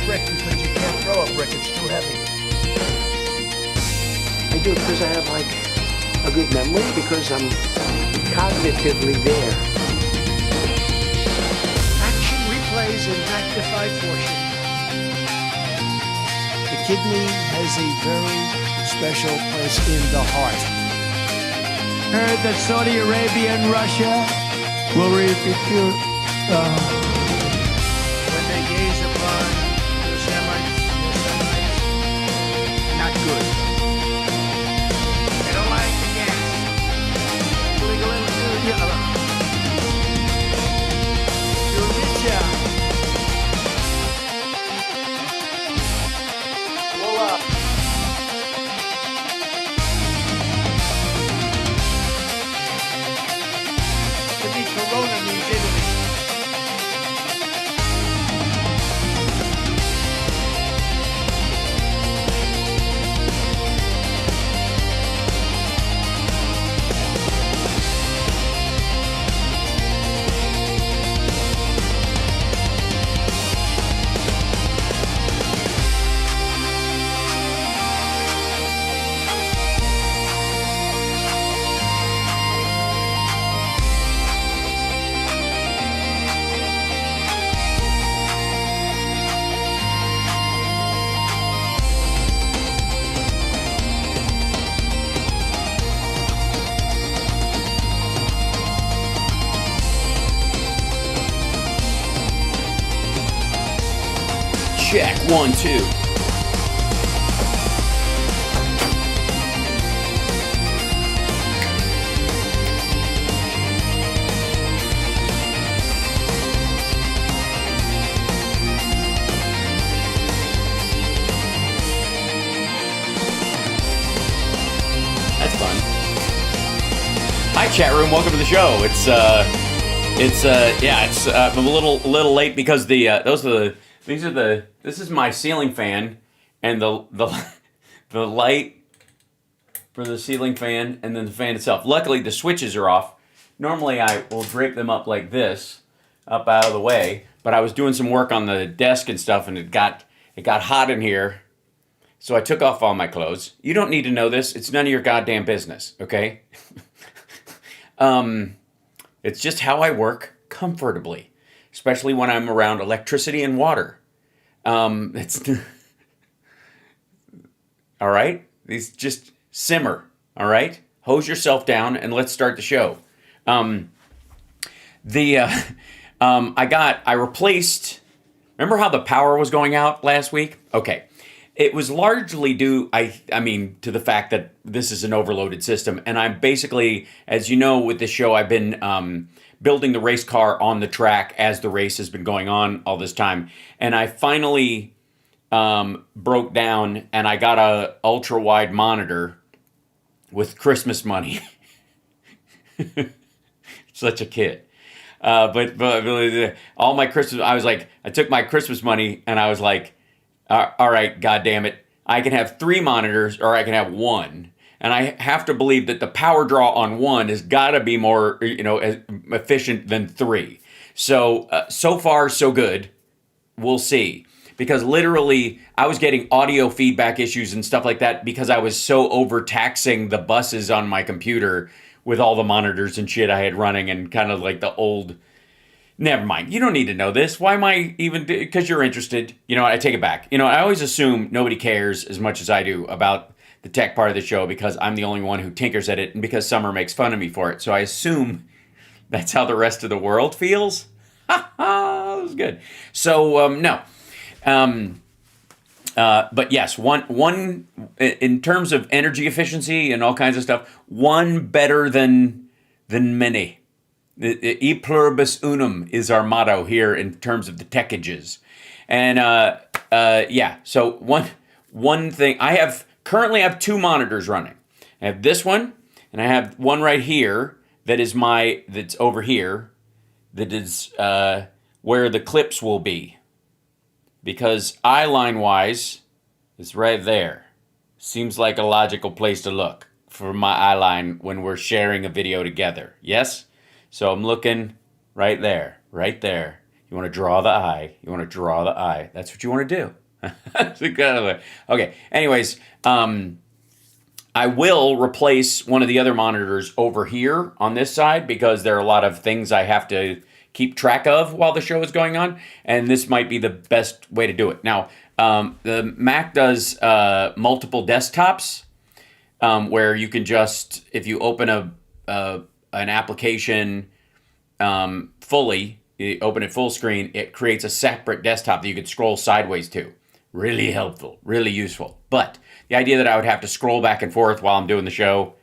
brick because you can't throw a brick, it's too heavy. I do it because I have like a good memory, because I'm cognitively there. Action replays in magnified portion. The kidney has a very special place in the heart. Heard that Saudi Arabia and Russia will reproduce. When they gaze upon the Semites, not good. They don't like the gas. Illegal Corona means Italy. Check, 1, 2. That's fun. Hi, chat room. Welcome to the show. I'm a little late because this is my ceiling fan, and the light for the ceiling fan, and then the fan itself. Luckily, the switches are off. Normally, I will drape them up like this, up out of the way. But I was doing some work on the desk and stuff, and it got hot in here. So I took off all my clothes. You don't need to know this. It's none of your goddamn business, okay? It's just how I work comfortably, especially when I'm around electricity and water. It's all right. These just simmer. All right. Hose yourself down and let's start the show. I replaced. Remember how the power was going out last week? Okay. It was largely due, to the fact that this is an overloaded system. And I'm basically, as you know, with this show, I've been building the race car on the track as the race has been going on all this time. And I finally broke down, and I got a ultra-wide monitor with Christmas money. Such a kid. But all my Christmas, I took my Christmas money, and I was like, all right, God damn it. I can have 3 monitors or I can have 1. And I have to believe that the power draw on 1 has got to be more, efficient than 3. So, so far, so good. We'll see. Because literally, I was getting audio feedback issues and stuff like that because I was so overtaxing the buses on my computer with all the monitors and shit I had running, and kind of like the old... Never mind. You don't need to know this. Why am I even... Because you're interested. You know what? I take it back. I always assume nobody cares as much as I do about the tech part of the show because I'm the only one who tinkers at it, and because Summer makes fun of me for it. So I assume that's how the rest of the world feels. Ha ha! That was good. So, no. But yes, one in terms of energy efficiency and all kinds of stuff, one better than many. E pluribus unum is our motto here in terms of the techages. And so one thing, I currently have 2 monitors running. I have this one, and I have one right here that's over here, that is where the clips will be. Because eye line wise, it's right there. Seems like a logical place to look for my eye line when we're sharing a video together. Yes? So I'm looking right there, right there. You want to draw the eye. You want to draw the eye. That's what you want to do. Okay. Anyways, I will replace one of the other monitors over here on this side because there are a lot of things I have to keep track of while the show is going on, and this might be the best way to do it. Now, the Mac does multiple desktops where you can just, if you open an application fully, you open it full screen, it creates a separate desktop that you could scroll sideways to. Really helpful, really useful. But the idea that I would have to scroll back and forth while I'm doing the show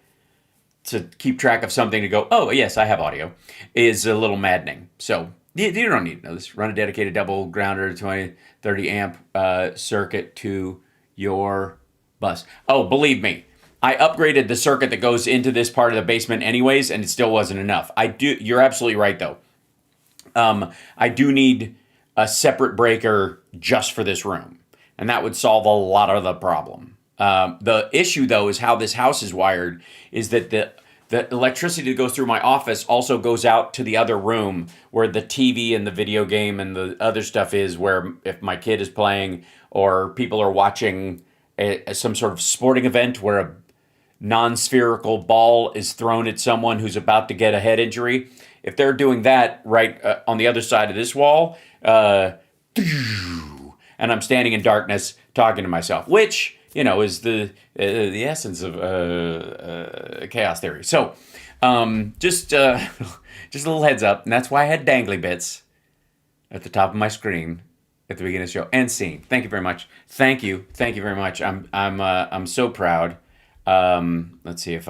to keep track of something to go, oh, yes, I have audio, is a little maddening. So you don't need to know this. Run a dedicated double grounder 30 amp circuit to your bus. Oh, believe me, I upgraded the circuit that goes into this part of the basement anyways, and it still wasn't enough. You're absolutely right, though. I do need a separate breaker just for this room, and that would solve a lot of the problem. The issue, though, is how this house is wired, is that the electricity that goes through my office also goes out to the other room where the TV and the video game and the other stuff is, where if my kid is playing or people are watching some sort of sporting event where a non-spherical ball is thrown at someone who's about to get a head injury. If they're doing that right on the other side of this wall, and I'm standing in darkness talking to myself, which, is the essence of chaos theory. So just a little heads up, and that's why I had dangly bits at the top of my screen at the beginning of the show. And scene. Thank you very much. Thank you very much. I'm so proud. Let's see if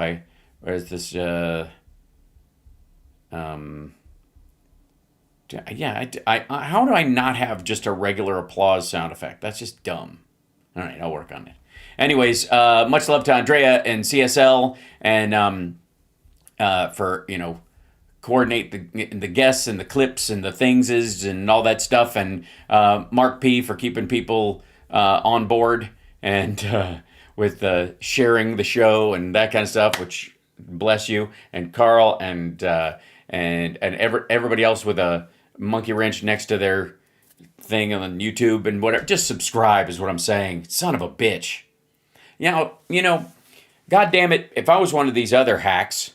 where's this, how do I not have just a regular applause sound effect? That's just dumb. All right, I'll work on it. Anyways, much love to Andrea and CSL and for coordinate the guests and the clips and the thingses and all that stuff, and Mark P for keeping people on board and with sharing the show and that kind of stuff, which bless you, and Carl and everybody else with a monkey wrench next to their thing on YouTube and whatever. Just subscribe is what I'm saying. Son of a bitch. God damn it, if I was one of these other hacks,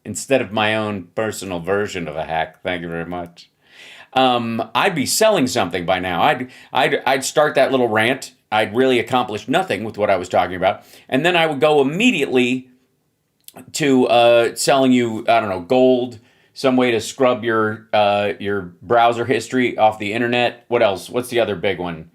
instead of my own personal version of a hack, thank you very much, I'd be selling something by now. I'd start that little rant. I'd really accomplished nothing with what I was talking about. And then I would go immediately to selling you, I don't know, gold, some way to scrub your browser history off the internet. What else? What's the other big one?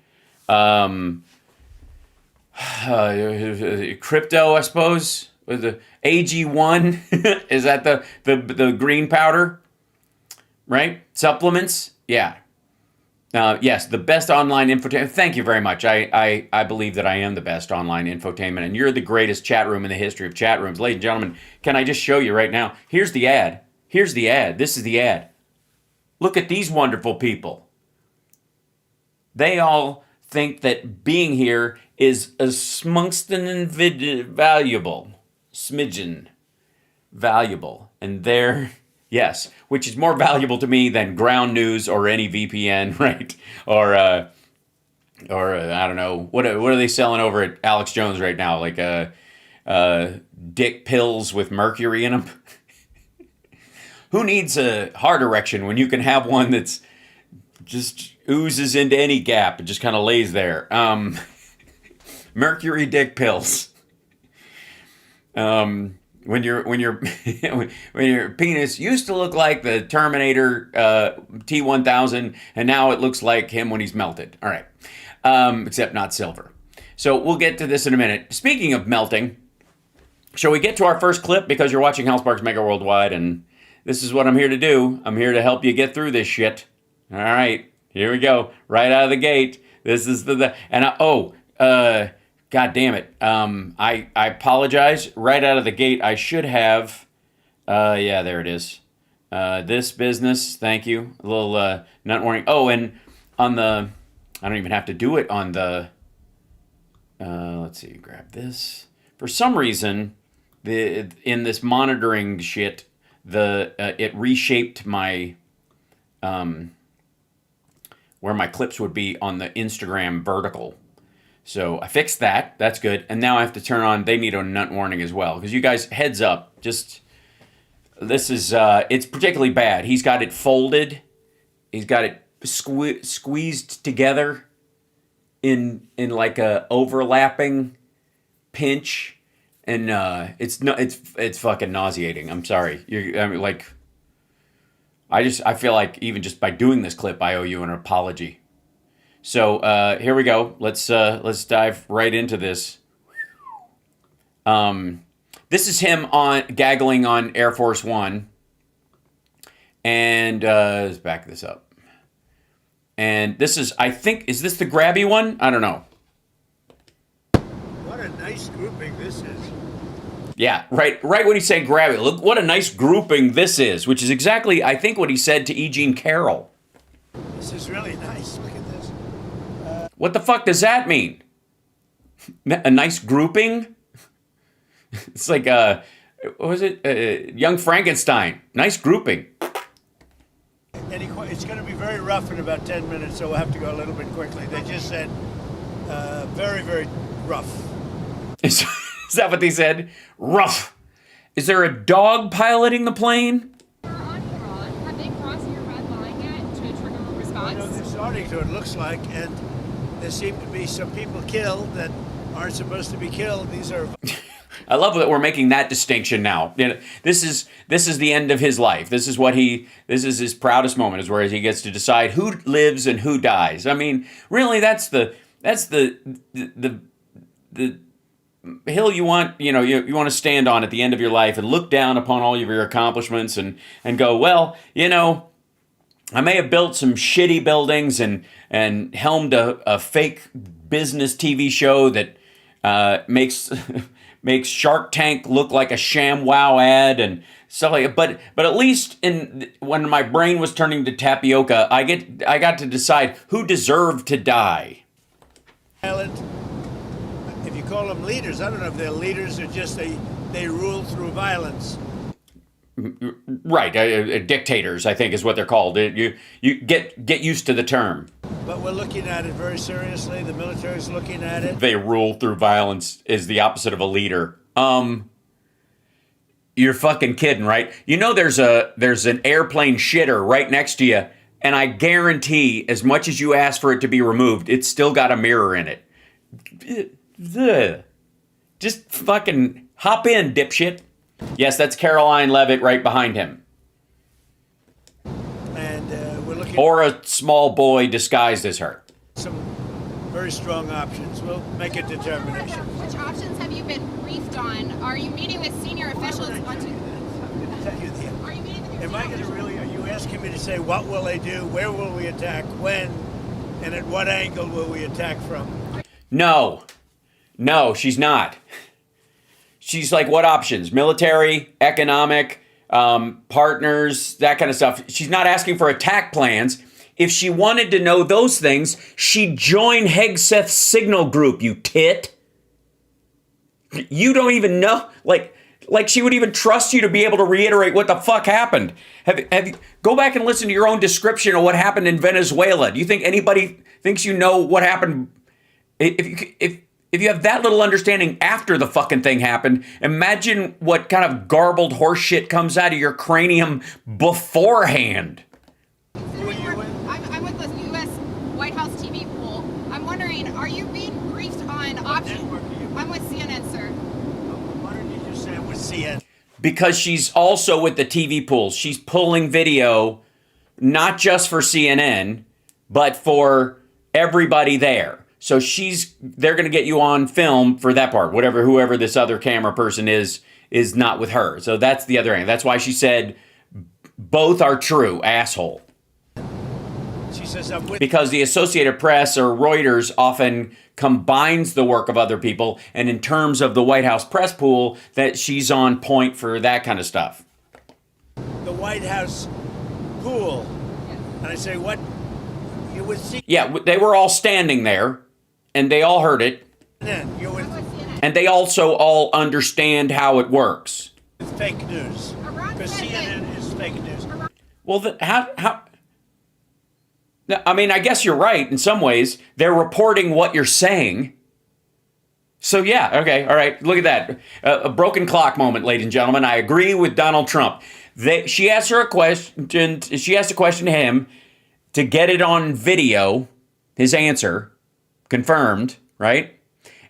Crypto, I suppose. With the AG1, is that the green powder? Right? Supplements? Yeah. Yes, the best online infotainment. Thank you very much. I believe that I am the best online infotainment, and you're the greatest chat room in the history of chat rooms. Ladies and gentlemen, can I just show you right now? Here's the ad. Here's the ad. This is the ad. Look at these wonderful people. They all think that being here is a valuable. Smidgen valuable. And they're... Yes, which is more valuable to me than ground news or any VPN, right? Or I don't know, what are they selling over at Alex Jones right now? Like dick pills with mercury in them? Who needs a heart erection when you can have one that's just oozes into any gap and just kind of lays there? Mercury dick pills. When your penis used to look like the Terminator T-1000, and now it looks like him when he's melted. All right, except not silver. So we'll get to this in a minute. Speaking of melting, shall we get to our first clip? Because you're watching Hal Sparks Megaworldwiide, and this is what I'm here to do. I'm here to help you get through this shit. All right, here we go. Right out of the gate. This is God damn it. I apologize. Right out of the gate, I should have... yeah, there it is. This business, thank you. A little nut warning. Oh, and on the... I don't even have to do it on the... let's see, grab this. For some reason, in this monitoring shit, it reshaped my... where my clips would be on the Instagram vertical. So I fixed that. That's good. And now I have to turn on, they need a nut warning as well. Because you guys, heads up, just, this is, it's particularly bad. He's got it folded. He's got it squeezed together in like a overlapping pinch. And it's fucking nauseating. I'm sorry. I feel like even just by doing this clip, I owe you an apology. So here we go. Let's dive right into this. This is him gaggling on Air Force One, and let's back this up. And this is, I think, is this the grabby one? I don't know. What a nice grouping this is. Yeah, right when he said grabby. Look what a nice grouping this is, which is exactly, I think, what he said to E. Jean Carroll. This is really nice. Look at this. What the fuck does that mean? A nice grouping? It's like, what was it? Young Frankenstein. Nice grouping. It's going to be very rough in about 10 minutes, so we'll have to go a little bit quickly. They just said very, very rough. Is that what they said? Rough. Is there a dog piloting the plane? Have they crossed your red line yet to trigger a response? I know they're starting to, it looks like, and there seem to be some people killed that aren't supposed to be killed. These are... I love that we're making that distinction now. You know, this is the end of his life. This is his proudest moment, is where he gets to decide who lives and who dies. I mean, really, that's the hill you want, you want to stand on at the end of your life and look down upon all of your accomplishments and go, well, I may have built some shitty buildings and helmed a fake business TV show that makes Shark Tank look like a sham wow ad and stuff like that. But at least when my brain was turning to tapioca, I got to decide who deserved to die. If you call them leaders, I don't know if they're leaders or just they rule through violence. Right, dictators, I think, is what they're called. You get used to the term. But we're looking at it very seriously. The military's looking at it. They rule through violence is the opposite of a leader. You're fucking kidding, right? There's an airplane shitter right next to you, and I guarantee, as much as you ask for it to be removed, it's still got a mirror in it. Just fucking hop in, dipshit. Yes, that's Caroline Leavitt right behind him. And we're looking... Or a small boy disguised as her. Some very strong options. We'll make a determination. Which options have you been briefed on? Are you meeting with senior officials? I'm going to tell you the... Are you meeting with your Am I senior going to officials? really... Are you asking me to say what will they do, where will we attack, when, and at what angle will we attack from? No, she's not. She's like, what options? Military, economic, partners, that kind of stuff. She's not asking for attack plans. If she wanted to know those things, she'd join Hegseth's signal group, you tit. You don't even know, like she would even trust you to be able to reiterate what the fuck happened. Have you go back and listen to your own description of what happened in Venezuela. Do you think anybody thinks you know what happened? If you have that little understanding after the fucking thing happened, imagine what kind of garbled horse shit comes out of your cranium beforehand. I'm with the U.S. White House TV pool. I'm wondering, are you being briefed on options? I'm with CNN, sir. Why don't you just say I'm with CNN? Because she's also with the TV pools. She's pulling video, not just for CNN, but for everybody there. So they're going to get you on film for that part. Whoever this other camera person is not with her. So that's the other end. That's why she said both are true, asshole. She says I'm with... Because the Associated Press or Reuters often combines the work of other people. And in terms of the White House press pool, that she's on point for that kind of stuff. The White House pool. And I say, what? You would see... Yeah, they were all standing there. And they all heard it. You're with And they also all understand how it works. fake news. Because CNN is fake news. Well, how? I mean, I guess you're right in some ways. They're reporting what you're saying. So yeah, okay, all right. Look at that. A broken clock moment, ladies and gentlemen. I agree with Donald Trump. She asked her a question. She asked a question to him to get it on video, his answer, confirmed, right?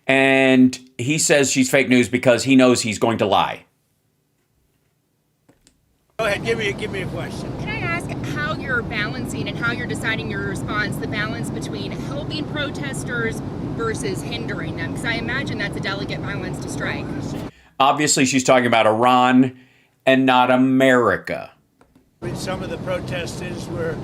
And he says she's fake news because he knows he's going to lie. Go ahead, give me a question. Can I ask how you're balancing and how you're deciding your response, the balance between helping protesters versus hindering them? Because I imagine that's a delicate balance to strike. Obviously, she's talking about Iran and not America. I mean, some of the protesters were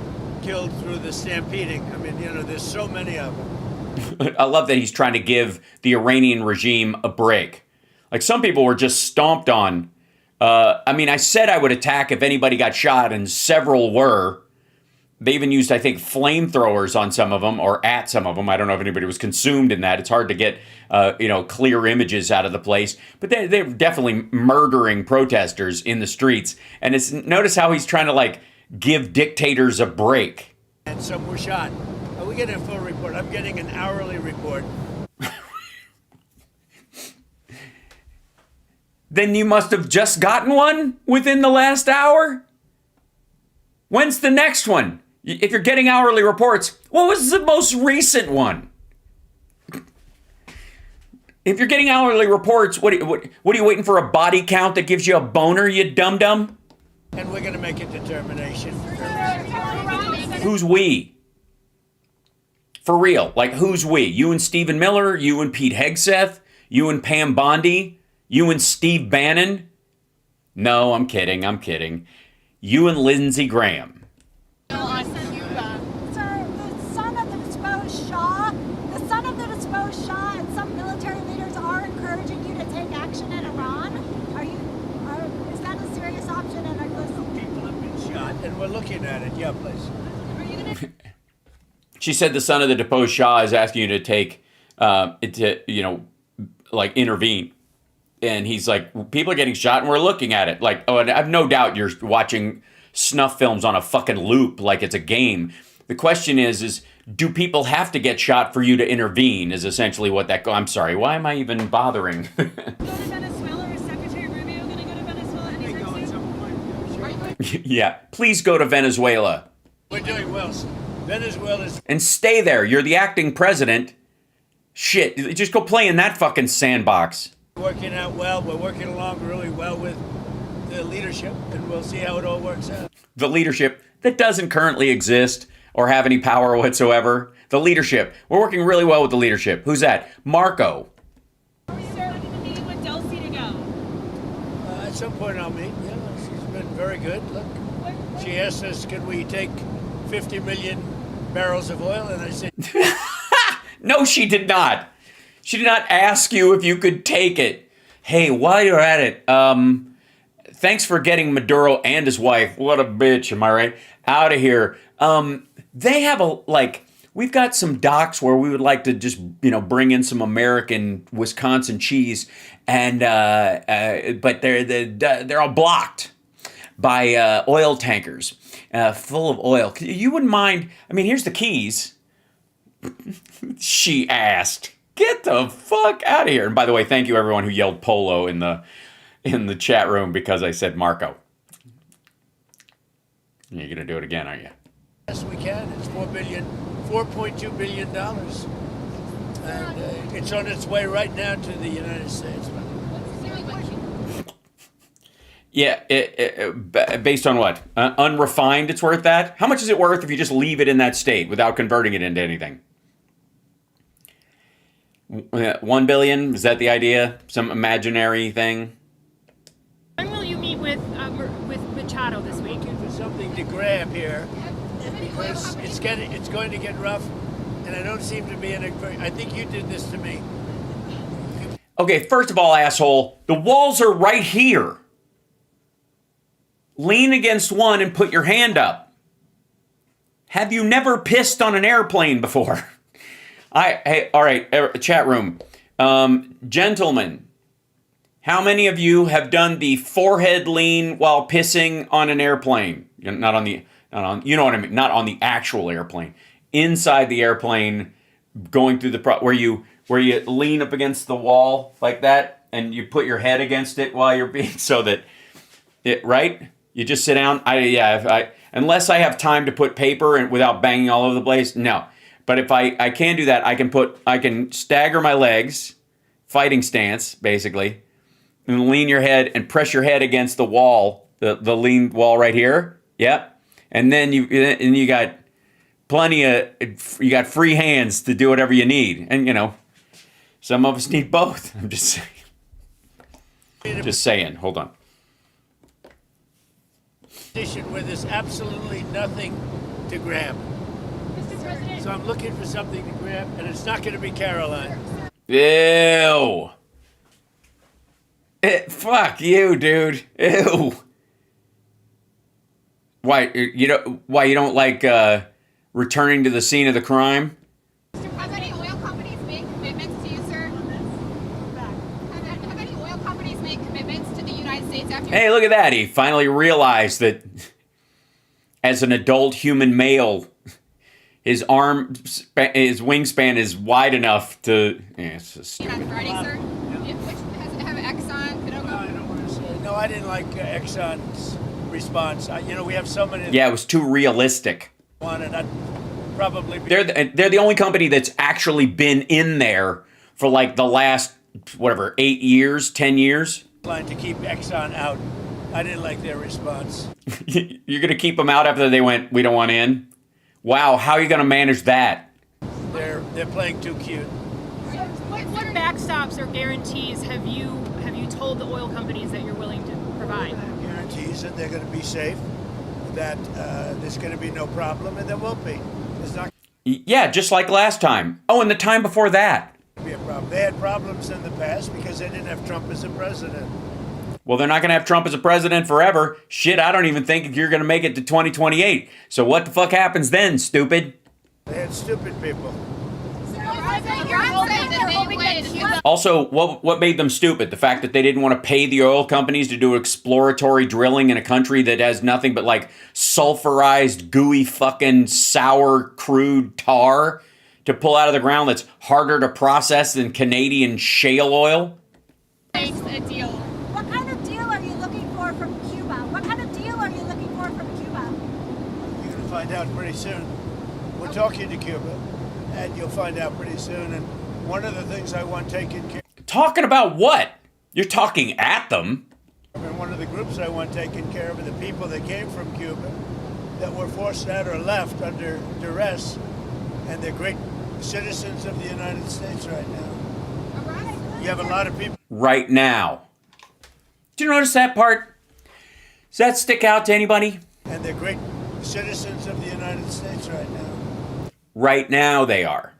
killed through the stampeding. I mean, there's so many of them. I love that he's trying to give the Iranian regime a break. Like, some people were just stomped on. I mean, I said I would attack if anybody got shot, and several were. They even used, I think, flamethrowers on some of them, or at some of them. I don't know if anybody was consumed in that. It's hard to get, clear images out of the place. But they're definitely murdering protesters in the streets. And notice how he's trying to, give dictators a break. And some were shot. Are we getting a full report? I'm getting an hourly report. Then you must have just gotten one within the last hour? When's the next one? If you're getting hourly reports, what was the most recent one? If you're getting hourly reports, what are you waiting for, a body count that gives you a boner, you dum-dum? And we're going to make a determination. Who's we? For real, who's we? You and Stephen Miller? You and Pete Hegseth? You and Pam Bondi? You and Steve Bannon? No, I'm kidding. You and Lindsey Graham. Sir, the son of the disposed Shah and some military leaders are encouraging you to take action in Iran. Is that a serious option? And People have been shot, and we're looking at it. Yeah, please. She said the son of the deposed Shah is asking you to take, intervene. And he's like, people are getting shot and we're looking at it. And I have no doubt you're watching snuff films on a fucking loop like it's a game. The question is do people have to get shot for you to intervene, is essentially what I'm sorry, why am I even bothering? Go to Venezuela, or Secretary Rubio going to go to Venezuela anytime soon? Sure. Yeah, please go to Venezuela. We're doing well. Venezuela's... And stay there. You're the acting president. Shit, just go play in that fucking sandbox. working out well. We're working along really well with the leadership, and we'll see how it all works out. The leadership that doesn't currently exist or have any power whatsoever. The leadership. We're working really well with the leadership. Who's that? Marco. Are you ready to meet with Dulcie to go? At some point I'll meet. Yeah, she's been very good. Look, she asked us, could we take 50 million barrels of oil? And I said... No, she did not. She did not ask you if you could take it. Hey, while you're at it, thanks for getting Maduro and his wife, what a bitch, am I right, out of here. They have we've got some docks where we would like to just, bring in some American Wisconsin cheese, and but they're all blocked by oil tankers full of oil. You wouldn't mind? I mean, here's the keys. She asked. Get the fuck out of here. And by the way, thank you everyone who yelled polo in the chat room because I said Marco. You're going to do it again, aren't you? Yes, we can. It's $4.2 billion. And it's on its way right now to the United States. Yeah, based on what? Unrefined, it's worth that? How much is it worth if you just leave it in that state without converting it into anything? 1 billion? Is that the idea? Some imaginary thing? When will you meet with Machado this week? Looking for something to grab here because it's going to get rough, and I don't seem to be in a very... I think you did this to me. Okay, first of all, asshole, the walls are right here. Lean against one and put your hand up. Have you never pissed on an airplane before? Hey, all right, chat room. Gentlemen, how many of you have done the forehead lean while pissing on an airplane? Not on You know what I mean? Not on the actual airplane. Inside the airplane, going through the where you lean up against the wall like that, and you put your head against it while you're being so that it right. You just sit down. Unless I have time to put paper and without banging all over the place, no. But if I can do that, I can stagger my legs, fighting stance basically, and lean your head and press your head against the wall, the lean wall right here. Yep. And then you got you got free hands to do whatever you need. And some of us need both. I'm just saying. Just saying. Hold on. Where there's absolutely nothing to grab. Mr. President. So I'm looking for something to grab, and it's not going to be Caroline. Ew. Fuck you, dude. Ew. Why you don't like returning to the scene of the crime? Mr. President, oil companies make commitments to you, sir? Have any oil companies made commitments to the United States after... Hey, look at that. He finally realized that as an adult human male, his wingspan is wide enough to... it's so stupid. On Friday, sir? Have Exxon, No, I don't want to say. No, I didn't like Exxon's response. We have someone... Yeah, it was too realistic. And I'd probably... They're the only company that's actually been in there for like the last, 8 years, 10 years. Trying to keep Exxon out. I didn't like their response. You're going to keep them out after they went, we don't want in? Wow, how are you going to manage that? They're playing too cute. What backstops or guarantees have you told the oil companies that you're willing to provide? Guarantees that they're going to be safe, that there's going to be no problem, and there won't be. There's not Yeah, just like last time. Oh, and the time before that. going to be a problem. They had problems in the past because they didn't have Trump as a president. Well, they're not going to have Trump as a president forever. Shit, I don't even think you're going to make it to 2028. So what the fuck happens then, stupid? They had stupid people. Also, what made them stupid? The fact that they didn't want to pay the oil companies to do exploratory drilling in a country that has nothing but like sulfurized, gooey, fucking sour, crude tar to pull out of the ground that's harder to process than Canadian shale oil? makes a deal? What kind of deal are you looking for from Cuba? What kind of deal are you looking for from Cuba? You're going to find out pretty soon. We're talking to Cuba, and you'll find out pretty soon. And one of the things I want taken care Talking about what? You're talking at them. of, and one of the groups I want taken care of are the people that came from Cuba that were forced out or left under duress, and they're great citizens of the United States right now. All right. You have a lot of people. Right now. Did you notice that part? Does that stick out to anybody? And they're great citizens of the United States right now. Right now they are.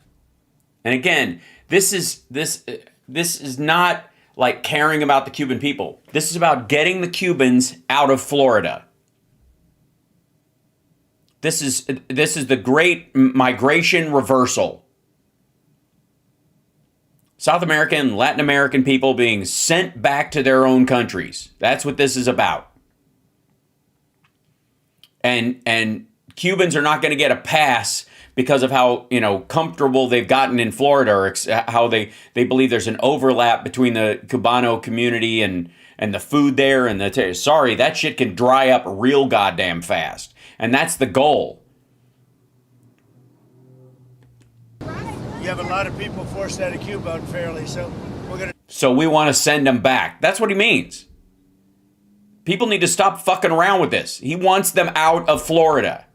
And again, this is not like caring about the Cuban people. This is about getting the Cubans out of Florida. This is the great migration reversal. South American and Latin American people being sent back to their own countries. That's what this is about. And Cubans are not going to get a pass because of how, comfortable they've gotten in Florida, or how they believe there's an overlap between the Cubano community and the food there. And sorry, that shit can dry up real goddamn fast. And that's the goal. You have a lot of people forced out of Cuba unfairly, so we're going to... So we want to send them back. That's what he means. People need to stop fucking around with this. He wants them out of Florida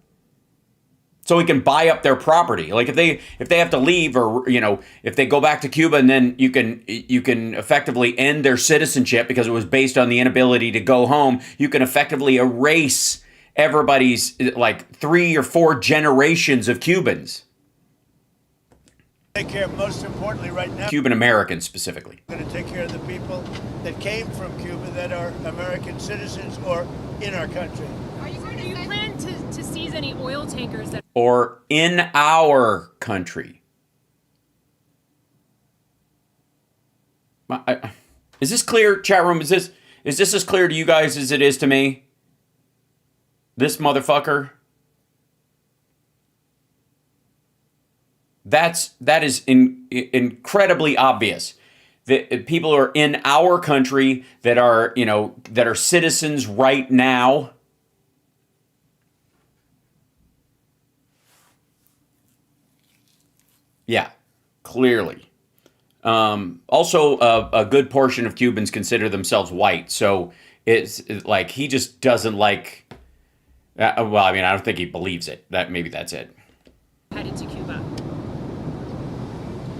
so he can buy up their property. Like if they have to leave, or if they go back to Cuba, and then you can effectively end their citizenship because it was based on the inability to go home. You can effectively erase everybody's like 3 or 4 generations of Cubans. take care of, most importantly right now, Cuban Americans specifically. we're going to take care of the people that came from Cuba that are American citizens or in our country. Are you going Do to you send... plan to seize any oil tankers that Or in our country. Is this clear, chat room? Is this as clear to you guys as it is to me? This motherfucker That is incredibly obvious. The people who are in our country that are, that are citizens right now. Yeah, clearly. Also, a good portion of Cubans consider themselves white. So it's like he just doesn't like. Well, I mean, I don't think he believes it. Maybe that's it. Headed to Cuba.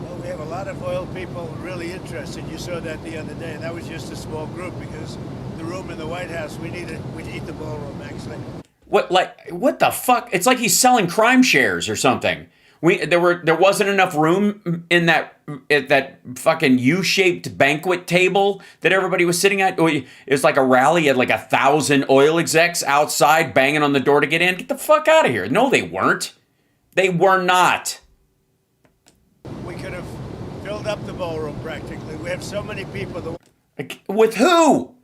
Well, we have a lot of oil people really interested. You saw that the other day, and that was just a small group because the room in the White House, we need the ballroom actually. What the fuck? It's like he's selling crime shares or something. There wasn't enough room in that fucking U-shaped banquet table that everybody was sitting at. It was like a rally. You had like 1,000 oil execs outside banging on the door to get in. Get the fuck out of here. No, they weren't. They were not. We could have filled up the ballroom practically. We have so many people. With who?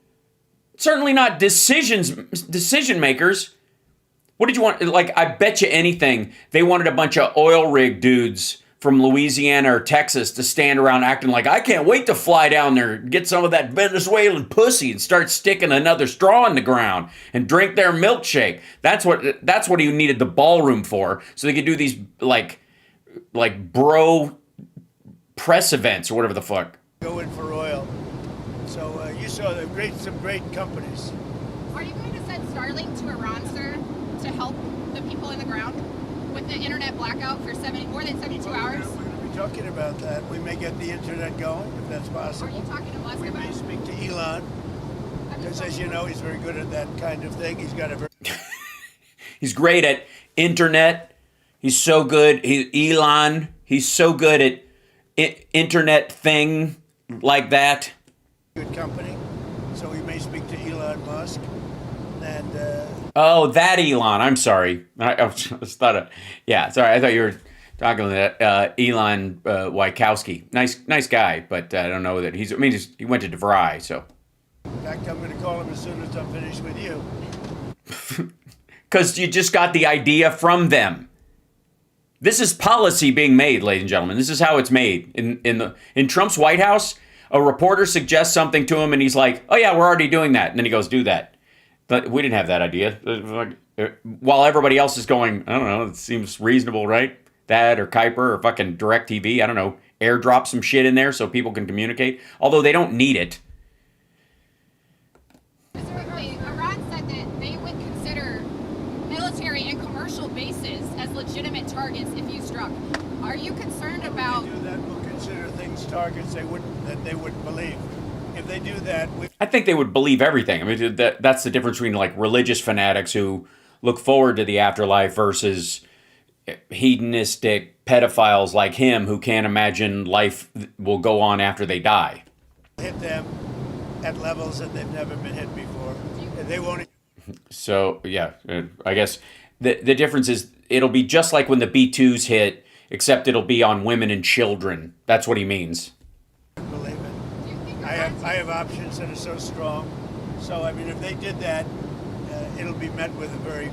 Certainly not decision makers. What did you want? Like, I bet you anything they wanted a bunch of oil rig dudes from Louisiana or Texas to stand around acting like, I can't wait to fly down there and get some of that Venezuelan pussy and start sticking another straw in the ground and drink their milkshake. That's what he needed the ballroom for, so they could do these like bro press events or whatever the fuck. Go in for oil. So you saw some great companies. Are you going to send Starlink to Iran, sir, to help the people in the ground with the internet blackout for more than 72 hours? We're going to be talking about that. We may get the internet going, if that's possible. Are you talking to Musk We about may it? speak to Elon, because as you know, he's very good at that kind of thing. He's got a very... He's great at internet. He's so good. Elon, he's so good at internet thing like that. good company. So we may speak to Elon Musk. And oh, that Elon. I'm sorry. I just thought yeah, sorry. I thought you were talking to that Elon Wykowski. Nice guy, but I don't know that he went to DeVry, so. in fact, I'm going to call him as soon as I'm finished with you. Because you just got the idea from them. This is policy being made, ladies and gentlemen. This is how it's made. In Trump's White House, a reporter suggests something to him, and he's like, "Oh yeah, we're already doing that." And then he goes, "Do that." But we didn't have that idea. While everybody else is going, I don't know, it seems reasonable, right? That or Kuiper or fucking DirecTV, I don't know, airdrop some shit in there so people can communicate. Although they don't need it. Specifically, Iran said that they would consider military and commercial bases as legitimate targets if you struck. Are you concerned about... If they do that, we'll consider things targets they wouldn't believe. If they do that... I think they would believe everything. I mean, that's the difference between like religious fanatics who look forward to the afterlife versus hedonistic pedophiles like him who can't imagine life will go on after they die. Hit them at levels that they've never been hit before. And they won't... So, yeah, I guess the difference is it'll be just like when the B-2s hit, except it'll be on women and children. That's what he means. Believe it. I have options that are so strong. So, I mean, if they did that, it'll be met with a very,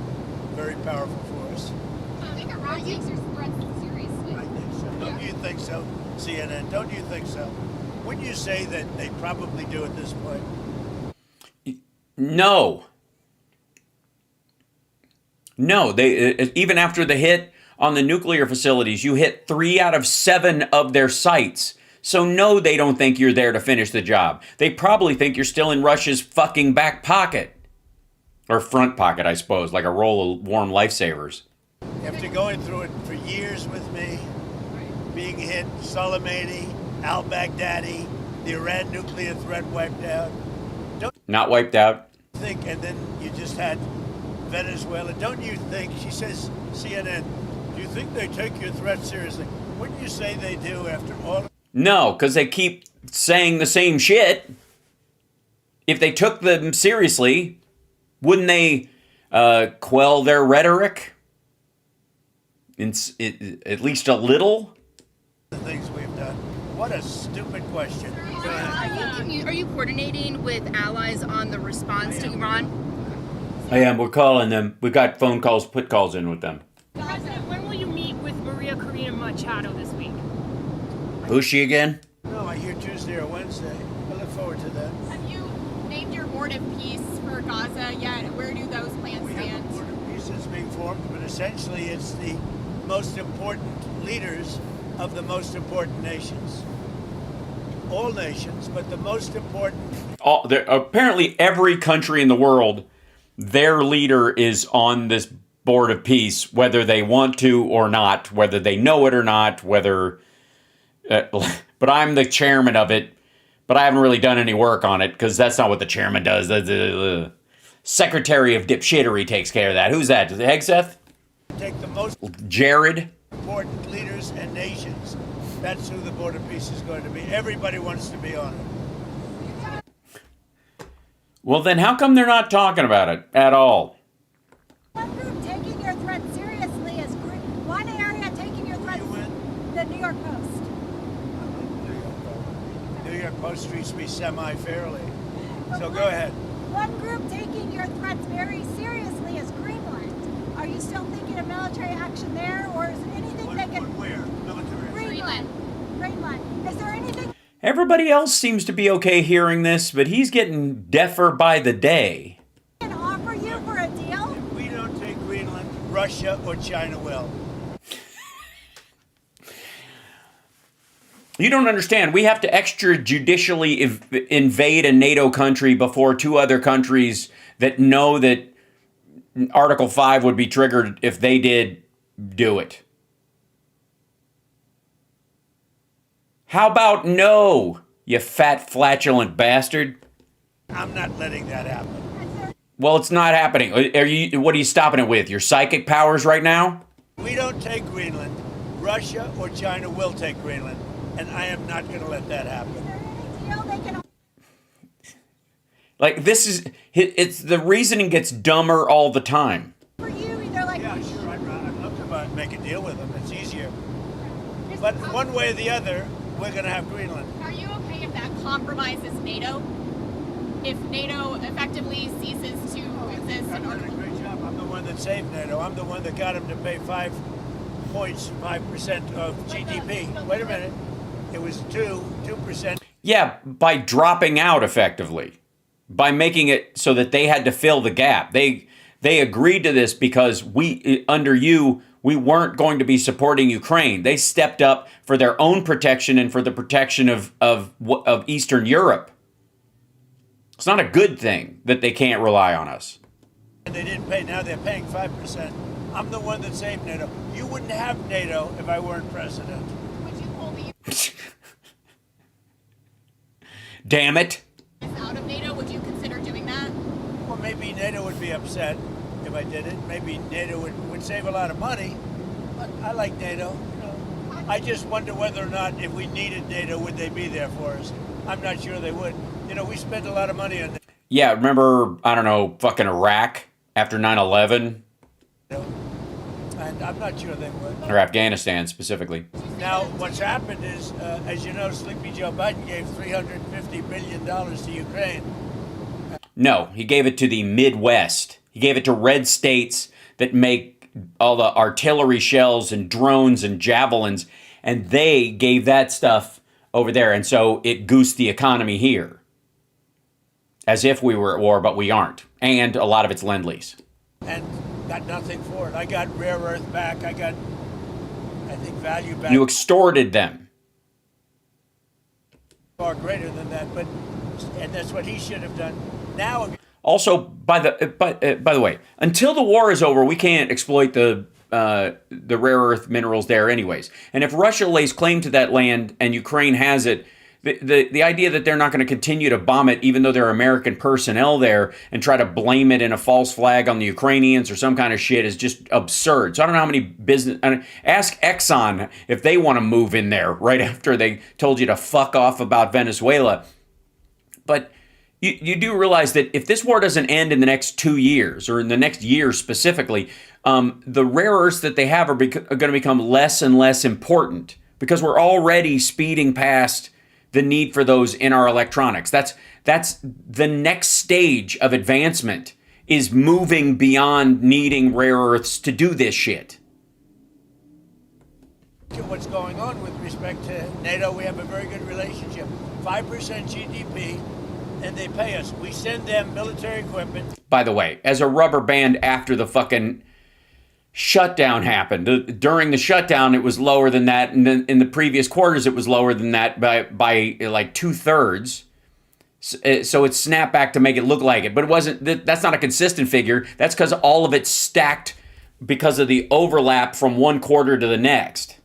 very powerful force. Do you think Iran takes your threats seriously? I think so. Don't you think so, CNN? Don't you think so? Wouldn't you say that they probably do at this point? No. No, they even after the hit on the nuclear facilities, you hit 3 out of 7 of their sites. So no, they don't think you're there to finish the job. They probably think you're still in Russia's fucking back pocket. Or front pocket, I suppose, like a roll of warm lifesavers. After going through it for years with me, being hit, Soleimani, al-Baghdadi, the Iran nuclear threat wiped out. Not wiped out. Think, and then you just had Venezuela. Don't you think, she says, CNN, do you think they take your threat seriously? Wouldn't you say they do after all? No, because they keep saying the same shit. If they took them seriously, wouldn't they quell their rhetoric? At least a little? The things we've done. What a stupid question. Are you coordinating with allies on the response to Iran? I am. We're calling them. We've got phone calls, put calls in with them. President, when will you meet with Maria Corina Machado? Colorado this week. Who's she again? No, I hear Tuesday or Wednesday. I look forward to that. Have you named your board of peace for Gaza yet? Where do those plans We have stand? a board of peace that's being formed, but essentially it's the most important leaders of the most important nations. All nations, but the most important. Apparently, every country in the world, their leader is on this board of peace, whether they want to or not, whether they know it or not, whether. But I'm the chairman of it, but I haven't really done any work on it because that's not what the chairman does. The secretary of dipshittery takes care of that. Who's that? Is it Hegseth? Take the most Jared? important leaders and nations. That's who the board of peace is going to be. Everybody wants to be on it. Well, then how come they're not talking about it at all? One group taking your threat seriously is one area taking your threat. The New York Post. New York Post treats me semi-fairly. So go ahead. One group taking your threats very seriously is Greenland. Are you still thinking of military action there, or is there anything they can? Where? Military. Greenland. Greenland. Is there anything? Everybody else seems to be okay hearing this, but he's getting deafer by the day. Can offer you for a deal? If we don't take Greenland, Russia or China will. You don't understand. We have to extrajudicially invade a NATO country before two other countries that know that Article 5 would be triggered if they did do it. How about no, you fat, flatulent bastard? I'm not letting that happen. Well, it's not happening. What are you stopping it with? Your psychic powers right now? We don't take Greenland, Russia or China will take Greenland. And I am not going to let that happen. Is there any deal they can? Like, this is, it's the reasoning gets dumber all the time. For you, either like. Yeah, sure. I'd love to make a deal with them. It's easier. But one way or the other, we're going to have Greenland. Are you okay if that compromises NATO? If NATO effectively ceases to exist? I'm doing a great job. I'm the one that saved NATO. I'm the one that got them to pay 5% of GDP. Wait a minute. It was 2%. Yeah, by dropping out effectively. By making it so that they had to fill the gap. They agreed to this because under you, we weren't going to be supporting Ukraine. They stepped up for their own protection and for the protection of Eastern Europe. It's not a good thing that they can't rely on us. And they didn't pay. Now they're paying 5%. I'm the one that saved NATO. You wouldn't have NATO if I weren't president. Would you pull the Damn it. US out of NATO? Would you consider doing that? Well, maybe NATO would be upset if I did it. Maybe NATO would save a lot of money. But I like NATO. You know, I just wonder whether or not if we needed NATO, would they be there for us? I'm not sure they would. You know, we spent a lot of money on NATO. Yeah, remember, I don't know, fucking Iraq after 9/11? And I'm not sure they would. Or Afghanistan specifically. Now, what's happened is, as you know, Sleepy Joe Biden gave $350 billion to Ukraine. No, he gave it to the Midwest. He gave it to red states that make all the artillery shells and drones and javelins, and they gave that stuff over there, and so it goosed the economy here. As if we were at war, but we aren't. And a lot of it's Lend-Lease. And got nothing for it. I got rare earth back. I got, I think, value back. You extorted them. Far greater than that, and that's what he should have done. Now, Also, by the way, until the war is over, we can't exploit the rare earth minerals there anyways. And if Russia lays claim to that land and Ukraine has it, the idea that they're not going to continue to bomb it, even though there are American personnel there, and try to blame it in a false flag on the Ukrainians or some kind of shit is just absurd. So I don't know how many business. Ask Exxon if they want to move in there right after they told you to fuck off about Venezuela. But you do realize that if this war doesn't end in the next 2 years, or in the next year specifically, the rare earths that they have are going to become less and less important because we're already speeding past the need for those in our electronics. That's the next stage of advancement, is moving beyond needing rare earths to do this shit. at what's going on with respect to NATO. We have a very good relationship. 5% GDP, and they pay us. We send them military equipment. By the way, as a rubber band after the fucking shutdown happened. During the shutdown, it was lower than that, and then in the previous quarters, it was lower than that by like 2/3. So it snapped back to make it look like it, but it wasn't. That's not a consistent figure. That's because all of it stacked because of the overlap from one quarter to the next.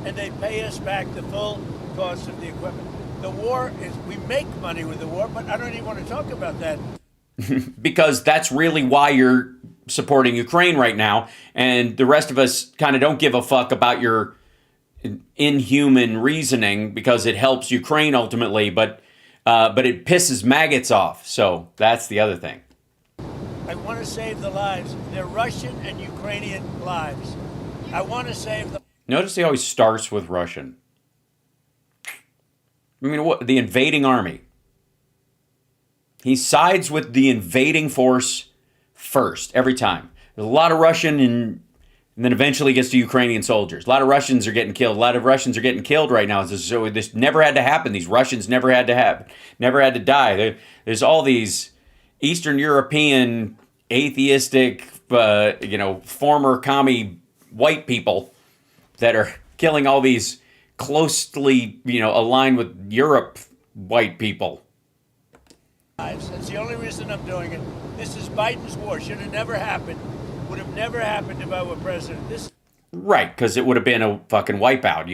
And they pay us back the full cost of the equipment. The war is, we make money with the war, but I don't even want to talk about that. Because that's really why you're supporting Ukraine right now, and the rest of us kind of don't give a fuck about your inhuman reasoning because it helps Ukraine ultimately, but it pisses maggots off. So that's the other thing. I want to save the lives. They're Russian and Ukrainian lives. I want to save the... Notice he always starts with Russian. I mean, what, the invading army. He sides with the invading force first, every time. There's a lot of Russian and then eventually gets to Ukrainian soldiers. A lot of Russians are getting killed. A lot of Russians are getting killed right now. So this never had to happen. These Russians never had to happen. Never had to die. There's all these Eastern European atheistic, former commie white people that are killing all these closely, aligned with Europe white people. That's the only reason I'm doing it. This is Biden's war. Should have never happened. Would have never happened if I were president. Right, because it would have been a fucking wipeout.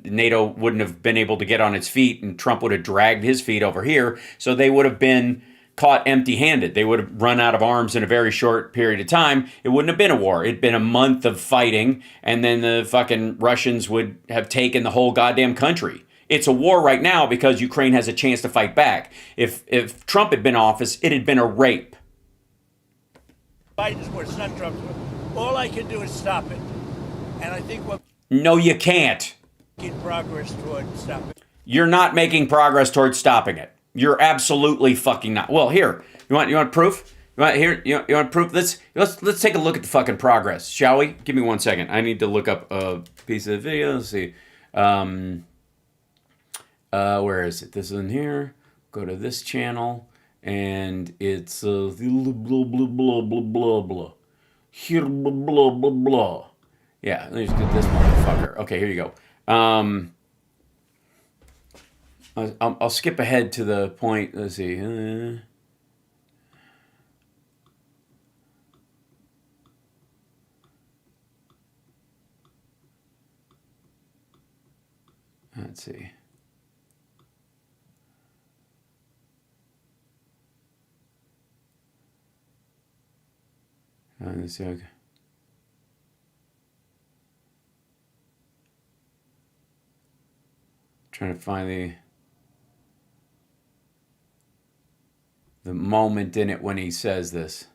NATO wouldn't have been able to get on its feet, and Trump would have dragged his feet over here. So they would have been caught empty-handed. They would have run out of arms in a very short period of time. It wouldn't have been a war. It'd been a month of fighting, and then the fucking Russians would have taken the whole goddamn country. It's a war right now because Ukraine has a chance to fight back. If Trump had been in office, it had been a rape. Biden's war, it's not Trump's war. All I can do is stop it. And I think what... No, you can't. ...making progress toward stopping it. You're not making progress towards stopping it. You're absolutely fucking not. Well, here, you want proof? You want proof? Let's take a look at the fucking progress, shall we? Give me 1 second. I need to look up a piece of video. Let's see. Where is it? This is in here. Go to this channel, and it's blah blah blah blah blah blah. Here blah blah blah blah. Yeah, let me just get this motherfucker. Okay, here you go. I'll skip ahead to the point. Let's see. Let's see. Let's see. Okay. Trying to find the moment in it when he says this.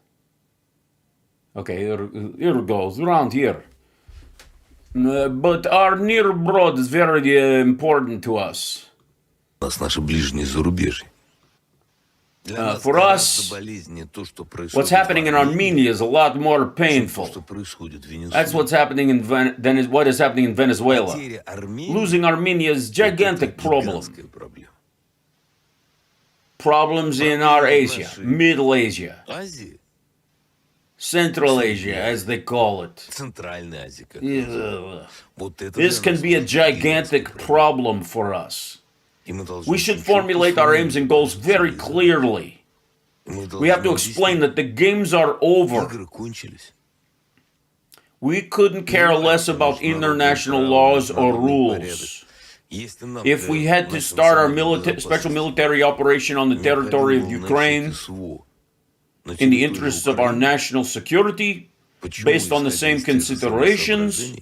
Okay, here it goes, around here. But our near abroad is very important to us. For us, what's happening in Armenia is a lot more painful. That's what's happening than what is happening in Venezuela. Losing Armenia is a gigantic problem. Problems in our Asia, Middle Asia, Central Asia, as they call it. This can be a gigantic problem for us. We should formulate our aims and goals very clearly. We have to explain that the games are over. We couldn't care less about international laws or rules. If we had to start our special military operation on the territory of Ukraine in the interests of our national security, based on the same considerations,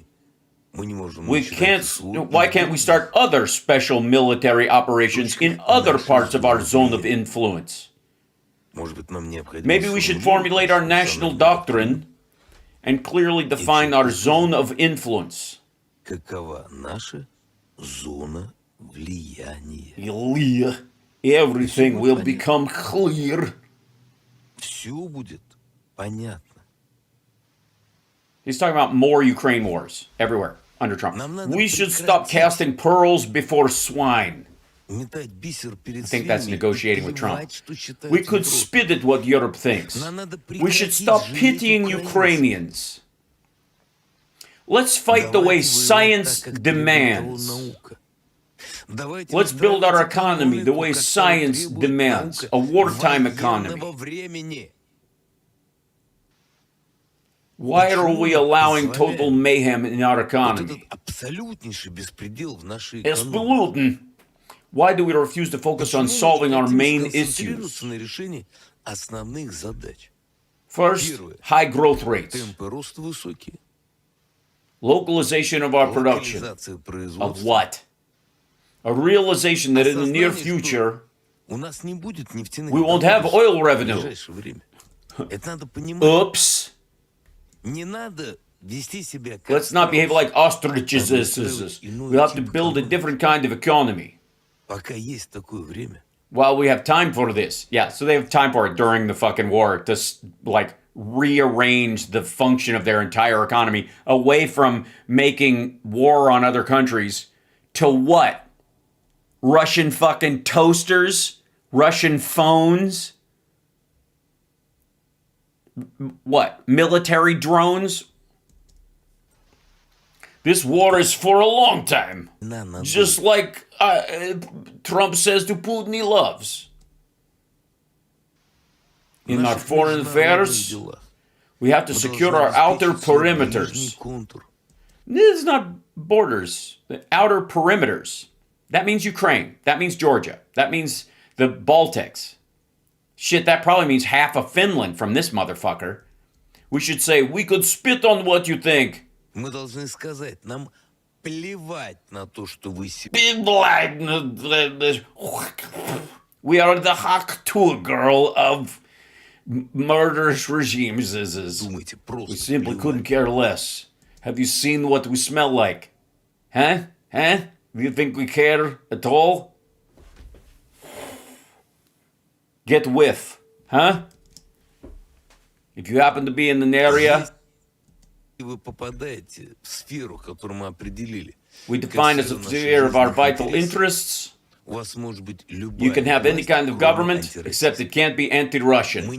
why can't we start other special military operations in other parts of our zone of influence? Maybe we should formulate our national doctrine and clearly define our zone of influence. Everything will become clear. He's talking about more Ukraine wars everywhere. under Trump. We should stop casting pearls before swine. I think that's negotiating with Trump. We could spit at what Europe thinks. We should stop pitying Ukrainians. Let's fight the way science demands. Let's build our economy the way science demands, a wartime economy. Why are we allowing total mayhem in our economy? Absolutely. Why do we refuse to focus on solving our main issues? First, high growth rates. Localization of our production. Of what? A realization that in the near future, we won't have oil revenue. Oops. Let's not behave like ostriches. We have to build a different kind of economy. While we have time for this. Yeah, so they have time for it during the fucking war to, like, rearrange the function of their entire economy away from making war on other countries to what? Russian fucking toasters? Russian phones? What? Military drones? This war is for a long time. Just like Trump says to Putin he loves. In our foreign affairs, we have to secure our outer perimeters. This is not borders, the outer perimeters. That means Ukraine. That means Georgia. That means the Baltics. Shit, that probably means half of Finland from this motherfucker. We should say, we could spit on what you think. Мы должны сказать, нам плевать на то, что вы себе. We are the hawk tour girl of murderous regimes. We simply couldn't care less. Have you seen what we smell like? Huh? Huh? Do you think we care at all? Get with. Huh? If you happen to be in an area... We define as a sphere of our vital interests. You can have any kind of government, except it can't be anti-Russian.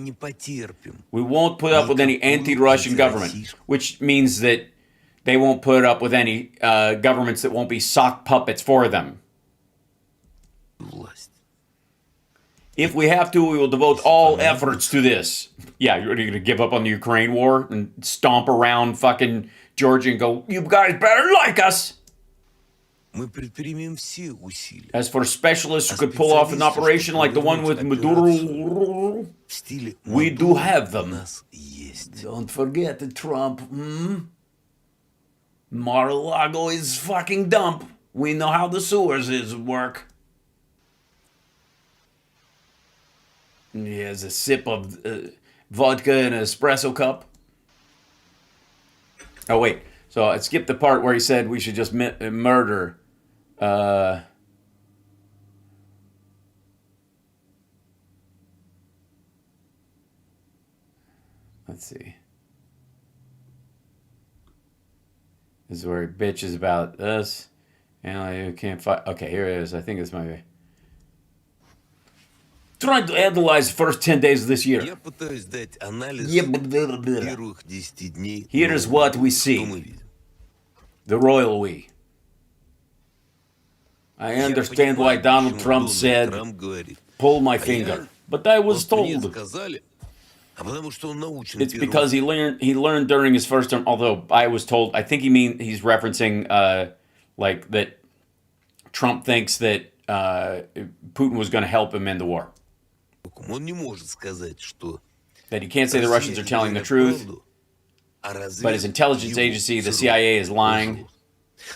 We won't put up with any anti-Russian government, which means that they won't put up with any governments that won't be sock puppets for them. If we have to, we will devote all efforts to this. Yeah, you're going to give up on the Ukraine war and stomp around fucking Georgia and go, you guys better like us. As for specialists who could pull off an operation like the one with Maduro, we do have them. Don't forget that Trump, Mar-a-Lago is fucking dump. We know how the sewers work. He has a sip of vodka in an espresso cup. Oh, wait. So I skipped the part where he said we should just murder. Let's see. This is where he bitches about us. And you can't fight. Okay, here it is. I think this might be. Trying to analyze the first 10 days of this year. Here is what we see. The royal we. I understand why Donald Trump said, pull my finger. But I was told. It's because he learned during his first term, although I was told, I think he's referencing like that Trump thinks that Putin was going to help him in the war. That he can't say the Russians are telling the truth, but his intelligence agency, the CIA, is lying.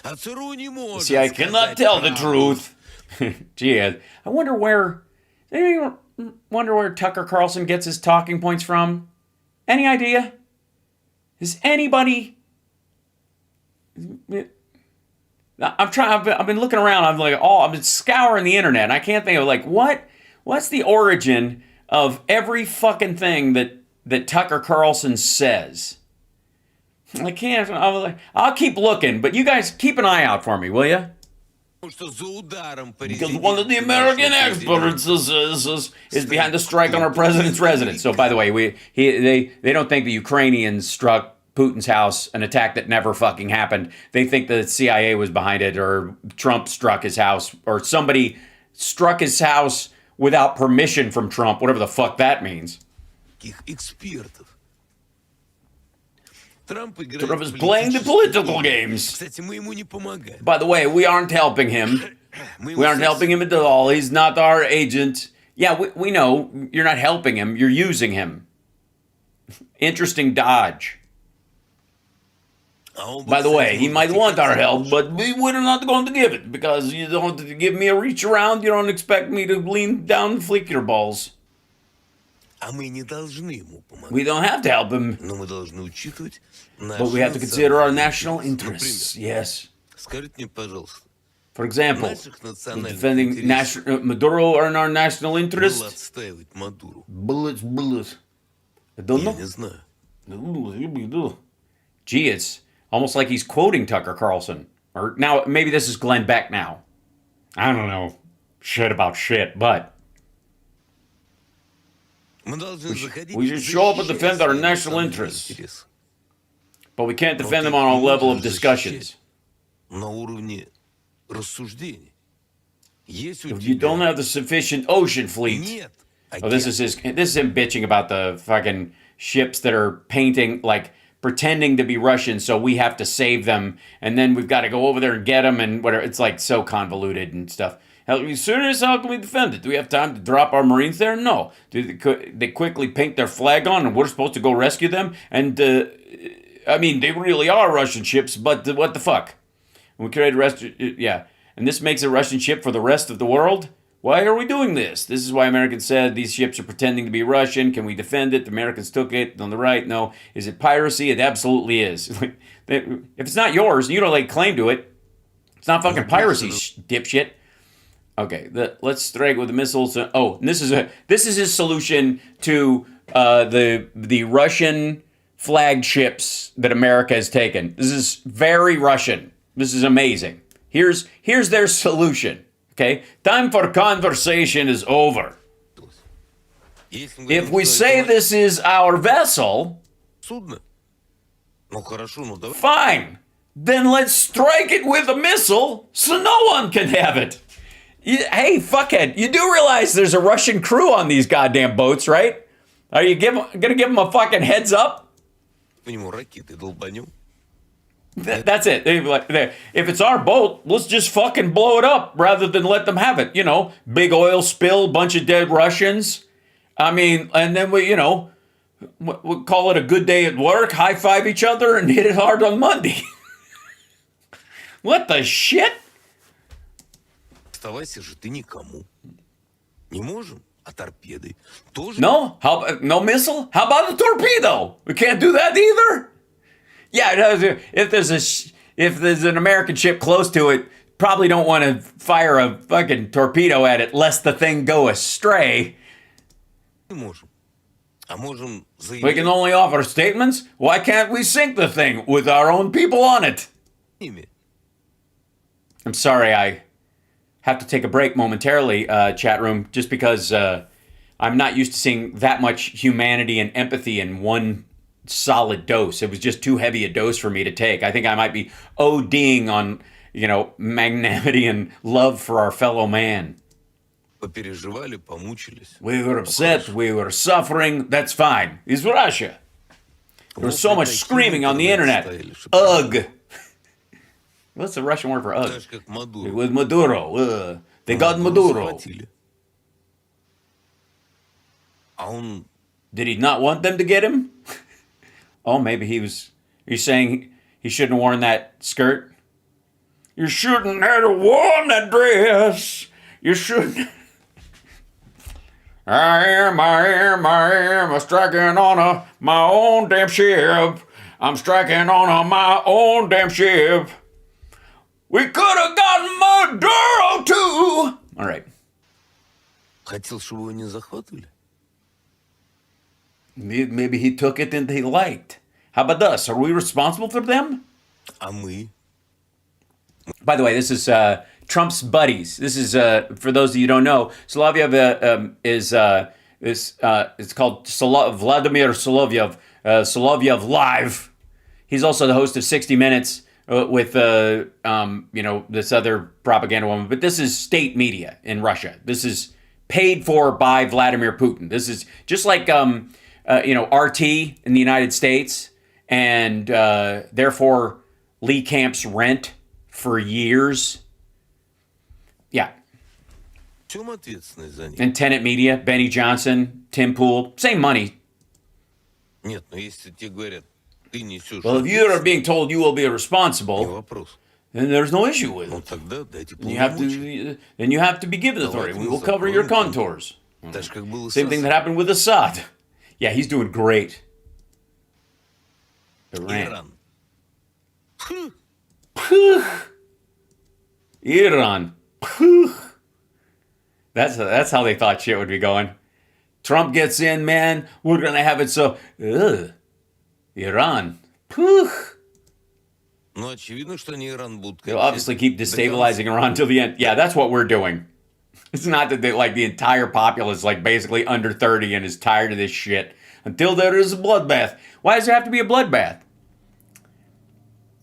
The CIA cannot tell the truth. Gee, I wonder where Tucker Carlson gets his talking points from. Any idea? Is anybody? I've been looking around. I've been scouring the internet, and I can't think of what's the origin of every fucking thing that Tucker Carlson says? I can't. I'll keep looking, but you guys keep an eye out for me, will you? Because one of the American experts is behind the strike on our president's residence. So, by the way, they don't think the Ukrainians struck Putin's house, an attack that never fucking happened. They think the CIA was behind it, or Trump struck his house, or somebody struck his house without permission from Trump, whatever the fuck that means. Trump is playing the political games. By the way, we aren't helping him. We aren't helping him at all. He's not our agent. Yeah, we know you're not helping him. You're using him. Interesting dodge. By the way, he might want our help, but we're not going to give it, because you don't give me a reach around. You don't expect me to lean down and flick your balls. We don't have to help him, but we have to consider our national interests. Yes. For example, defending Maduro are in our national interest. Bullets. I don't know. Gee, it's almost like he's quoting Tucker Carlson. Or now, maybe this is Glenn Beck now. I don't know shit about shit, but we should show up and defend our national interests. But we can't defend them on a level of discussions. If you don't have the sufficient ocean fleet. Oh, this is him bitching about the fucking ships that are pretending to be Russian, so we have to save them, and then we've got to go over there and get them, and whatever. It's like so convoluted and stuff. As soon as how can we defend it? Do we have time to drop our Marines there? No. Do they quickly paint their flag on, and we're supposed to go rescue them? And I mean, they really are Russian ships, but what the fuck? We create and this makes a Russian ship for the rest of the world. Why are we doing this? This is why Americans said these ships are pretending to be Russian. Can we defend it? The Americans took it. On the right, no. Is it piracy? It absolutely is. If it's not yours, you don't lay claim to it. It's not fucking piracy, dipshit. Okay, let's strike with the missiles. And this is his solution to the Russian flagships that America has taken. This is very Russian. This is amazing. Here's their solution. Okay, time for conversation is over. If we say this is our vessel, fine. Then let's strike it with a missile so no one can have it. Hey, fuckhead, you do realize there's a Russian crew on these goddamn boats, right? Are you gonna give them a fucking heads up? That's it. If it's our boat, let's just fucking blow it up rather than let them have it. You know, big oil spill, bunch of dead Russians. I mean, and then we'll call it a good day at work, high five each other, and hit it hard on Monday. What the shit? No? No missile? How about a torpedo? We can't do that either? Yeah, if there's an American ship close to it, probably don't want to fire a fucking torpedo at it lest the thing go astray. We can only offer statements. Why can't we sink the thing with our own people on it? I'm sorry, I have to take a break momentarily, chat room, just because I'm not used to seeing that much humanity and empathy in one solid dose. It was just too heavy a dose for me to take. I think I might be ODing on, magnanimity and love for our fellow man. We were upset, we were suffering, that's fine. It's Russia. There was so much screaming on the internet. Ugh. What's the Russian word for ugh? With Maduro. They got Maduro. Did he not want them to get him? Oh, maybe you're saying he shouldn't have worn that skirt? You shouldn't have worn that dress. You shouldn't. I am striking on my own damn ship. I'm striking on my own damn ship. We could have gotten Maduro too. All right. Maybe he took it and he liked. How about us? Are we responsible for them? А мы? By the way, this is Trump's buddies. This is for those of you who don't know. Solovyev it's called Vladimir Solovyev. Solovyev Live. He's also the host of 60 Minutes with this other propaganda woman. But this is state media in Russia. This is paid for by Vladimir Putin. This is just like RT in the United States, and therefore Lee Camp's Rent for years. Yeah. В чем ответственность за них? And Tenet Media, Benny Johnson, Tim Pool, same money. Нет, но если тебе говорят, ты несешь Well, if you are being told you will be не responsible, вопрос. then there's no issue with Ну it. тогда дайте You have полномочия. you have to be given authority. We will cover your contours. Так же, как было с Same thing that happened with Assad. Yeah, he's doing great. Iran. Иран. Iran. That's how they thought shit would be going. Trump gets in, man. We're gonna have it so. Iran. Ну, очевидно, что они Иран будут They'll obviously keep destabilizing Iran till the end. Yeah, that's what we're doing. It's not that the entire populace is basically under 30 and is tired of this shit until there is a bloodbath. Why does it have to be a bloodbath?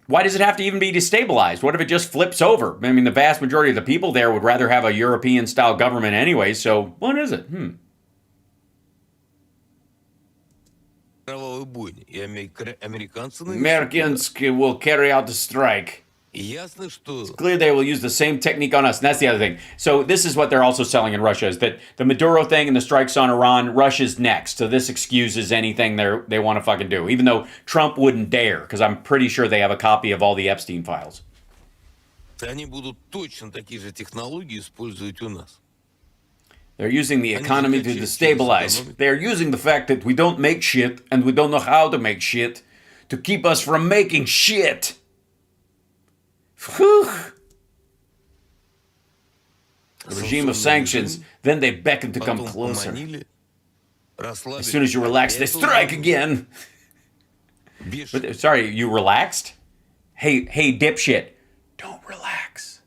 Why does it have to even be destabilized? What if it just flips over? I mean, the vast majority of the people there would rather have a European-style government anyway, so what is it? Кровавой бойни. И американцы Americans will carry out the strike. ясно, что Clearly they will use the same technique on us, and that's the other thing. So this is what they're also selling in Russia, is that the Maduro thing and the strikes on Iran, Russia's next. So this excuses anything they want to fucking do, even though Trump wouldn't dare, because I'm pretty sure they have a copy of all the Epstein files. они будут точно такие же технологии использовать у нас. They're using the economy to destabilize. They're using the fact that we don't make shit and we don't know how to make shit to keep us from making shit. Whew. The regime of sanctions, then they beckon to come Потом closer. поманили, расслабили. As soon as you relax, they strike again. Бешено. But, sorry, you relaxed? Hey, dipshit, don't relax.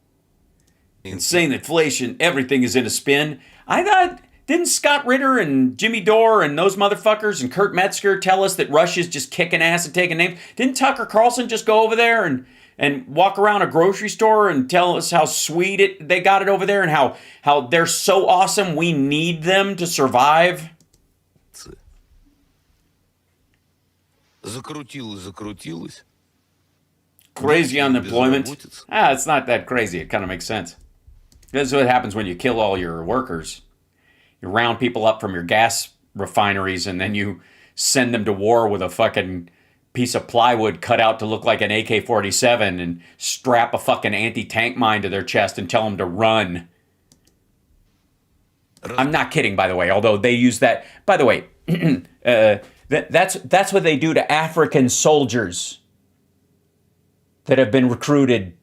Insane inflation, everything is in a spin. I thought, didn't Scott Ritter and Jimmy Dore and those motherfuckers and Kurt Metzger tell us that Russia's just kicking ass and taking names? Didn't Tucker Carlson just go over there and walk around a grocery store and tell us how sweet they got it over there and how they're so awesome, we need them to survive? Закрутилось. Crazy unemployment. Безработица. It's not that crazy. It kind of makes sense. This is what happens when you kill all your workers. You round people up from your gas refineries and then you send them to war with a fucking piece of plywood cut out to look like an AK-47 and strap a fucking anti-tank mine to their chest and tell them to run. I'm not kidding, by the way, although they use that. By the way, that's what they do to African soldiers that have been recruited,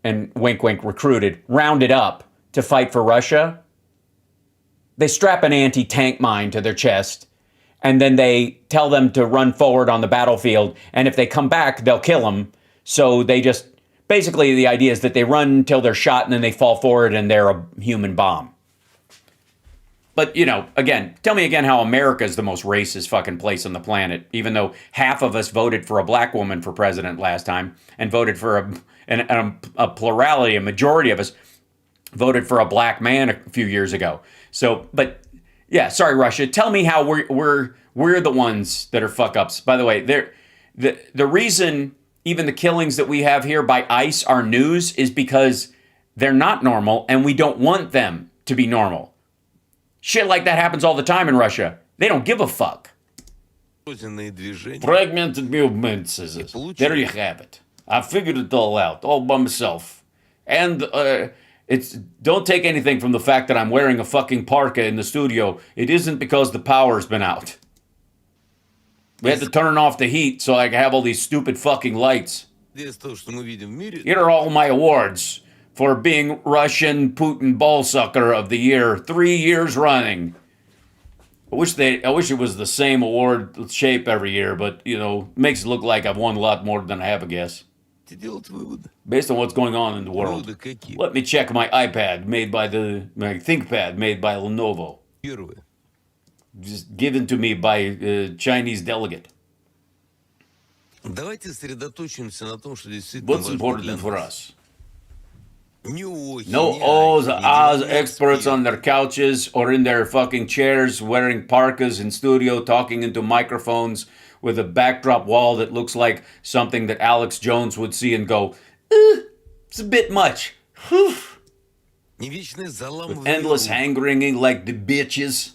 and wink, wink, recruited, rounded up to fight for Russia. They strap an anti-tank mine to their chest, and then they tell them to run forward on the battlefield, and if they come back, they'll kill them. So they just, basically the idea is that they run until they're shot, and then they fall forward, and they're a human bomb. But, again, tell me again how America is the most racist fucking place on the planet, even though half of us voted for a black woman for president last time and voted for a plurality, a majority of us voted for a black man a few years ago. So, but yeah, sorry, Russia. Tell me how we're the ones that are fuck ups. By the way, the reason even the killings that we have here by ICE are news is because they're not normal and we don't want them to be normal. Shit like that happens all the time in Russia. They don't give a fuck. Fragmented movements, there you have it. I figured it all out, all by myself. And don't take anything from the fact that I'm wearing a fucking parka in the studio. It isn't because the power's been out. We had to turn off the heat so I can have all these stupid fucking lights. Here are all my awards for being Russian Putin ballsucker of the year 3 years running. I wish it was the same award shape every year, but makes it look like I've won a lot more than I have, I guess. Based on what's going on in the world. Let me check my iPad my ThinkPad made by Lenovo. Just given to me by a Chinese delegate. What's important for us? No Oz experts on their couches or in their fucking chairs wearing parkas in studio talking into microphones with a backdrop wall that looks like something that Alex Jones would see and go, it's a bit much. Whew. With endless hand-wringing like the bitches.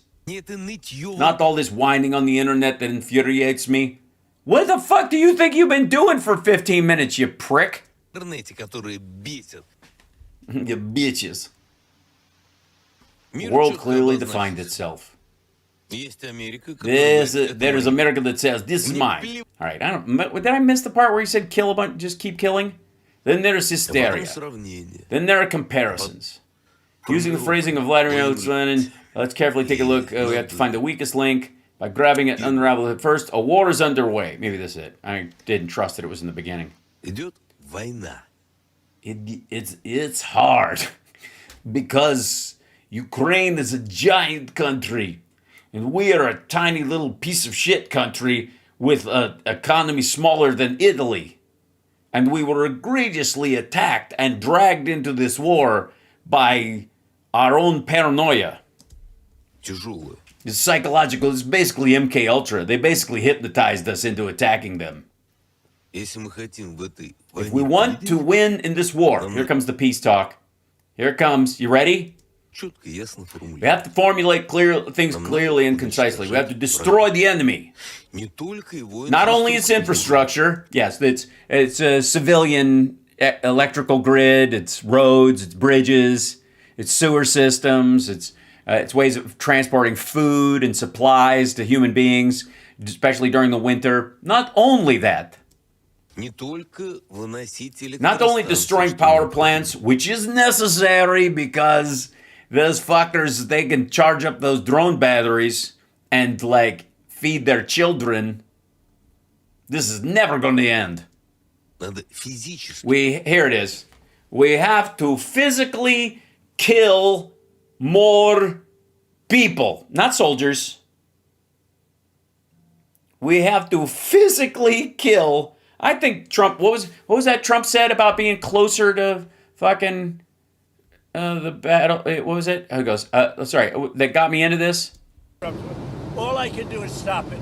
Not all this whining on the internet that infuriates me. What the fuck do you think you've been doing for 15 minutes, you prick? You bitches. The world clearly defined itself. There's America that says, this is mine. All right, did I miss the part where he said kill a bunch, just keep killing? Then there's hysteria. Then there are comparisons. Using the phrasing of Vladimir Lenin, let's carefully take a look. We have to find the weakest link. By grabbing it, unravel it first. A war is underway. Maybe this is it. I didn't trust that it was in the beginning. It's hard because Ukraine is a giant country and we are a tiny little piece of shit country with an economy smaller than Italy. And we were egregiously attacked and dragged into this war by our own paranoia. It's psychological. It's basically MK Ultra. They basically hypnotized us into attacking them. If we want to win in this war, here comes the peace talk. Here it comes. You ready? We have to formulate things clearly and concisely. We have to destroy the enemy. Not only its infrastructure. Yes, it's a civilian electrical grid. It's roads. It's bridges. It's sewer systems. It's ways of transporting food and supplies to human beings, especially during the winter. Not only that. Not only destroying power plants, which is necessary because those fuckers, they can charge up those drone batteries and feed their children. This is never going to end. Here it is. We have to physically kill more people, not soldiers. We have to physically kill. I think Trump, what was that Trump said about being closer to fucking the battle? What was it? He goes, sorry, that got me into this. All I can do is stop it.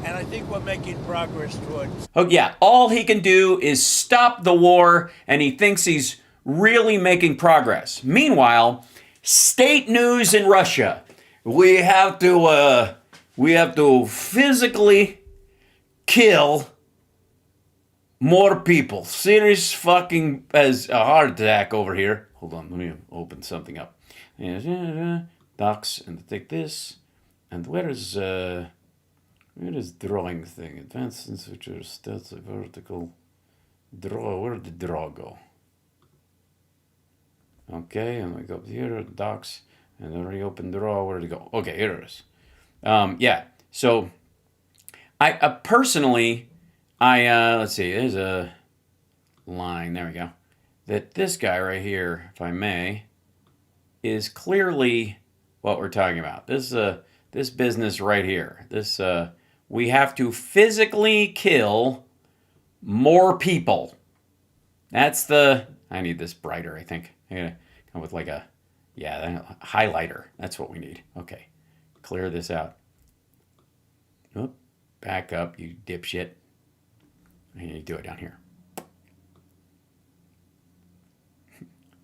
And I think we're making progress towards. Oh, yeah. All he can do is stop the war, and he thinks he's really making progress. Meanwhile, state news in Russia. We have to physically kill more people. Serious fucking as a heart attack over here. Hold on, let me open something up. Docs, and take this. And where is drawing thing? Advanced switcher, stats, vertical draw. Where did the draw go? Okay, and we go up here, docs, and then reopen draw. Where did it go? Okay, here it is. Yeah. So, I personally, let's see. There's a line. There we go. That this guy right here, if I may, is clearly what we're talking about. This business right here. This we have to physically kill more people. That's the. I need this brighter. I think I gotta come with a highlighter. That's what we need. Okay, clear this out. Oop, back up, you dipshit. I need to do it down here.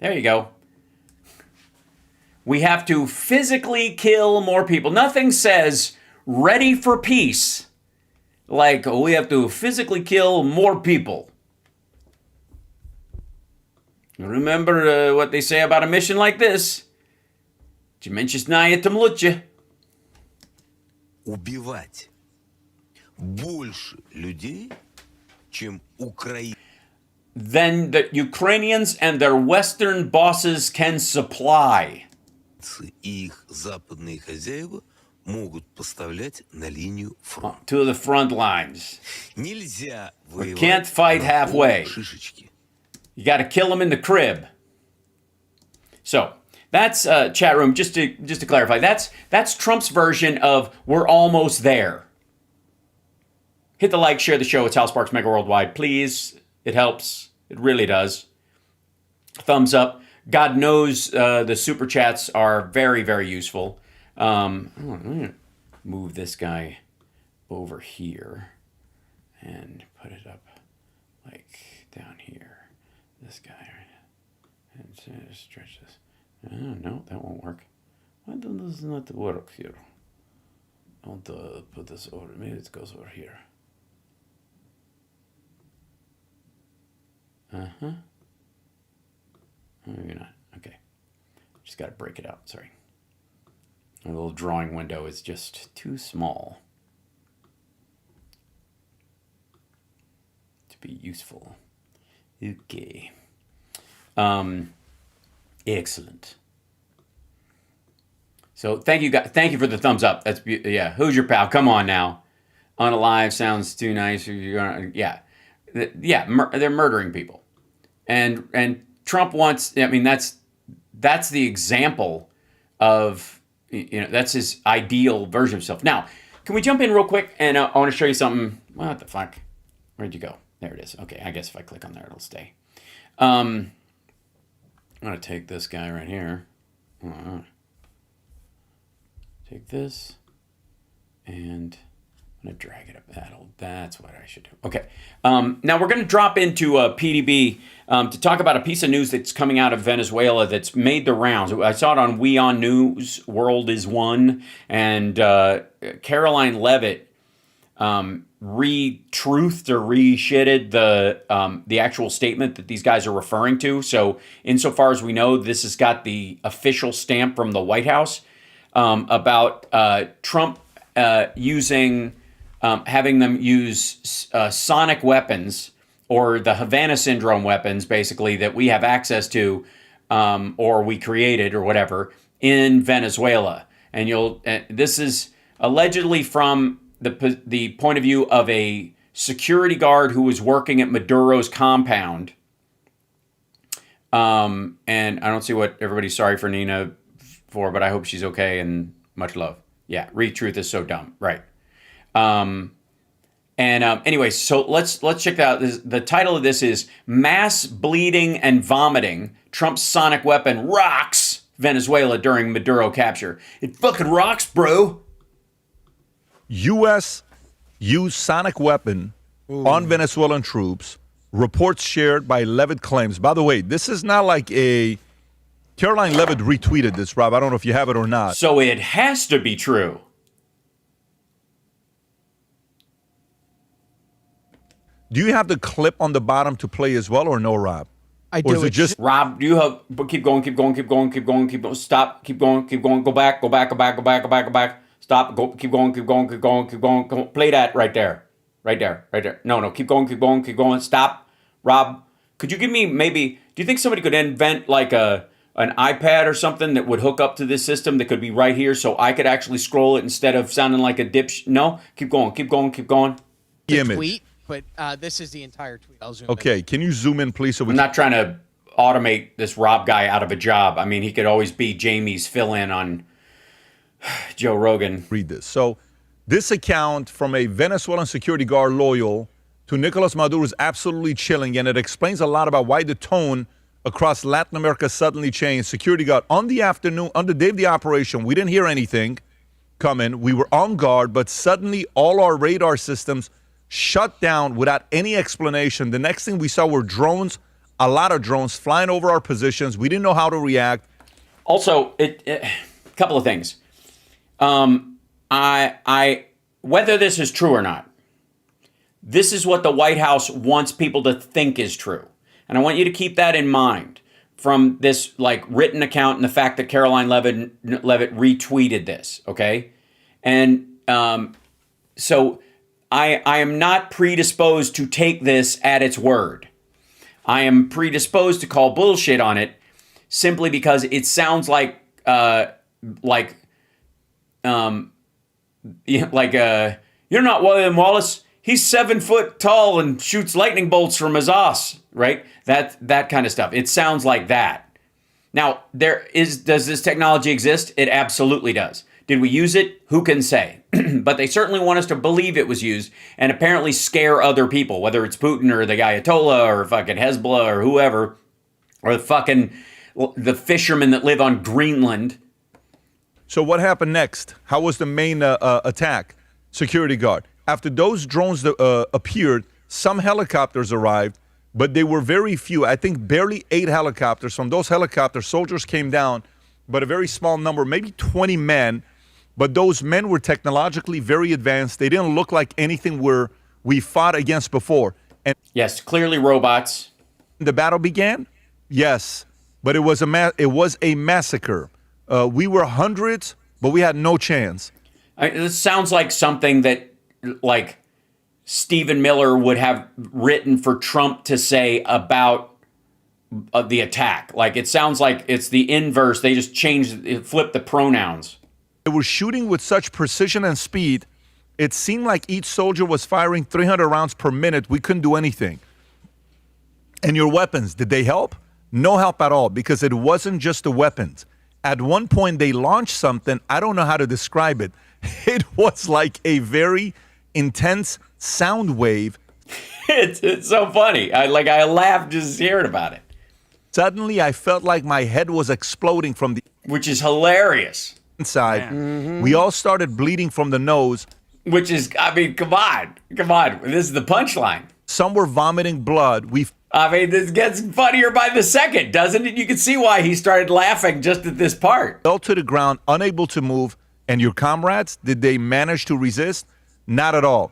There you go. We have to physically kill more people. Nothing says ready for peace like we have to physically kill more people. Remember what they say about a mission like this. Чем меньше знает, тем лучше. Убивать больше людей, чем Украина. Than the Ukrainians and their Western bosses can supply. И их западные хозяева могут поставлять на линию фронта. To the front lines. Нельзя We воевать can't fight на halfway. шишечки. You got to kill them in the crib. So that's chat room. Just to clarify, that's Trump's version of we're almost there. Hit the like, share the show. It's Hal Sparks Megaworldwiide. Please, it helps. It really does. Thumbs up. God knows the super chats are very, very useful. I'm gonna move this guy over here and put it up like down here. This guy, right? And stretch this. No, that won't work. Why does this not work here? I'll put this over. Maybe it goes over here. Maybe not. Okay. Just got to break it out. Sorry. A little drawing window is just too small to be useful. Okay. Excellent. So thank you guys. Thank you for the thumbs up. That's yeah. Who's your pal? Come on now. Unalive sounds too nice. You're gonna, yeah. They're murdering people, and Trump wants. I mean, that's the example of, that's his ideal version of himself. Now, can we jump in real quick? And I want to show you something. What the fuck? Where'd you go? There it is. Okay, I guess if I click on there, it'll stay. I'm gonna take this guy right here. Take this, and I'm gonna drag it up. That's what I should do. Okay. Now we're gonna drop into PDB to talk about a piece of news that's coming out of Venezuela that's made the rounds. I saw it on We On News. World is One, and Caroline Leavitt re-truthed or re-shitted the actual statement that these guys are referring to. So insofar as we know, this has got the official stamp from the White House about Trump having them use sonic weapons, or the Havana Syndrome weapons, basically, that we have access to, or we created, or whatever, in Venezuela. And this is allegedly from the point of view of a security guard who was working at Maduro's compound. And I don't see what everybody's sorry for Nina for, but I hope she's okay, and much love. Yeah, re-truth is so dumb, right? Anyway, so let's check that out. The title of this is Mass Bleeding and Vomiting. Trump's sonic weapon rocks Venezuela during Maduro capture. It fucking rocks, bro. U.S. used sonic weapon on Venezuelan troops. Reports shared by Leavitt claims. By the way, this is not like a... Caroline Leavitt retweeted this, Rob. I don't know if you have it or not. So it has to be true. Do you have the clip on the bottom to play as well, or no, Rob? I do. Or is it just Rob? Do you have? But keep going. Stop. Keep going. Go back. Stop. Go. Keep going. Play that right there. No. Keep going. Stop. Rob, could you give me maybe? Do you think somebody could invent like an iPad or something that would hook up to this system that could be right here, so I could actually scroll it instead of sounding like a dipsh? No. Keep going. image? Tweet, but this is the entire tweet. I'll zoom Okay, in. can you zoom in, please? So I'm not trying to automate this Rob guy out of a job. I mean, he could always be Jamie's fill-in on Joe Rogan. Read this. So this account from a Venezuelan security guard loyal to Nicolas Maduro is absolutely chilling, and it explains a lot about why the tone across Latin America suddenly changed. Security guard, on the afternoon, on the day of the operation, we didn't hear anything coming. We were on guard, but suddenly all our radar systems shut down without any explanation. The next thing we saw were drones, a lot of drones flying over our positions. We didn't know how to react. Also, a couple of things. I whether this is true or not, this is what the White House wants people to think is true. And I want you to keep that in mind from this like written account and the fact that Caroline Leavitt retweeted this, okay? And so I am not predisposed to take this at its word. I am predisposed to call bullshit on it simply because it sounds like like, you're not William Wallace. He's 7 foot tall and shoots lightning bolts from his ass, right? That kind of stuff. It sounds like that. Now, does this technology exist? It absolutely does. Did we use it? Who can say? But they certainly want us to believe it was used and apparently scare other people, whether it's Putin or the Ayatollah or fucking Hezbollah or whoever, or the fishermen that live on Greenland. So what happened next? How was the main attack? Security guard. After those drones appeared, some helicopters arrived, but they were very few. I think barely 8 helicopters. From those helicopters, soldiers came down, but a very small number, maybe 20 men. But those men were technologically very advanced. They didn't look like anything we fought against before. And yes, clearly robots. The battle began? Yes, but it was a massacre. We were hundreds, but we had no chance. This sounds like something that, like, Stephen Miller would have written for Trump to say about the attack. Like, it sounds like it's the inverse. They just flipped the pronouns. They were shooting with such precision and speed, it seemed like each soldier was firing 300 rounds per minute. We couldn't do anything. And your weapons, did they help? No help at all, because it wasn't just the weapons. At one point, they launched something, I don't know how to describe it. It was like a very intense sound wave. It's so funny. I laughed just hearing about it. Suddenly, I felt like my head was exploding from the... Which is hilarious. Inside. Mm-hmm. We all started bleeding from the nose. Which is, I mean, come on. This is the punchline. Some were vomiting blood. This gets funnier by the second, doesn't it? You can see why he started laughing just at this part. Fell to the ground, unable to move. And your comrades, did they manage to resist? Not at all.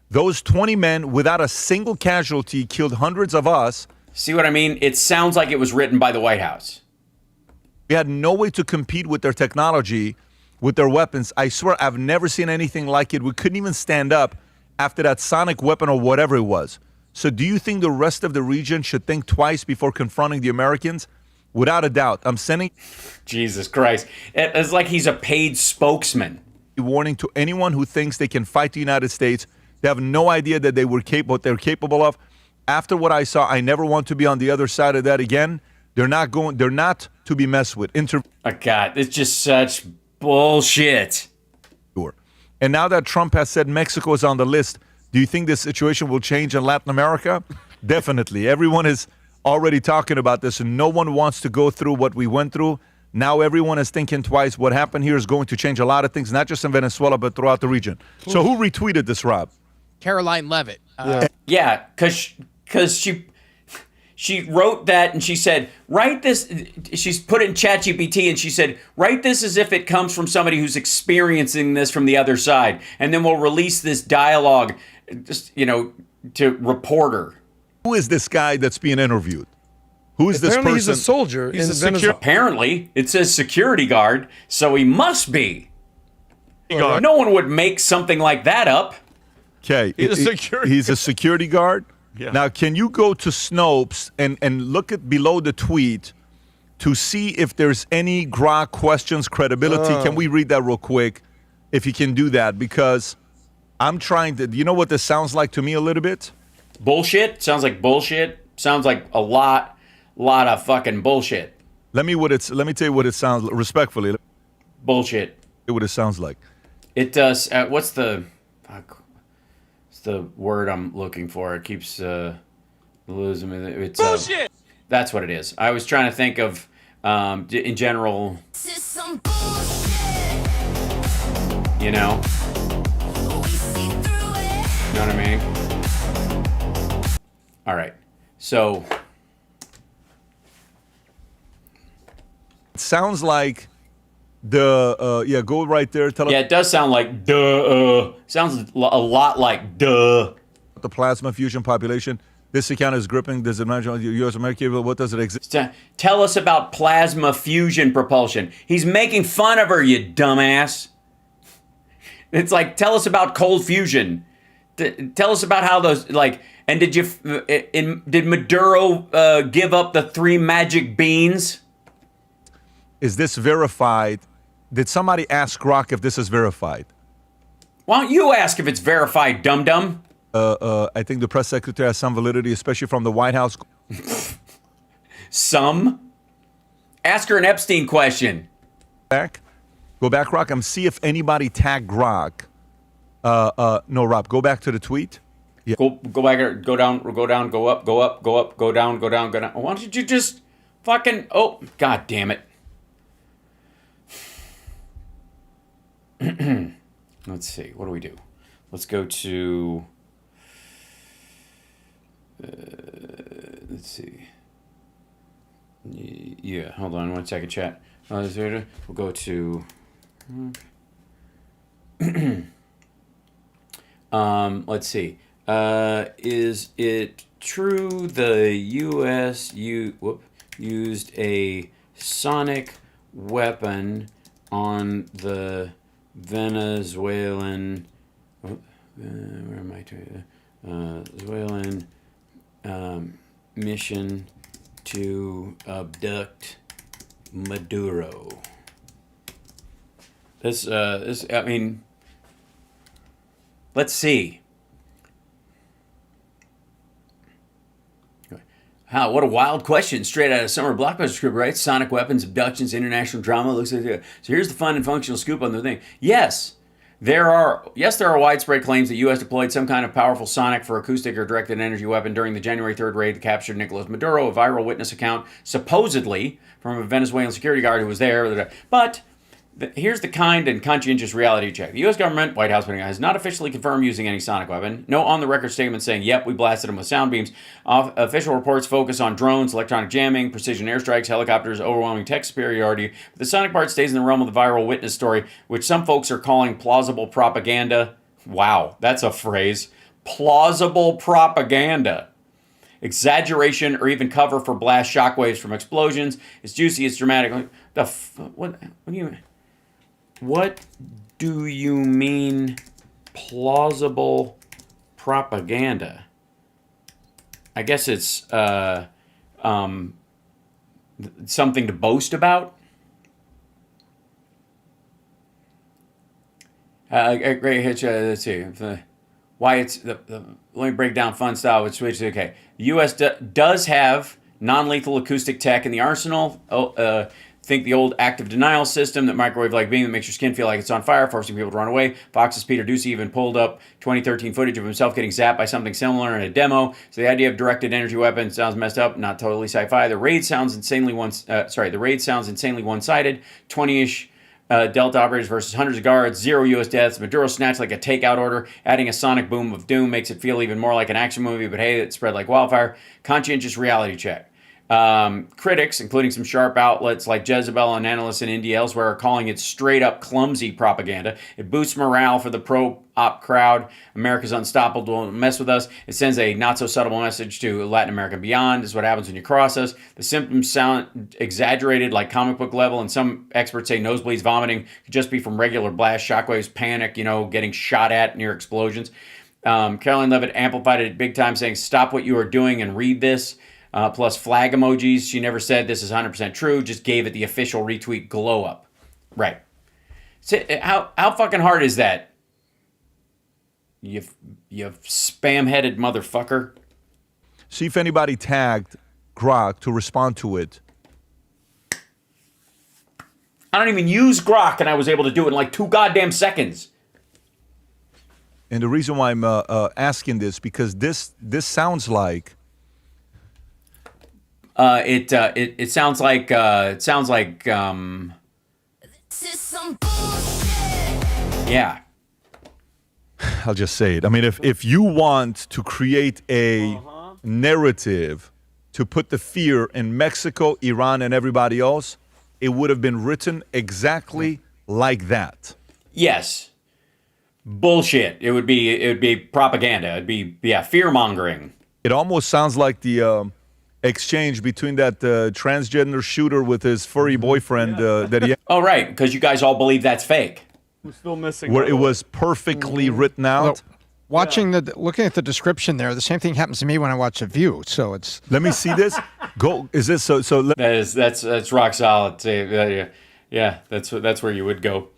Those 20 men, without a single casualty, killed hundreds of us. See what I mean? It sounds like it was written by the White House. We had no way to compete with their technology, with their weapons. I swear, I've never seen anything like it. We couldn't even stand up after that sonic weapon or whatever it was. So do you think the rest of the region should think twice before confronting the Americans? Without a doubt. I'm sending... Jesus Christ. It's like he's a paid spokesman. Warning to anyone who thinks they can fight the United States. They have no idea that what they're capable of. After what I saw, I never want to be on the other side of that again. They're not to be messed with. Oh, God, it's just such bullshit. And now that Trump has said Mexico is on the list, do you think this situation will change in Latin America? Definitely. Everyone is already talking about this, and no one wants to go through what we went through. Now everyone is thinking twice. What happened here is going to change a lot of things, not just in Venezuela, but throughout the region. So who retweeted this, Rob? Caroline Levitt. Yeah, because she wrote that and she said, write this. She's put it in ChatGPT and she said, write this as if it comes from somebody who's experiencing this from the other side. And then we'll release this dialogue, just, to reporter. Who is this guy that's being interviewed? Who is this person? He's a soldier in Venezuela. Apparently, it says security guard, so he must be. No one would make something like that up. Okay, he's a security guard. Yeah. Now, can you go to Snopes and look at below the tweet to see if there's any Grok questions, credibility? Can we read that real quick, if you can do that? Because I'm trying to, you know what this sounds like to me a little bit? Bullshit? Sounds like bullshit. Sounds like a lot of fucking bullshit. Let me tell you what it sounds like, respectfully. Bullshit. What it sounds like. It does. What's the word I'm looking for? It keeps losing me. It's bullshit. That's what it is. I was trying to think of in general. You know what I mean? All right. So it sounds like the go right there. It does sound like sounds a lot like the plasma fusion population. This account is gripping. Does it imagine U.S. American? What does it exist? Tell us about plasma fusion propulsion. He's making fun of her, you dumbass. It's like, tell us about cold fusion. Tell us about how those, like, and did Maduro give up the 3 magic beans? Is this verified? Did somebody ask Grok if this is verified? Why don't you ask if it's verified, dum-dum? I think the press secretary has some validity, especially from the White House. Some? Ask her an Epstein question. Go back, Rock. I'm see if anybody tagged Grok. No, Rob, go back to the tweet. Yeah. Go back, go down, go up, go up, go up, go down, go down, go down. Why don't you just fucking, oh, god damn it. Let's see, what do we do? Let's go to, let's see. Yeah, hold on 1 second, chat. We'll go to, let's see. Is it true the U.S. used a sonic weapon on the Venezuelan Venezuelan mission to abduct Maduro? I mean, let's see. What a wild question, straight out of summer blockbuster script, right? Sonic weapons, abductions, international drama. Looks like so. Here's the fun and functional scoop on the thing. Yes, there are widespread claims that U.S. deployed some kind of powerful sonic for acoustic or directed energy weapon during the January 3rd raid that captured Nicolas Maduro. A viral witness account, supposedly from a Venezuelan security guard who was there. But here's the kind and conscientious reality check. The U.S. government, White House, has not officially confirmed using any sonic weapon. No on-the-record statement saying, yep, we blasted them with sound beams. Official reports focus on drones, electronic jamming, precision airstrikes, helicopters, overwhelming tech superiority. But the sonic part stays in the realm of the viral witness story, which some folks are calling plausible propaganda. Wow, that's a phrase. Plausible propaganda. Exaggeration or even cover for blast shockwaves from explosions. It's juicy, it's dramatic. What do you mean? What do you mean plausible propaganda? I guess it's something to boast about. Great hitch. Let's see. Why it's let me break down fun style with switch. Okay, the U.S. does have non-lethal acoustic tech in the arsenal. Think the old active denial system, that microwave-like beam that makes your skin feel like it's on fire, forcing people to run away. Fox's Peter Ducey even pulled up 2013 footage of himself getting zapped by something similar in a demo. So the idea of directed energy weapons sounds messed up, not totally sci-fi. The raid sounds insanely one-sided. 20-ish Delta operators versus hundreds of guards, 0 U.S. deaths. Maduro snatched like a takeout order. Adding a sonic boom of doom makes it feel even more like an action movie, but hey, it spread like wildfire. Conscientious reality check. Critics, including some sharp outlets like Jezebel and analysts in India elsewhere, are calling it straight up clumsy propaganda. It boosts morale for the pro-op crowd. America's unstoppable, don't mess with us. It sends a not so subtle message to Latin America and beyond. This is what happens when you cross us. The symptoms sound exaggerated, like comic book level, and some experts say nosebleeds, vomiting could just be from regular blast, shockwaves, panic, getting shot at near explosions. Caroline Levitt amplified it big time, saying, stop what you are doing and read this. Plus flag emojis. She never said this is 100% true, just gave it the official retweet glow up. Right. So how fucking hard is that? You spam-headed motherfucker. See if anybody tagged Grok to respond to it. I don't even use Grok, and I was able to do it in like 2 goddamn seconds. And the reason why I'm asking this, because this sounds like it sounds like yeah. I'll just say it. I mean, if you want to create a narrative to put the fear in Mexico, Iran, and everybody else, it would have been written exactly like that. Yes. Bullshit. It would be propaganda. It'd be fear mongering. It almost sounds like the exchange between that transgender shooter with his furry boyfriend that he. Oh right, because you guys all believe that's fake. We're still missing. Where it was perfectly written out. Looking at the description there, the same thing happens to me when I watch The View. So it's. Let me see this. Go. Is this so? That's rock solid. Yeah, that's where you would go.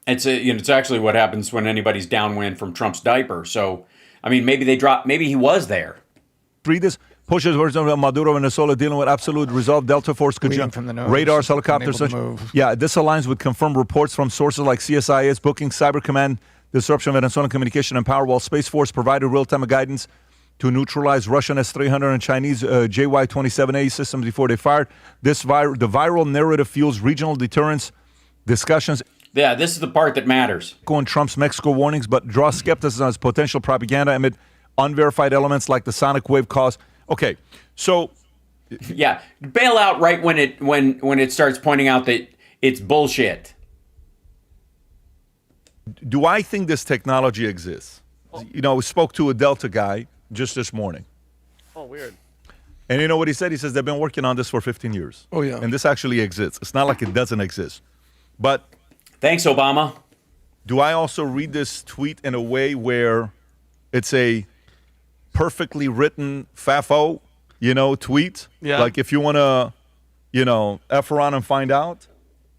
It's actually what happens when anybody's downwind from Trump's diaper. So, I mean, maybe he was there. Read this. Pushes version of Maduro, Venezuela dealing with absolute resolve. Delta Force could jump from the nose, radars, helicopters. unable to move. Yeah, this aligns with confirmed reports from sources like CSIS, booking Cyber Command, disruption of Venezuelan communication and power, while Space Force provided real-time guidance to neutralize Russian S-300 and Chinese JY-27A systems before they fired. The viral narrative fuels regional deterrence discussions. Yeah, this is the part that matters. Going Trump's Mexico warnings, but draw skepticism as potential propaganda amid unverified elements like the sonic wave cause. Okay, so yeah, bail out right when it starts pointing out that it's bullshit. Do I think this technology exists? You know, we spoke to a Delta guy just this morning. Oh, weird. And you know what he said? He says they've been working on this for 15 years. Oh, yeah. And this actually exists. It's not like it doesn't exist. But thanks, Obama. Do I also read this tweet in a way where it's a perfectly written FAFO, tweet? Yeah. Like if you want to, F around and find out?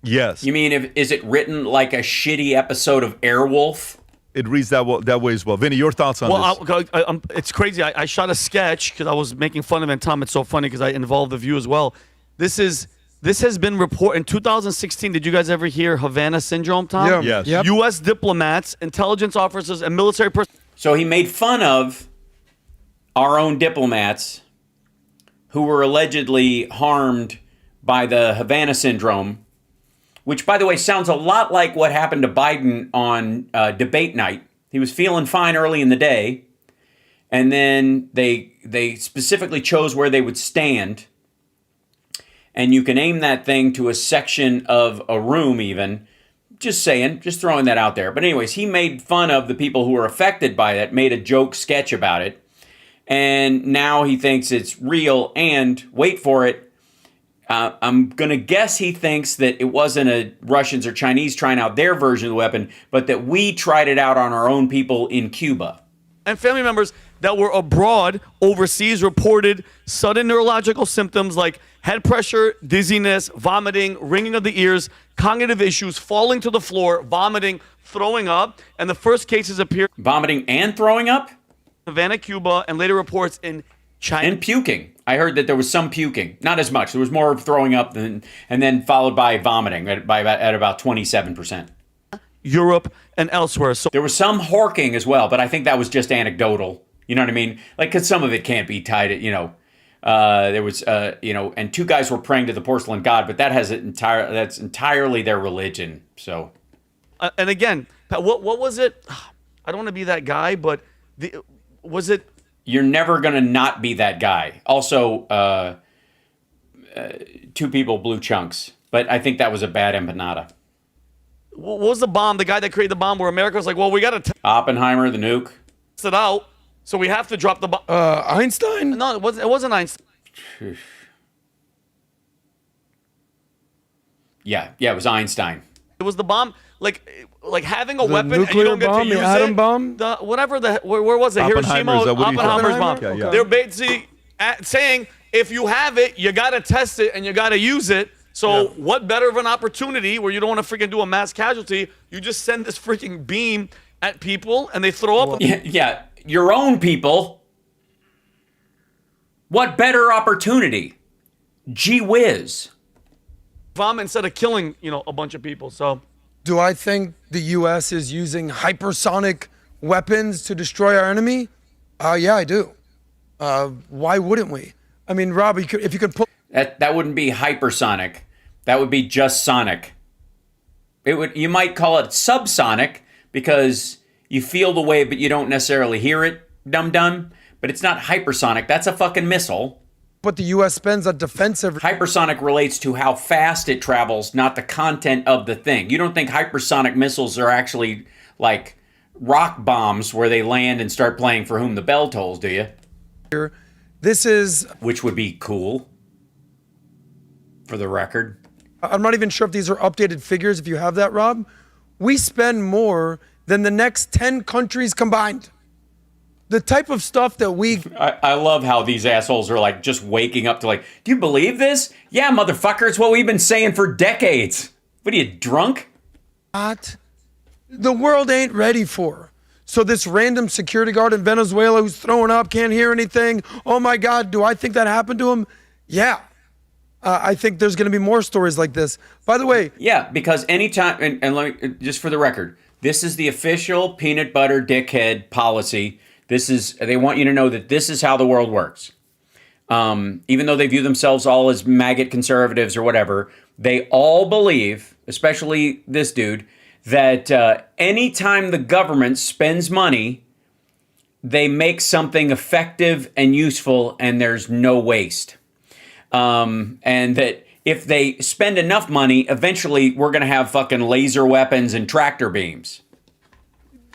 Yes. You mean, is it written like a shitty episode of Airwolf? It reads that way as well. Vinny, your thoughts on this? It's crazy. I shot a sketch because I was making fun of it. And Tom, it's so funny because I involved the View as well. This has been reported in 2016. Did you guys ever hear Havana Syndrome, Tom? Yeah. Yes. Yep. U.S. diplomats, intelligence officers, and military personnel. So he made fun of our own diplomats who were allegedly harmed by the Havana Syndrome, which, by the way, sounds a lot like what happened to Biden on debate night. He was feeling fine early in the day, and then they specifically chose where they would stand. And you can aim that thing to a section of a room even. Just saying, just throwing that out there. But anyways, he made fun of the people who were affected by it, made a joke sketch about it. And now he thinks it's real. And wait for it, I'm going to guess he thinks that it wasn't a Russians or Chinese trying out their version of the weapon, but that we tried it out on our own people in Cuba. And family members that were abroad, overseas, reported sudden neurological symptoms like head pressure, dizziness, vomiting, ringing of the ears, cognitive issues, falling to the floor, vomiting, throwing up. And the first cases appeared vomiting and throwing up? Havana, Cuba, and later reports in China. And puking. I heard that there was some puking. Not as much. There was more throwing up and then followed by vomiting at about 27%. Europe and elsewhere. So there was some horking as well, but I think that was just anecdotal. You know what I mean? Like, because some of it can't be tied to, there was, and two guys were praying to the porcelain god, but that's entirely their religion. So, and again, what was it? I don't want to be that guy, but was it? You're never gonna not be that guy. Also, two people blew chunks, but I think that was a bad empanada. What was the bomb? The guy that created the bomb, where America was like, "Well, we got to Oppenheimer, the nuke, test it out, so we have to drop the bomb." Einstein? No, it wasn't Einstein. Yeah, it was Einstein. It was the bomb, like having a weapon and you nuclear don't get bomb, to use the atom it. bomb? Where was it? Hiroshima, Oppenheimer's bomb. Okay, yeah. They're basically saying if you have it, you got to test it and you got to use it. So what better of an opportunity where you don't want to freaking do a mass casualty? You just send this freaking beam at people and they throw up. Yeah, your own people. What better opportunity? Gee whiz. Bomb instead of killing, a bunch of people. So, do I think the U.S. is using hypersonic weapons to destroy our enemy? Yeah, I do. Why wouldn't we? I mean, Rob, if you could put that wouldn't be hypersonic. That would be just sonic. You might call it subsonic because you feel the wave, but you don't necessarily hear it. Dum. But it's not hypersonic. That's a fucking missile. But the U.S. spends on defensive. Hypersonic relates to how fast it travels, not the content of the thing. You don't think hypersonic missiles are actually like rock bombs where they land and start playing For Whom the Bell Tolls, do you? This is... Which would be cool, for the record. I'm not even sure if these are updated figures, if you have that, Rob. We spend more than the next 10 countries combined. The type of stuff that we... I love how these assholes are like just waking up to like, do you believe this? Yeah, motherfucker, it's what we've been saying for decades. What are you, drunk? Not the world ain't ready for. So this random security guard in Venezuela who's throwing up, can't hear anything. Oh my God, do I think that happened to him? Yeah. I think there's going to be more stories like this. By the way. Yeah, because anytime, and let me, just for the record, this is the official peanut butter dickhead policy. They want you to know that this is how the world works. Even though they view themselves all as maggot conservatives or whatever, they all believe, especially this dude, that anytime the government spends money, they make something effective and useful and there's no waste. And that if they spend enough money, eventually we're going to have fucking laser weapons and tractor beams.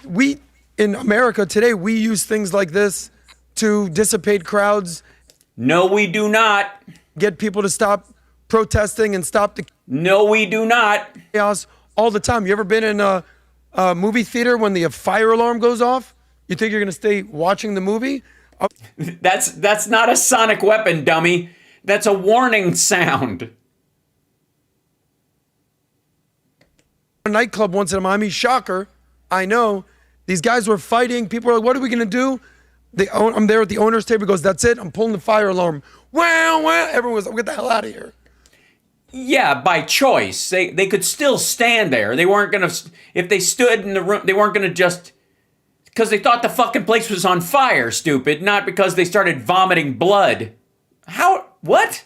We, in America today, we use things like this to dissipate crowds. No, we do not. Get people to stop protesting and stop the... No, we do not. Chaos all the time. You ever been in a movie theater when the fire alarm goes off? You think you're going to stay watching the movie? That's not a sonic weapon, dummy. That's a warning sound. A nightclub once in Miami, shocker. I know. These guys were fighting. People were like, what are we going to do? I'm there at the owner's table. He goes, that's it. I'm pulling the fire alarm. Wow, wow. Everyone was like, get the hell out of here. Yeah, by choice. They could still stand there. They weren't going to, if they stood in the room, they weren't going to just, because they thought the fucking place was on fire, stupid, not because they started vomiting blood. How, what?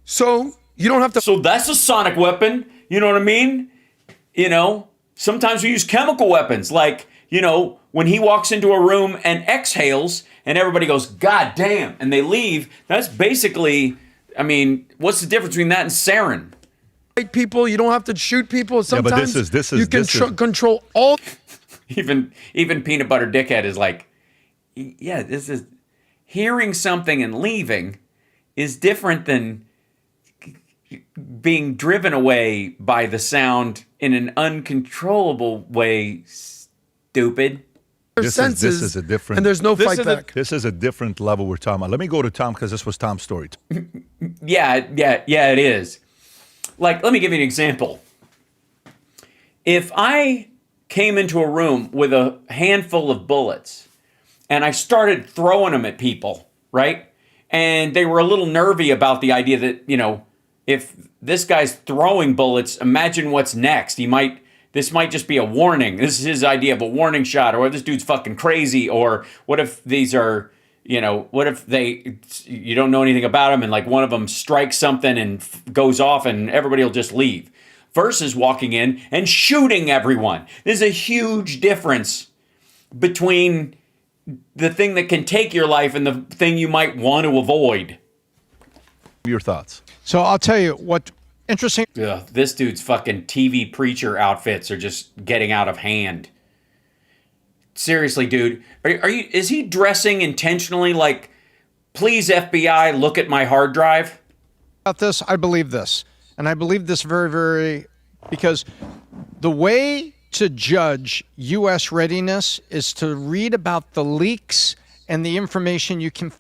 So, you don't have to. So that's a sonic weapon. You know what I mean? You know, sometimes we use chemical weapons, like, you know, when he walks into a room and exhales and everybody goes, God damn, and they leave, that's basically, I mean, what's the difference between that and sarin? People, you don't have to shoot people. Sometimes this is you can control all. Even Peanut Butter Dickhead is like, yeah, this is, hearing something and leaving is different than being driven away by the sound in an uncontrollable way, stupid. This is a different, and there's no fight back. This is a different level we're talking about. Let me go to Tom because this was Tom's story. Yeah, it is. Like, let me give you an example. If I came into a room with a handful of bullets and I started throwing them at people, right? And they were a little nervy about the idea that, you know, if this guy's throwing bullets, imagine what's next. This might just be a warning. This is his idea of a warning shot, or this dude's fucking crazy, or what if these are, you know, what if you don't know anything about them and like one of them strikes something and goes off and everybody will just leave. Versus walking in and shooting everyone. There's a huge difference between the thing that can take your life and the thing you might want to avoid. Your thoughts? So I'll tell you what interesting. Ugh, this dude's fucking TV preacher outfits are just getting out of hand. Seriously, dude, is he dressing intentionally like, please FBI, look at my hard drive? About this, I believe this. And I believe this very, very, because the way to judge U.S. readiness is to read about the leaks and the information you can.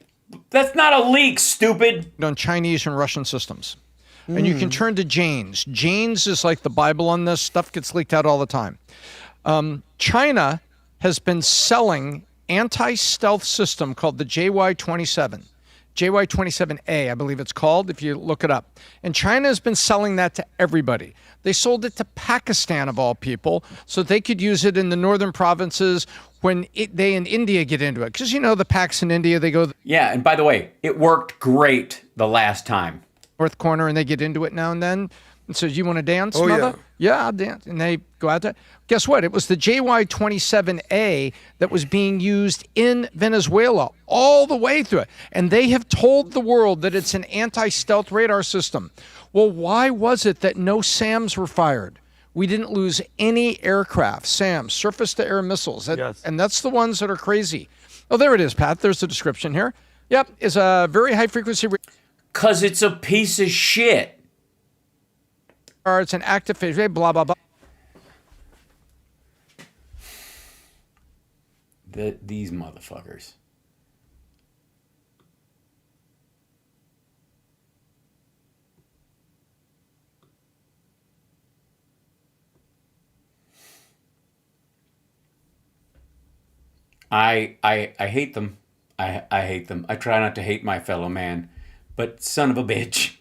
That's not a leak, stupid. On Chinese and Russian systems. And you can turn to Janes. Janes is like the Bible on this. Stuff gets leaked out all the time. China has been selling anti-stealth system called the JY-27. JY-27A, I believe it's called, if you look it up. And China has been selling that to everybody. They sold it to Pakistan, of all people, so they could use it in the northern provinces when they in India get into it. Because, you know, the Paks in India, they go... Yeah, and by the way, it worked great the last time. North corner, and they get into it now and then. And says, you want to dance, Oh, mother? yeah. Yeah, I'll dance. And they go out there. Guess what? It was the JY-27A that was being used in Venezuela all the way through it. And they have told the world that it's an anti-stealth radar system. Well, why was it that no SAMs were fired? We didn't lose any aircraft, SAMs, surface-to-air missiles. Yes. And that's the ones that are crazy. Oh, there it is, Pat. There's the description here. Yep, it's a very high-frequency... Because it's a piece of shit. It's an active phase, blah, blah, blah. These motherfuckers. I hate them. I hate them. I try not to hate my fellow man, but son of a bitch.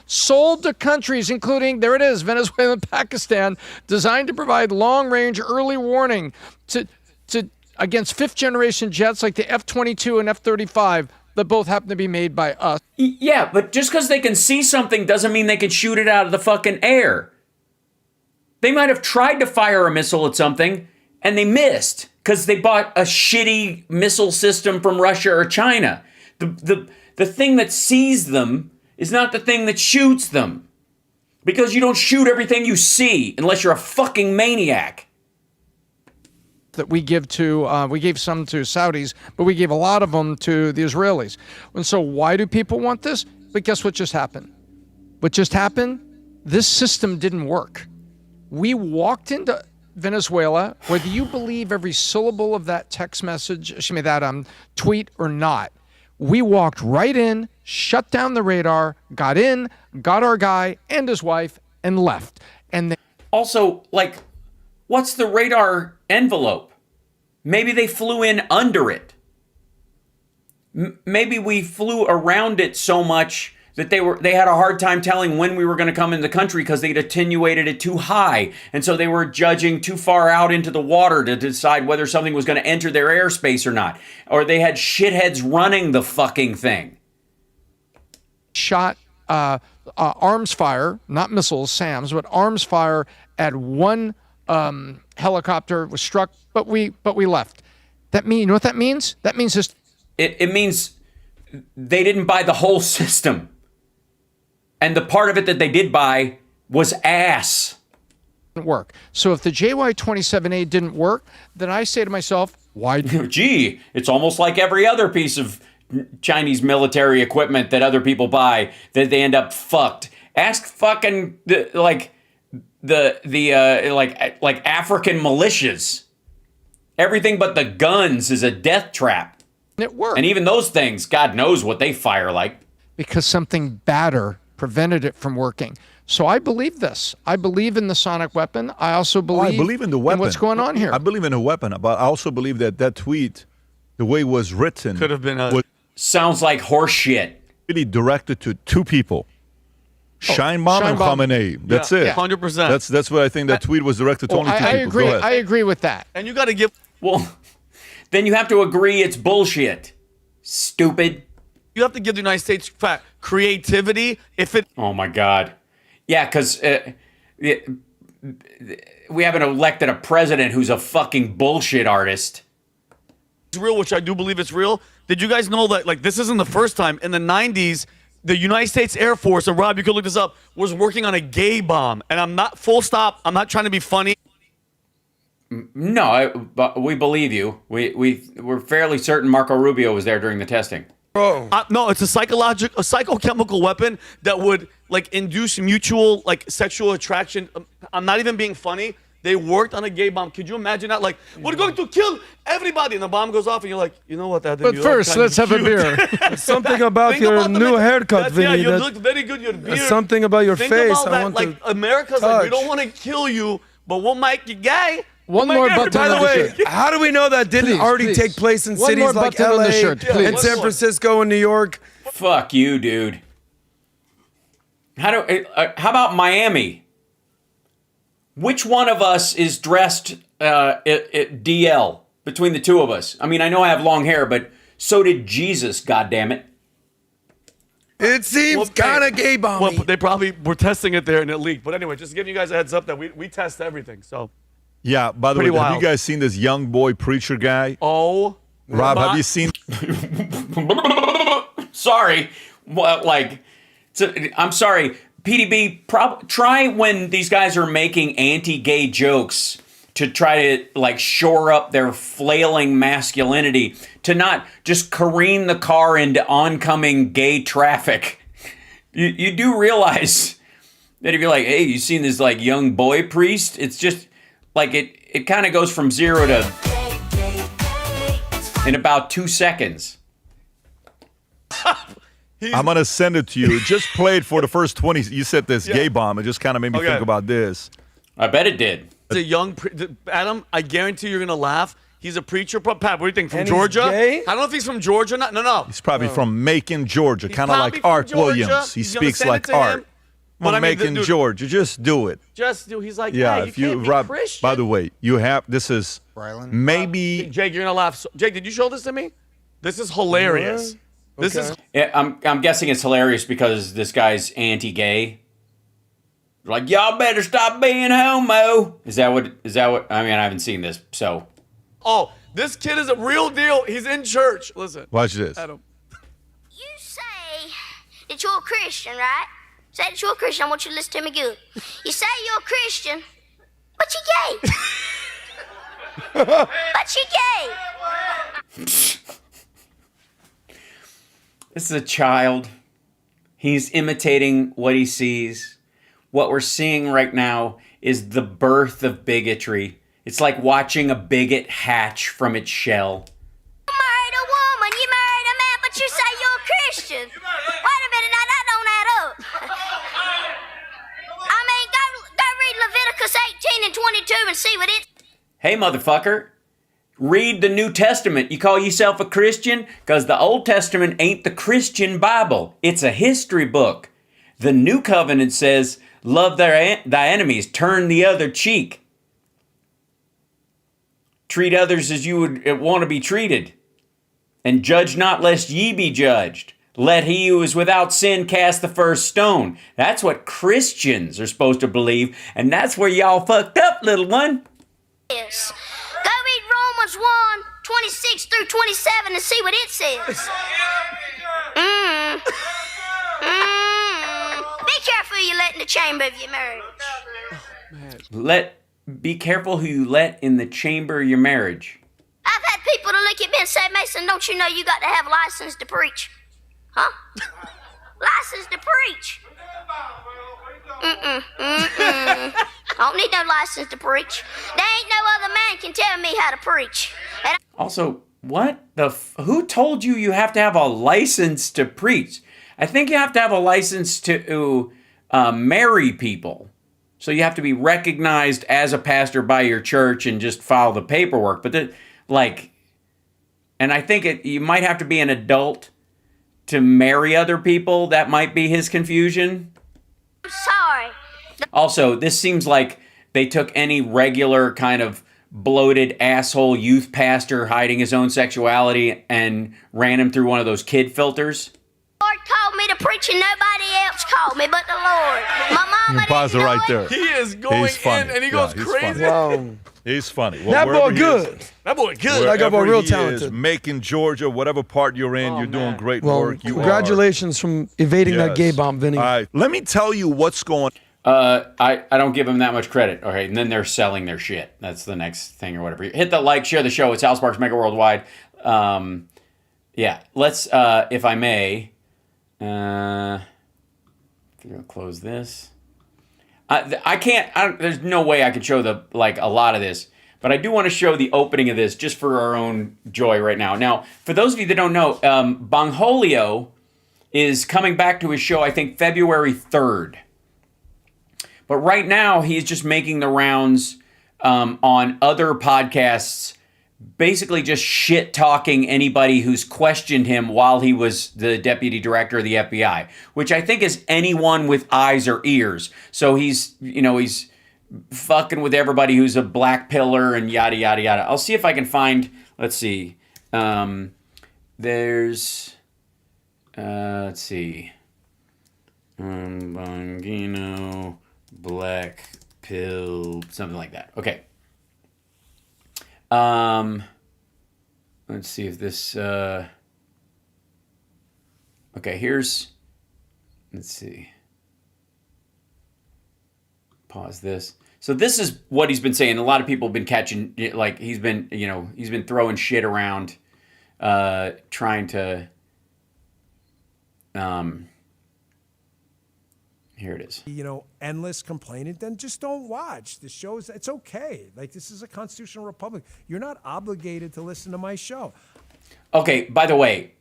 Sold to countries including, there it is, Venezuela and Pakistan, designed to provide long-range early warning to against fifth-generation jets like the F-22 and F-35 that both happen to be made by us. Yeah, but just because they can see something doesn't mean they can shoot it out of the fucking air. They might have tried to fire a missile at something, and they missed because they bought a shitty missile system from Russia or China. The thing that sees them is not the thing that shoots them. Because you don't shoot everything you see unless you're a fucking maniac. That we gave some to Saudis, but we gave a lot of them to the Israelis. And so why do people want this? But guess what just happened? What just happened? This system didn't work. We walked into Venezuela, whether you believe every syllable of that text message, that tweet or not, we walked right in, shut down the radar, got in, got our guy and his wife, and left. And also, like, what's the radar envelope? Maybe they flew in under it. Maybe we flew around it so much that they had a hard time telling when we were going to come into the country because they'd attenuated it too high. And so they were judging too far out into the water to decide whether something was going to enter their airspace or not. Or they had shitheads running the fucking thing. Shot arms fire, not missiles, SAMs, but arms fire at one helicopter was struck, but we left. You know what that means? That means just it means they didn't buy the whole system. And the part of it that they did buy was ass. Didn't work. So if the JY-27A didn't work, then I say to myself, why? Gee, it's almost like every other piece of Chinese military equipment that other people buy that they end up fucked. Ask fucking like African militias. Everything but the guns is a death trap. It worked. And even those things, God knows what they fire like. Because something badder prevented it from working. So I believe this. I believe in the sonic weapon. I also believe in the weapon. what's going on here. I believe in the weapon, but I also believe that tweet, the way it was written, could have been sounds like horse shit. Really directed to two people. Shine Bomb and Khamenei. That's it. 100%. That's what I think that tweet was directed to only two people. Agree. Go ahead. I agree with that. And you got to give. Well, then you have to agree it's bullshit. Stupid. You have to give the United States creativity. Oh my God. Yeah, because we haven't elected a president who's a fucking bullshit artist. It's real, which I do believe it's real. Did you guys know that, like, this isn't the first time? In the 90s, the United States Air Force, and Rob, you could look this up, was working on a gay bomb. And I'm not, full stop, I'm not trying to be funny. No, we believe you. We're fairly certain Marco Rubio was there during the testing. Bro. No, it's a psychochemical weapon that would, like, induce mutual, like, sexual attraction. I'm not even being funny. They worked on a gay bomb. Could you imagine that? Like, we're going to kill everybody. And the bomb goes off, and you're like, you know what? That but first, let's have a beer. Something about your new haircut, Vinny. Yeah, you look very good. Your beard. Something about your face. About that, like, America's like, we don't want to kill you, but we'll make you gay. One more button. By the way, how do we know that didn't already take place in cities like LA and San Francisco and New York? Fuck you, dude. How about Miami? Which one of us is dressed DL between the two of us? I mean, I know I have long hair, but so did Jesus, goddammit. It seems kind of gay bomb. Well, they probably were testing it there and it leaked. But anyway, just giving you guys a heads up that we test everything. So. Yeah, by the way, have you guys seen this young boy preacher guy? Oh. Rob, have you seen? Sorry. Well, like, I'm sorry. PDB, try when these guys are making anti-gay jokes to try to, like, shore up their flailing masculinity, to not just careen the car into oncoming gay traffic. You do realize that if you're like, hey, you seen this, like, young boy priest? It's just, like, it kind of goes from 0 to in about 2 seconds. I'm going to send it to you. Just play it for the first 20. You said this gay bomb. It just kind of made me think about this. I bet it did. a young Adam. I guarantee you're gonna laugh. He's a preacher. Pat, what do you think? From And he's Georgia? gay? I don't know if he's from Georgia or not. No. He's probably from Macon, Georgia, kind of probably like from Art Georgia. Williams. He He's gonna speaks send it like to him. Art. But From I mean, Macon, dude, Georgia. Just do it. Just do. He's like, Yeah, hey, if you you can't be Rob, Christian. by the way, you have this is Rylan? maybe Jake, you're gonna laugh. Jake, did you show this to me? This is hilarious. This is. Yeah, I'm guessing it's hilarious because this guy's anti-gay. Like, y'all better stop being homo. Is that what? I mean, I haven't seen this, so. Oh, this kid is a real deal. He's in church. Listen. watch this. Adam. You say that you're a Christian, right? Say that you're a Christian. I want you to listen to me good. You say you're a Christian, but you're gay. But you're gay. This is a child. He's imitating what he sees. What we're seeing right now is the birth of bigotry. It's like watching a bigot hatch from its shell. You married a woman, you married a man, but you say you're a Christian. Wait a minute, now that don't add up. I mean, go read Leviticus 18 and 22 and see what it. Hey, motherfucker. Read the New Testament. You call yourself a Christian? Because the Old Testament ain't the Christian Bible. It's a history book. The New Covenant says, love thy enemies, turn the other cheek. Treat others as you would want to be treated. And judge not lest ye be judged. Let he who is without sin cast the first stone. That's what Christians are supposed to believe. And that's where y'all fucked up, little one. Yes. Go read Romans 1, 26 through 27 and see what it says. Be careful who you let in the chamber of your marriage. Be careful who you let in the chamber of your marriage. I've had people to look at me and say, Mason, don't you know you got to have license to preach? Huh? License to preach. I don't need no license to preach. There ain't no other man can tell me how to preach. And Also, what the who told you have to have a license to preach? I think you have to have a license to marry people. So you have to be recognized as a pastor by your church and just file the paperwork. But and I think you might have to be an adult to marry other people. That might be his confusion. I'm sorry. Also, this seems like they took any regular kind of bloated asshole youth pastor hiding his own sexuality and ran him through one of those kid filters. The Lord called me to preach and nobody else called me but the Lord. My mama Pause it didn't right know there. it. He is going in and he goes he's crazy. Funny. He's funny. Well, That wherever boy he good. is- That boy good. That guy boy wherever real he talented. is, Macon, Georgia, whatever part you're in, you're doing great Well, work. You congratulations from evading that gay bomb, Vinny. All right, let me tell you what's going. I don't give them that much credit. Okay, and then they're selling their shit. That's the next thing or whatever. Hit the like, share the show. It's House Sparks Megaworldwiide. Yeah, let's, if I may, close this. I can't. There's no way I could show a lot of this, but I do want to show the opening of this just for our own joy right now. Now, for those of you that don't know, Bongholio is coming back to his show. I think February 3rd. But right now, he's just making the rounds on other podcasts, basically just shit-talking anybody who's questioned him while he was the deputy director of the FBI, which I think is anyone with eyes or ears. So he's fucking with everybody who's a black pillar and yada, yada, yada. I'll see if I can find, let's see. There's, let's see. Bongino, black pill, something like that. Okay. Let's see if this, okay, let's see. Pause this. So this is what he's been saying. A lot of people have been catching, like, he's been throwing shit around, trying to, here it is. Endless complaining, then just don't watch. The show's, it's okay. Like, this is a constitutional republic. You're not obligated to listen to my show. Okay, by the way,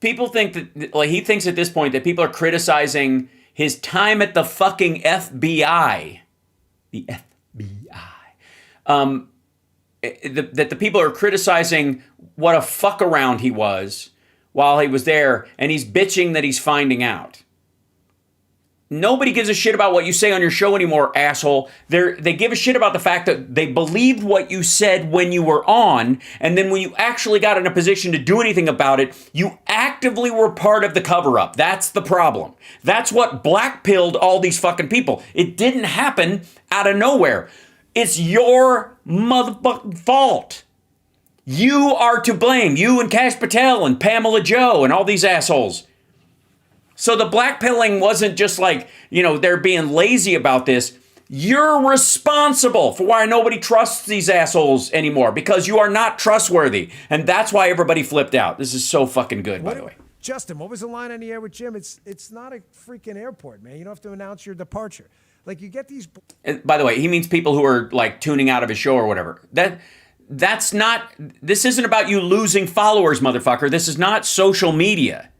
people think that, like, he thinks at this point that people are criticizing his time at the fucking FBI. The That the people are criticizing what a fuck around he was while he was there, and he's bitching that he's finding out. Nobody gives a shit about what you say on your show anymore, asshole. They give a shit about the fact that they believed what you said when you were on, and then when you actually got in a position to do anything about it, you actively were part of the cover-up. That's the problem. That's what blackpilled all these fucking people. It didn't happen out of nowhere. It's your motherfucking fault. You are to blame. You and Kash Patel and Pamela Joe and all these assholes. So the blackpilling wasn't just like, they're being lazy about this. You're responsible for why nobody trusts these assholes anymore, because you are not trustworthy. And that's why everybody flipped out. This is so fucking good, by the way. Justin, what was the line on the air with Jim? It's not a freaking airport, man. You don't have to announce your departure. Like, you get these... And by the way, he means people who are like tuning out of his show or whatever. That's not... This isn't about you losing followers, motherfucker. This is not social media.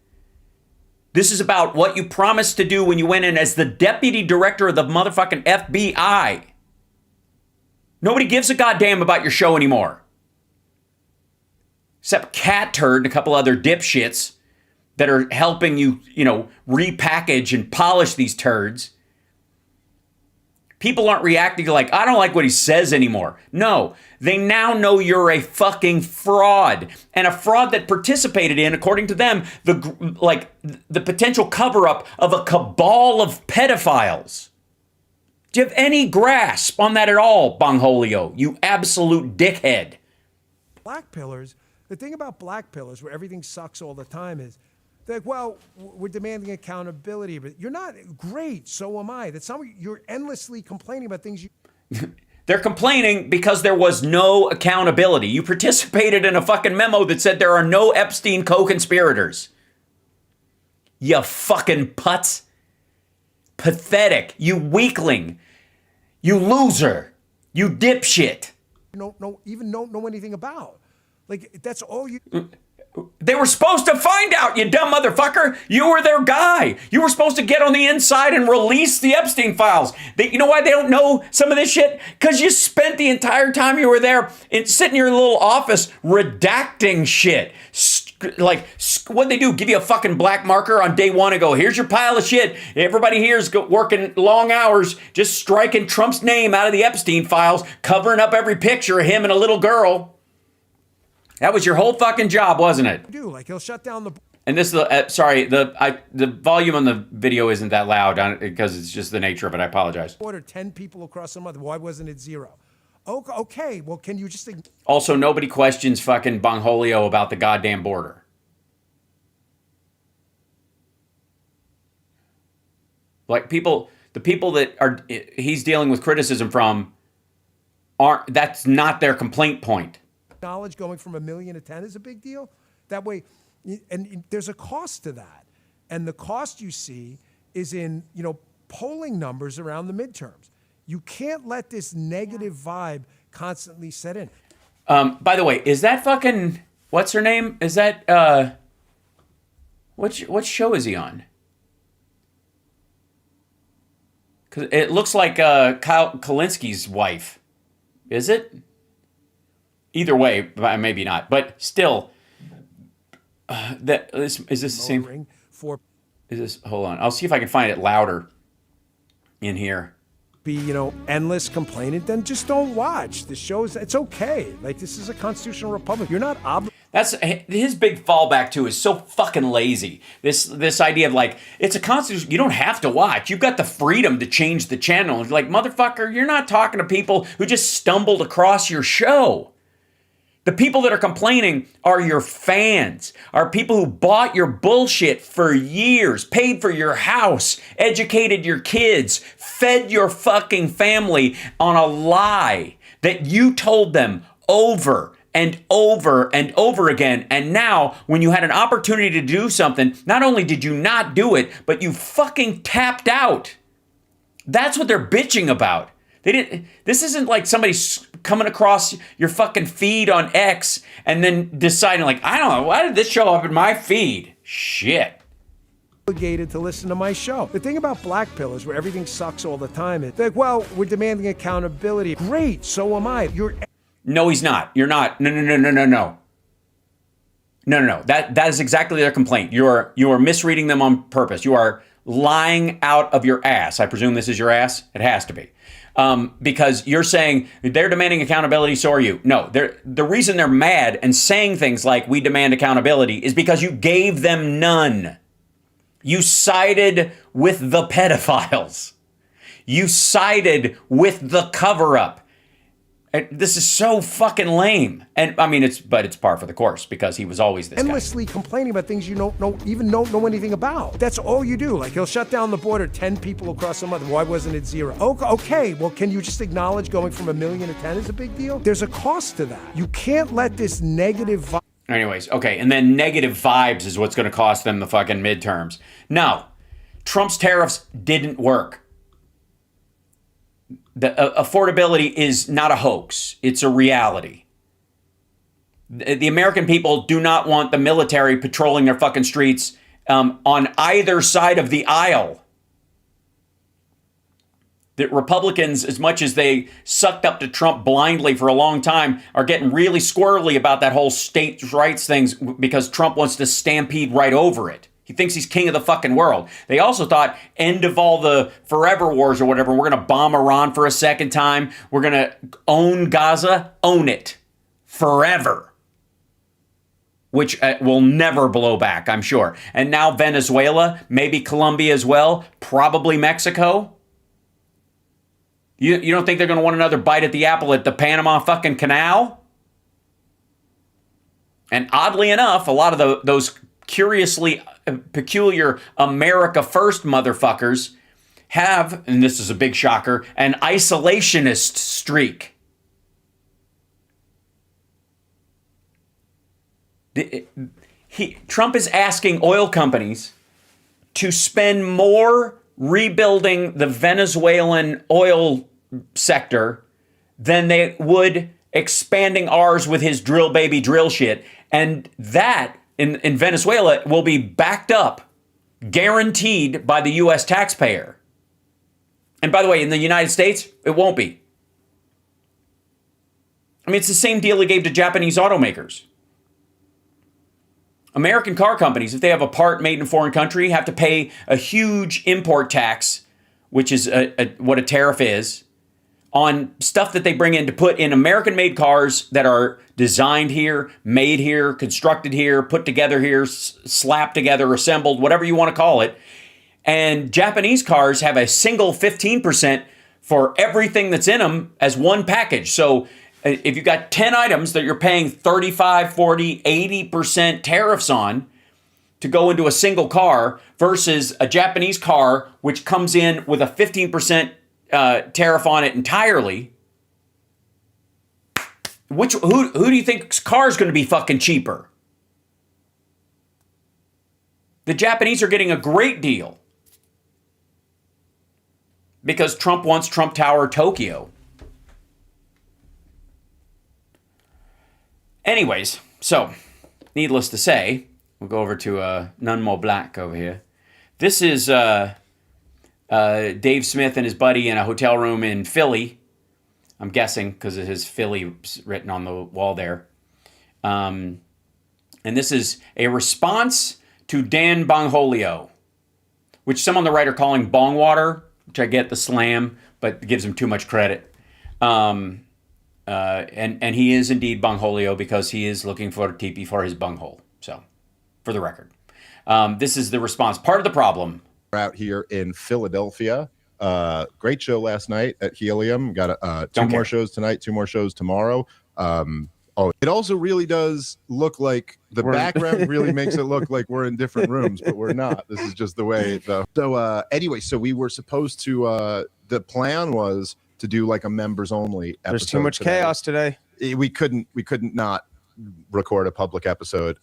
This is about what you promised to do when you went in as the deputy director of the motherfucking FBI. Nobody gives a goddamn about your show anymore. Except Cat Turd and a couple other dipshits that are helping you, repackage and polish these turds. People aren't reacting like, I don't like what he says anymore. No, they now know you're a fucking fraud, and a fraud that participated in, according to them, the potential cover-up of a cabal of pedophiles. Do you have any grasp on that at all, Bongholio, you absolute dickhead? Black pillars, the thing about black pillars where everything sucks all the time is, they're like, well, we're demanding accountability, but you're not great, so am I. That's not what you're endlessly complaining about things you... They're complaining because there was no accountability. You participated in a fucking memo that said there are no Epstein co-conspirators. You fucking putz. Pathetic. You weakling. You loser. You dipshit. Don't know anything about. Like, that's all you... They were supposed to find out, you dumb motherfucker. You were their guy. You were supposed to get on the inside and release the Epstein files. You know why they don't know some of this shit? Because you spent the entire time you were there sitting in your little office redacting shit. What'd they do? Give you a fucking black marker on day one and go, here's your pile of shit. Everybody here's working long hours, just striking Trump's name out of the Epstein files, covering up every picture of him and a little girl. That was your whole fucking job, wasn't it? He'll shut down the... And this is the volume on the video isn't that loud because it's just the nature of it. I apologize. Ordered 10 people across the month. Why wasn't it 0? Okay, well, can you just... Also, nobody questions fucking Bongholio about the goddamn border. Like, the people that he's dealing with criticism from that's not their complaint point. Knowledge going from 1 million to 10 is a big deal. That way, and there's a cost to that. And the cost you see is in, polling numbers around the midterms. You can't let this negative vibe constantly set in. By the way, is that fucking, what's her name? Is that, what show is he on? Because it looks like Kyle Kalinski's wife. Is it? Either way, maybe not. But still, is this the same? Hold on. I'll see if I can find it louder in here. Be, endless complaining, then just don't watch. The shows, it's okay. Like, this is a constitutional republic. You're not obligated. That's his big fallback too, is so fucking lazy. This idea of like, it's a constitution, you don't have to watch. You've got the freedom to change the channel. It's like, motherfucker, you're not talking to people who just stumbled across your show. The people that are complaining are your fans, are people who bought your bullshit for years, paid for your house, educated your kids, fed your fucking family on a lie that you told them over and over and over again. And now, when you had an opportunity to do something, not only did you not do it, but you fucking tapped out. That's what they're bitching about. This isn't like somebody coming across your fucking feed on X and then deciding like, I don't know, why did this show up in my feed? Shit. obligated to listen to my show. The thing about black pillars, where everything sucks all the time, is like, well, we're demanding accountability. Great, so am I. No, he's not. You're not. No. That is exactly their complaint. You are misreading them on purpose. You are lying out of your ass. I presume this is your ass. It has to be. Because you're saying they're demanding accountability, so are you. No, the reason they're mad and saying things like we demand accountability is because you gave them none. You sided with the pedophiles. You sided with the cover-up. This is so fucking lame. And I mean, it's par for the course because he was always this endlessly guy. Complaining about things you don't know anything about. That's all you do. Like, he'll shut down the border, 10 people across a month. Why wasn't it 0? Okay, well, can you just acknowledge going from 1 million to 10 is a big deal? There's a cost to that. You can't let this negative Anyways, okay, and then negative vibes is what's going to cost them the fucking midterms. No, Trump's tariffs didn't work. The affordability is not a hoax. It's a reality. The American people do not want the military patrolling their fucking streets on either side of the aisle. The Republicans, as much as they sucked up to Trump blindly for a long time, are getting really squirrely about that whole states' rights things because Trump wants to stampede right over it. He thinks he's king of the fucking world. They also thought, end of all the forever wars or whatever, we're going to bomb Iran for a second time. We're going to own Gaza, own it forever. Which will never blow back, I'm sure. And now Venezuela, maybe Colombia as well, probably Mexico. You don't think they're going to want another bite at the apple at the Panama fucking Canal? And oddly enough, a lot of those curiously peculiar America First motherfuckers have, and this is a big shocker, an isolationist streak. Trump is asking oil companies to spend more rebuilding the Venezuelan oil sector than they would expanding ours with his drill baby drill shit. And that in Venezuela will be backed up, guaranteed by the U.S. taxpayer. And by the way, in the United States, it won't be. I mean, it's the same deal he gave to Japanese automakers. American car companies, if they have a part made in a foreign country, have to pay a huge import tax, which is what a tariff is, on stuff that they bring in to put in American-made cars that are designed here, made here, constructed here, put together here, slapped together, assembled, whatever you want to call it. And Japanese cars have a single 15% for everything that's in them as one package. So if you've got 10 items that you're paying 35, 40, 80% tariffs on to go into a single car versus a Japanese car, which comes in with a 15% tariff on it entirely, who do you think's car is going to be fucking cheaper? The Japanese are getting a great deal because Trump wants Trump Tower Tokyo. Anyways, so needless to say, we'll go over to None More Black over here. This is Dave Smith and his buddy in a hotel room in Philly. I'm guessing because of his Philly written on the wall there. And this is a response to Dan Bongholio, which some on the right are calling bong water, which I get the slam, but gives him too much credit. And he is indeed Bongholio because he is looking for a teepee for his bunghole. So, for the record. This is the response. Part of the problem. Out here in Philadelphia. Great show last night at Helium. Got two more shows tonight, 2 more shows tomorrow. It also really does look like the background really makes it look like we're in different rooms, but we're not. This is just the way. So anyway, so we were supposed to. The plan was to do like a members only episode. There's too much chaos today. We couldn't not record a public episode.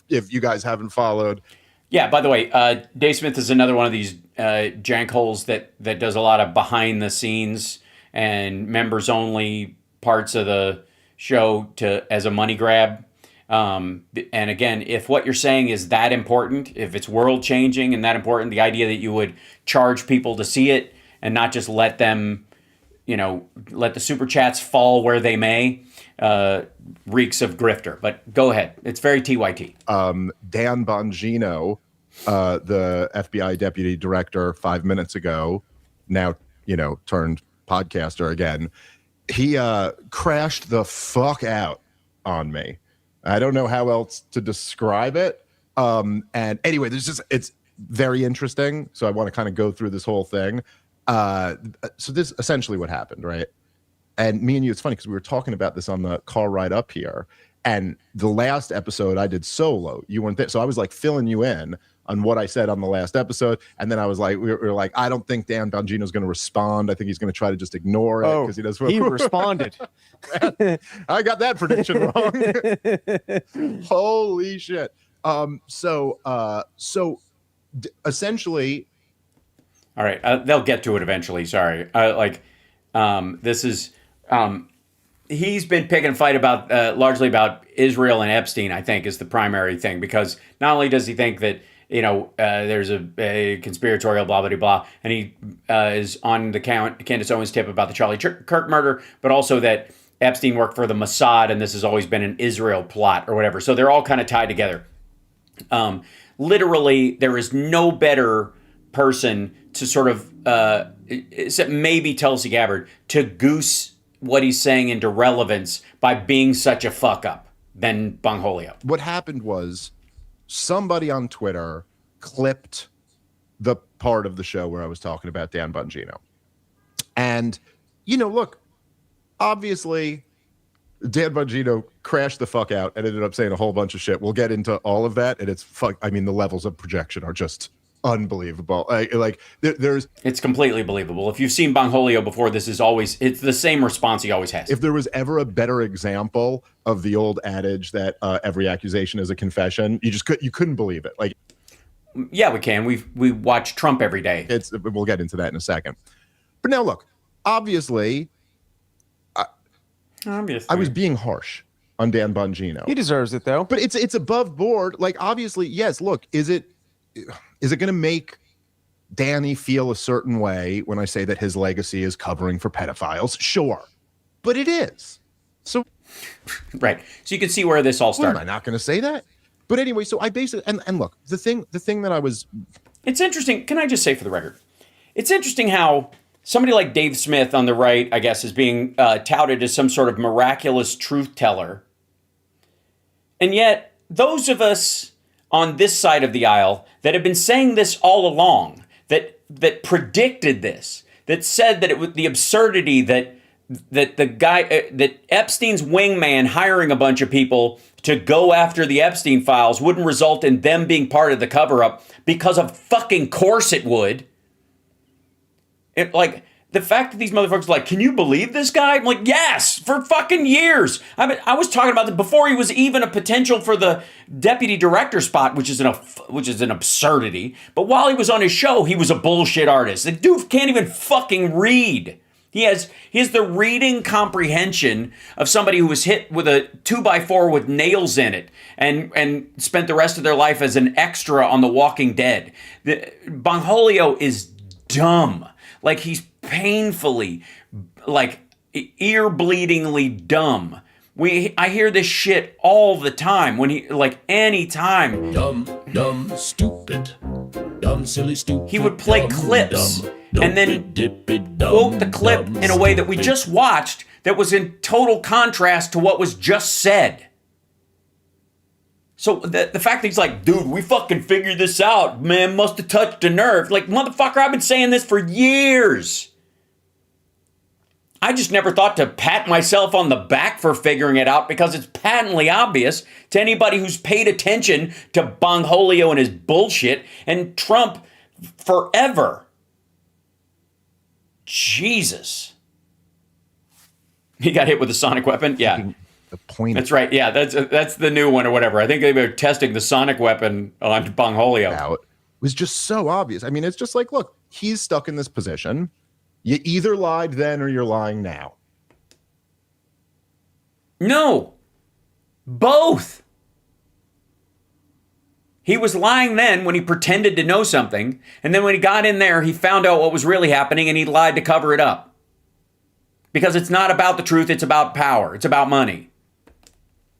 If you guys haven't followed. Yeah, by the way, Dave Smith is another one of these jankholes that does a lot of behind the scenes and members only parts of the show as a money grab. And again, if what you're saying is that important, if it's world changing and that important, the idea that you would charge people to see it and not just let them, let the super chats fall where they may, reeks of grifter. But go ahead. It's very TYT. Dan Bongino, the FBI deputy director 5 minutes ago, now, turned podcaster again, he crashed the fuck out on me. I don't know how else to describe it. And anyway, it's very interesting. So I want to kind of go through this whole thing. So this is essentially what happened, right? And me and you, it's funny because we were talking about this on the car ride up here. And the last episode I did solo, you weren't there. So I was like filling you in on what I said on the last episode. And then I was like, we were like, I don't think Dan Bongino's going to respond. I think he's going to try to just ignore it because he does. He responded. I got that prediction wrong. Holy shit. Essentially. All right. They'll get to it eventually. Sorry. This is, he's been picking a fight about, largely about Israel and Epstein, I think, is the primary thing, because not only does he think that, there's a conspiratorial blah, blah, blah, and he is on the Candace Owens tip about the Charlie Kirk murder, but also that Epstein worked for the Mossad and this has always been an Israel plot or whatever. So they're all kind of tied together. Literally, there is no better person to sort of, except maybe Tulsi Gabbard, to goose what he's saying into relevance by being such a fuck up than Bongholio. What happened was somebody on Twitter clipped the part of the show where I was talking about Dan Bongino. And, look, obviously Dan Bongino crashed the fuck out and ended up saying a whole bunch of shit. We'll get into all of that. And the levels of projection are just unbelievable. It's completely believable. If you've seen Bongholio before, it's the same response he always has. If there was ever a better example of the old adage that every accusation is a confession, you couldn't believe it. Yeah, we can. We watch Trump every day. We'll get into that in a second. But now look, obviously I was being harsh on Dan Bongino. He deserves it though. But it's above board. Obviously, yes, look, is it going to make Danny feel a certain way when I say that his legacy is covering for pedophiles? Sure. But it is. So right. So you can see where this all started. Am I not going to say that? But anyway, so I basically and look, the thing that I was. It's interesting. Can I just say for the record, it's interesting how somebody like Dave Smith on the right, I guess, is being touted as some sort of miraculous truth teller, and yet those of us on this side of the aisle that have been saying this all along, that predicted this, that said that it was the absurdity that the guy, that Epstein's wingman hiring a bunch of people to go after the Epstein files wouldn't result in them being part of the cover-up, because of fucking course it would. The fact that these motherfuckers are like, can you believe this guy? I'm like, yes, for fucking years. I was talking about it before he was even a potential for the deputy director spot, which is an absurdity. But while he was on his show, he was a bullshit artist. The dude can't even fucking read. He has the reading comprehension of somebody who was hit with a 2x4 with nails in it and spent the rest of their life as an extra on The Walking Dead. Bongholio is dumb. He's painfully, ear-bleedingly dumb. I hear this shit all the time when anytime. Dumb, stupid. Dumb, silly, stupid. He would play clips and then quote the clip in a way that we just watched that was in total contrast to what was just said. So the fact that he's like, dude, we fucking figured this out, man, must have touched a nerve. Motherfucker, I've been saying this for years. I just never thought to pat myself on the back for figuring it out, because it's patently obvious to anybody who's paid attention to Bongholio and his bullshit and Trump forever. Jesus. He got hit with a sonic weapon? Yeah. The point. That's right. Yeah, that's the new one or whatever. I think they were testing the sonic weapon on Bongholio. It was just so obvious. It's just like, look, he's stuck in this position. You either lied then or you're lying now. No. Both. He was lying then when he pretended to know something, and then when he got in there, he found out what was really happening, and he lied to cover it up. Because it's not about the truth, it's about power, it's about money.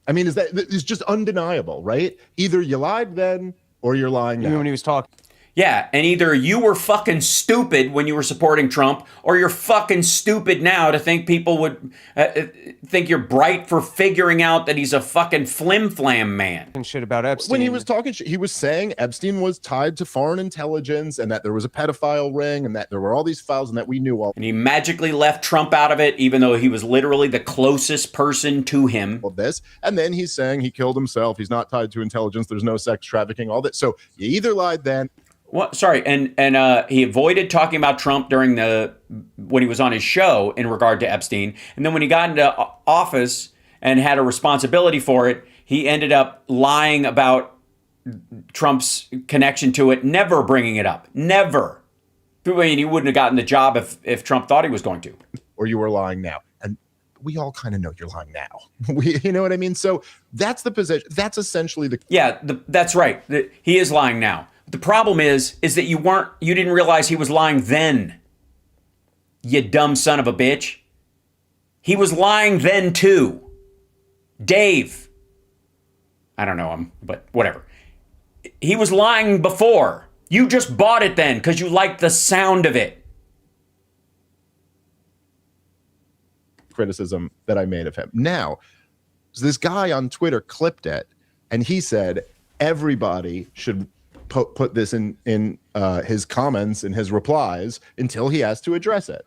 I mean, it's just undeniable, right? Either you lied then, or you're lying now. Even when he was talking. Yeah, and either you were fucking stupid when you were supporting Trump, or you're fucking stupid now to think people would think you're bright for figuring out that he's a fucking flim-flam man. And shit about Epstein. When he was talking shit, he was saying Epstein was tied to foreign intelligence and that there was a pedophile ring and that there were all these files and that we knew all. And he magically left Trump out of it, even though he was literally the closest person to him. All this, and then he's saying he killed himself. He's not tied to intelligence. There's no sex trafficking. All that. So you either lied then. Well, sorry, and he avoided talking about Trump during when he was on his show in regard to Epstein, and then when he got into office and had a responsibility for it, he ended up lying about Trump's connection to it, never bringing it up, never. I mean, he wouldn't have gotten the job if Trump thought he was going to. Or you were lying now, and we all kind of know you're lying now. You know what I mean? So that's the position. That's essentially the. Yeah, that's right. He is lying now. The problem is that you didn't realize he was lying then. You dumb son of a bitch. He was lying then too. Dave. I don't know him, but whatever. He was lying before. You just bought it then because you liked the sound of it. Criticism that I made of him. Now, this guy on Twitter clipped it, and he said everybody should put this in his comments and his replies until he has to address it.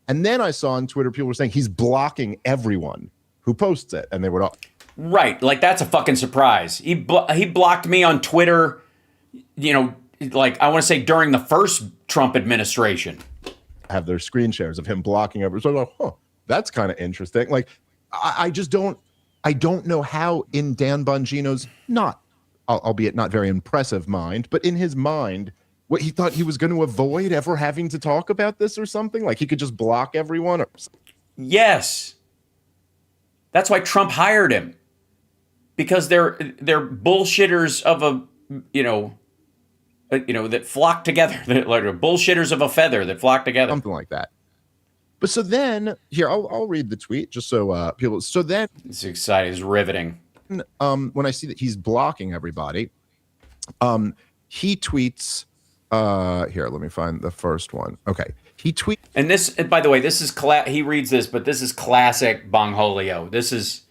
And then I saw on Twitter people were saying he's blocking everyone who posts it, and they would all. Right, like that's a fucking surprise. He blocked me on Twitter, you know, like I want to say during the first Trump administration. Have their screen shares of him blocking everyone. So I'm like, huh, that's kind of interesting. Like, I just don't know how in Dan Bongino's albeit not very impressive mind, but in his mind, what he thought he was going to avoid ever having to talk about this or something, like he could just block everyone. Yes, that's why Trump hired him, because they're bullshitters of that flock together. They're like bullshitters of a feather that flock together, something like that. But so then here, I'll read the tweet just so people. So then it's exciting, it's riveting. When I see that he's blocking everybody, he tweets. Here, let me find the first one. Okay, he tweets. And this, by the way, this is he reads this, but this is classic Bongholio. This is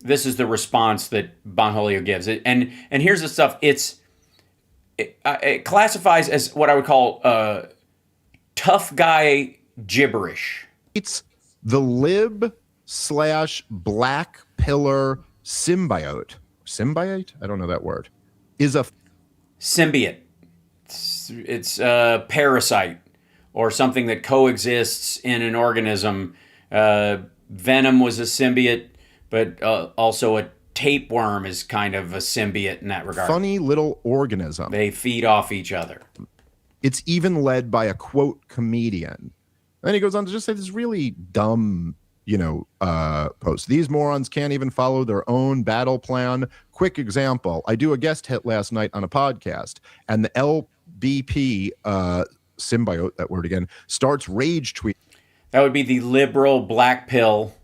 the response that Bongholio gives. And here's the stuff. It classifies as what I would call tough guy gibberish. It's the lib/black pillar symbiote. I don't know that word. Is a symbiote. It's a parasite or something that coexists in an organism. Venom was a symbiote, but also a tapeworm is kind of a symbiote in that regard. Funny little organism. They feed off each other. It's even led by a quote comedian. And then he goes on to just say this really dumb post. These morons can't even follow their own battle plan. Quick example. I do a guest hit last night on a podcast, and the LBP symbiote, that word again, starts rage tweet. That would be the liberal black pill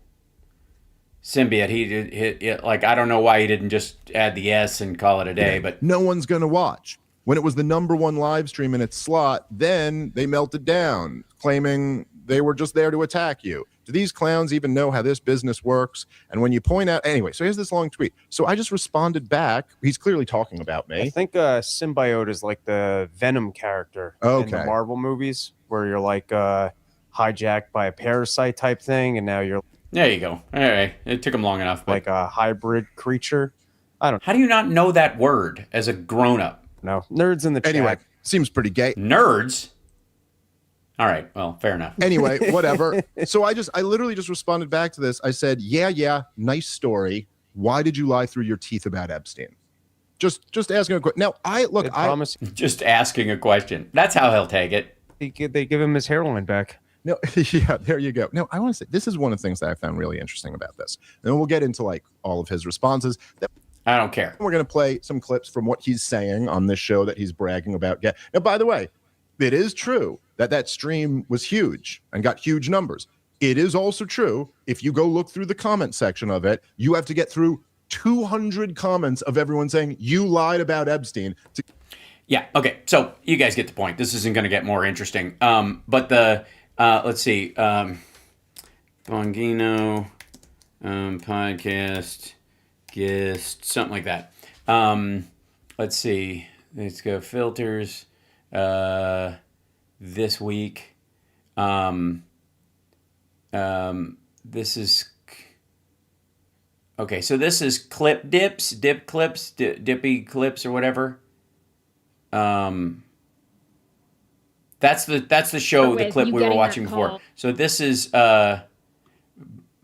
symbiote. He did like, I don't know why he didn't just add the S and call it a day, but no one's going to watch. When it was the #1 live stream in its slot, then they melted down, claiming they were just there to attack you. Do these clowns even know how this business works? And when you point out, anyway, so here's this long tweet. So I just responded back. He's clearly talking about me. I think symbiote is like the Venom character in the Marvel movies, where you're like hijacked by a parasite type thing, and now you're. There you go. All right, it took him long enough. But like a hybrid creature. I don't. How do you not know that word as a grown-up? No, nerds in the chat. Anyway, seems pretty gay. Nerds. All right, well, fair enough. Anyway, whatever. So I literally just responded back to this. I said, yeah, nice story. Why did you lie through your teeth about Epstein? Just asking a question. Now, just asking a question. That's how he'll take it. They give him his hairline back. No, yeah, there you go. No, I want to say, this is one of the things that I found really interesting about this. And then we'll get into like all of his responses. I don't care. We're going to play some clips from what he's saying on this show that he's bragging about. Now, by the way, it is true that that stream was huge and got huge numbers. It is also true, if you go look through the comment section of it, you have to get through 200 comments of everyone saying you lied about Epstein. Yeah, okay. So you guys get the point. This isn't going to get more interesting. But the, let's see, Bongino, podcast, guest, something like that. Let's see. Let's go filters. This week. This is okay. So this is clip dips, dip clips, dippy clips, or whatever. That's the show, the clip we were watching before. So this is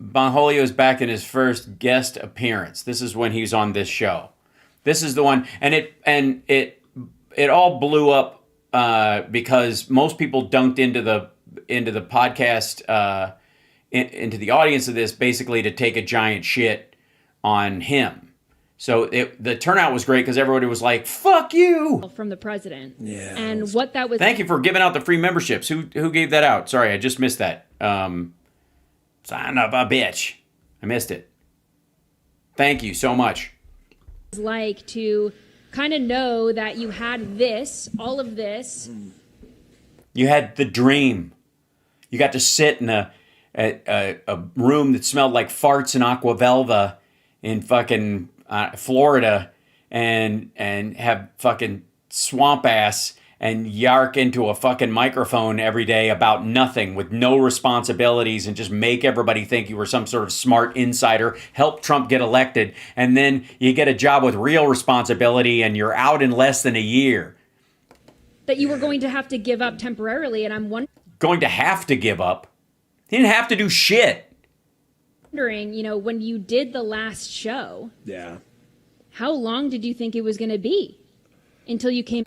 Bonholio's back in his first guest appearance. This is when he's on this show. This is the one, and it all blew up because most people dunked into the podcast. Into the audience of this, basically to take a giant shit on him. So the turnout was great because everybody was like, "Fuck you!" From the president. Yeah. And what that was. Thank you for giving out the free memberships. Who gave that out? Sorry, I just missed that. Son of a bitch, I missed it. Thank you so much. Like to kind of know that you had this, all of this. You had the dream. You got to sit in a room that smelled like farts and aquavelva in fucking Florida and have fucking swamp ass and yark into a fucking microphone every day about nothing with no responsibilities and just make everybody think you were some sort of smart insider, help Trump get elected, and then you get a job with real responsibility and you're out in less than a year. That you were going to have to give up temporarily, and I'm Going to have to give up? He didn't have to do shit. wondering, when you did the last show, Yeah. how long did you think it was going to be until you came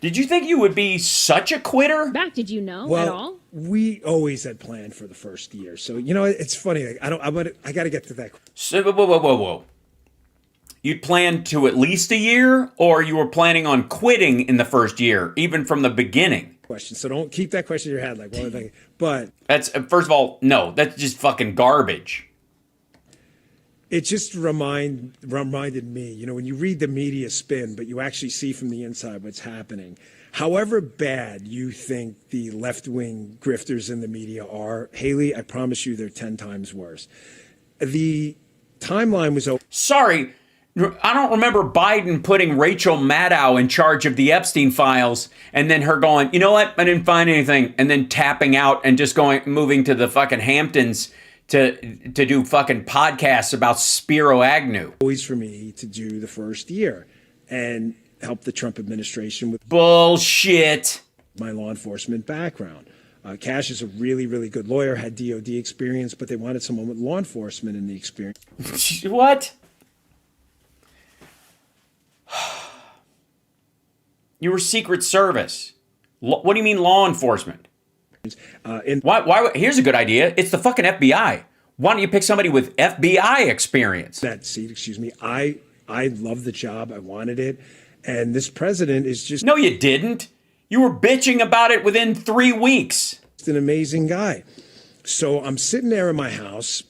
Did you think you would be such a quitter? back? Did you know Well, at all? we always had planned for the first year. So, it's funny. Like, I got to get to that. So, whoa. You'd planned to at least a year, or you were planning on quitting in the first year, even from the beginning? Question. So don't keep that question in your head. Like, what thing. But that's, first of all, no, that's just fucking garbage. It just reminded me, when you read the media spin, but you actually see from the inside what's happening. However bad you think the left-wing grifters in the media are, Haley, I promise you they're 10 times worse. The timeline was over. Sorry, I don't remember Biden putting Rachel Maddow in charge of the Epstein files and then her going, you know what, I didn't find anything, and then tapping out and just moving to the fucking Hamptons to do fucking podcasts about Spiro Agnew. Always for me to do the first year and help the Trump administration with bullshit. My law enforcement background. Cash is a really, really good lawyer, had DOD experience, but they wanted someone with law enforcement in the experience. What? You were Secret Service. What do you mean law enforcement? Why? Here's a good idea. It's the fucking FBI. Why don't you pick somebody with FBI experience? That seat, excuse me. I love the job. I wanted it. And this president is just... No, you didn't. You were bitching about it within 3 weeks. He's an amazing guy. So I'm sitting there in my house.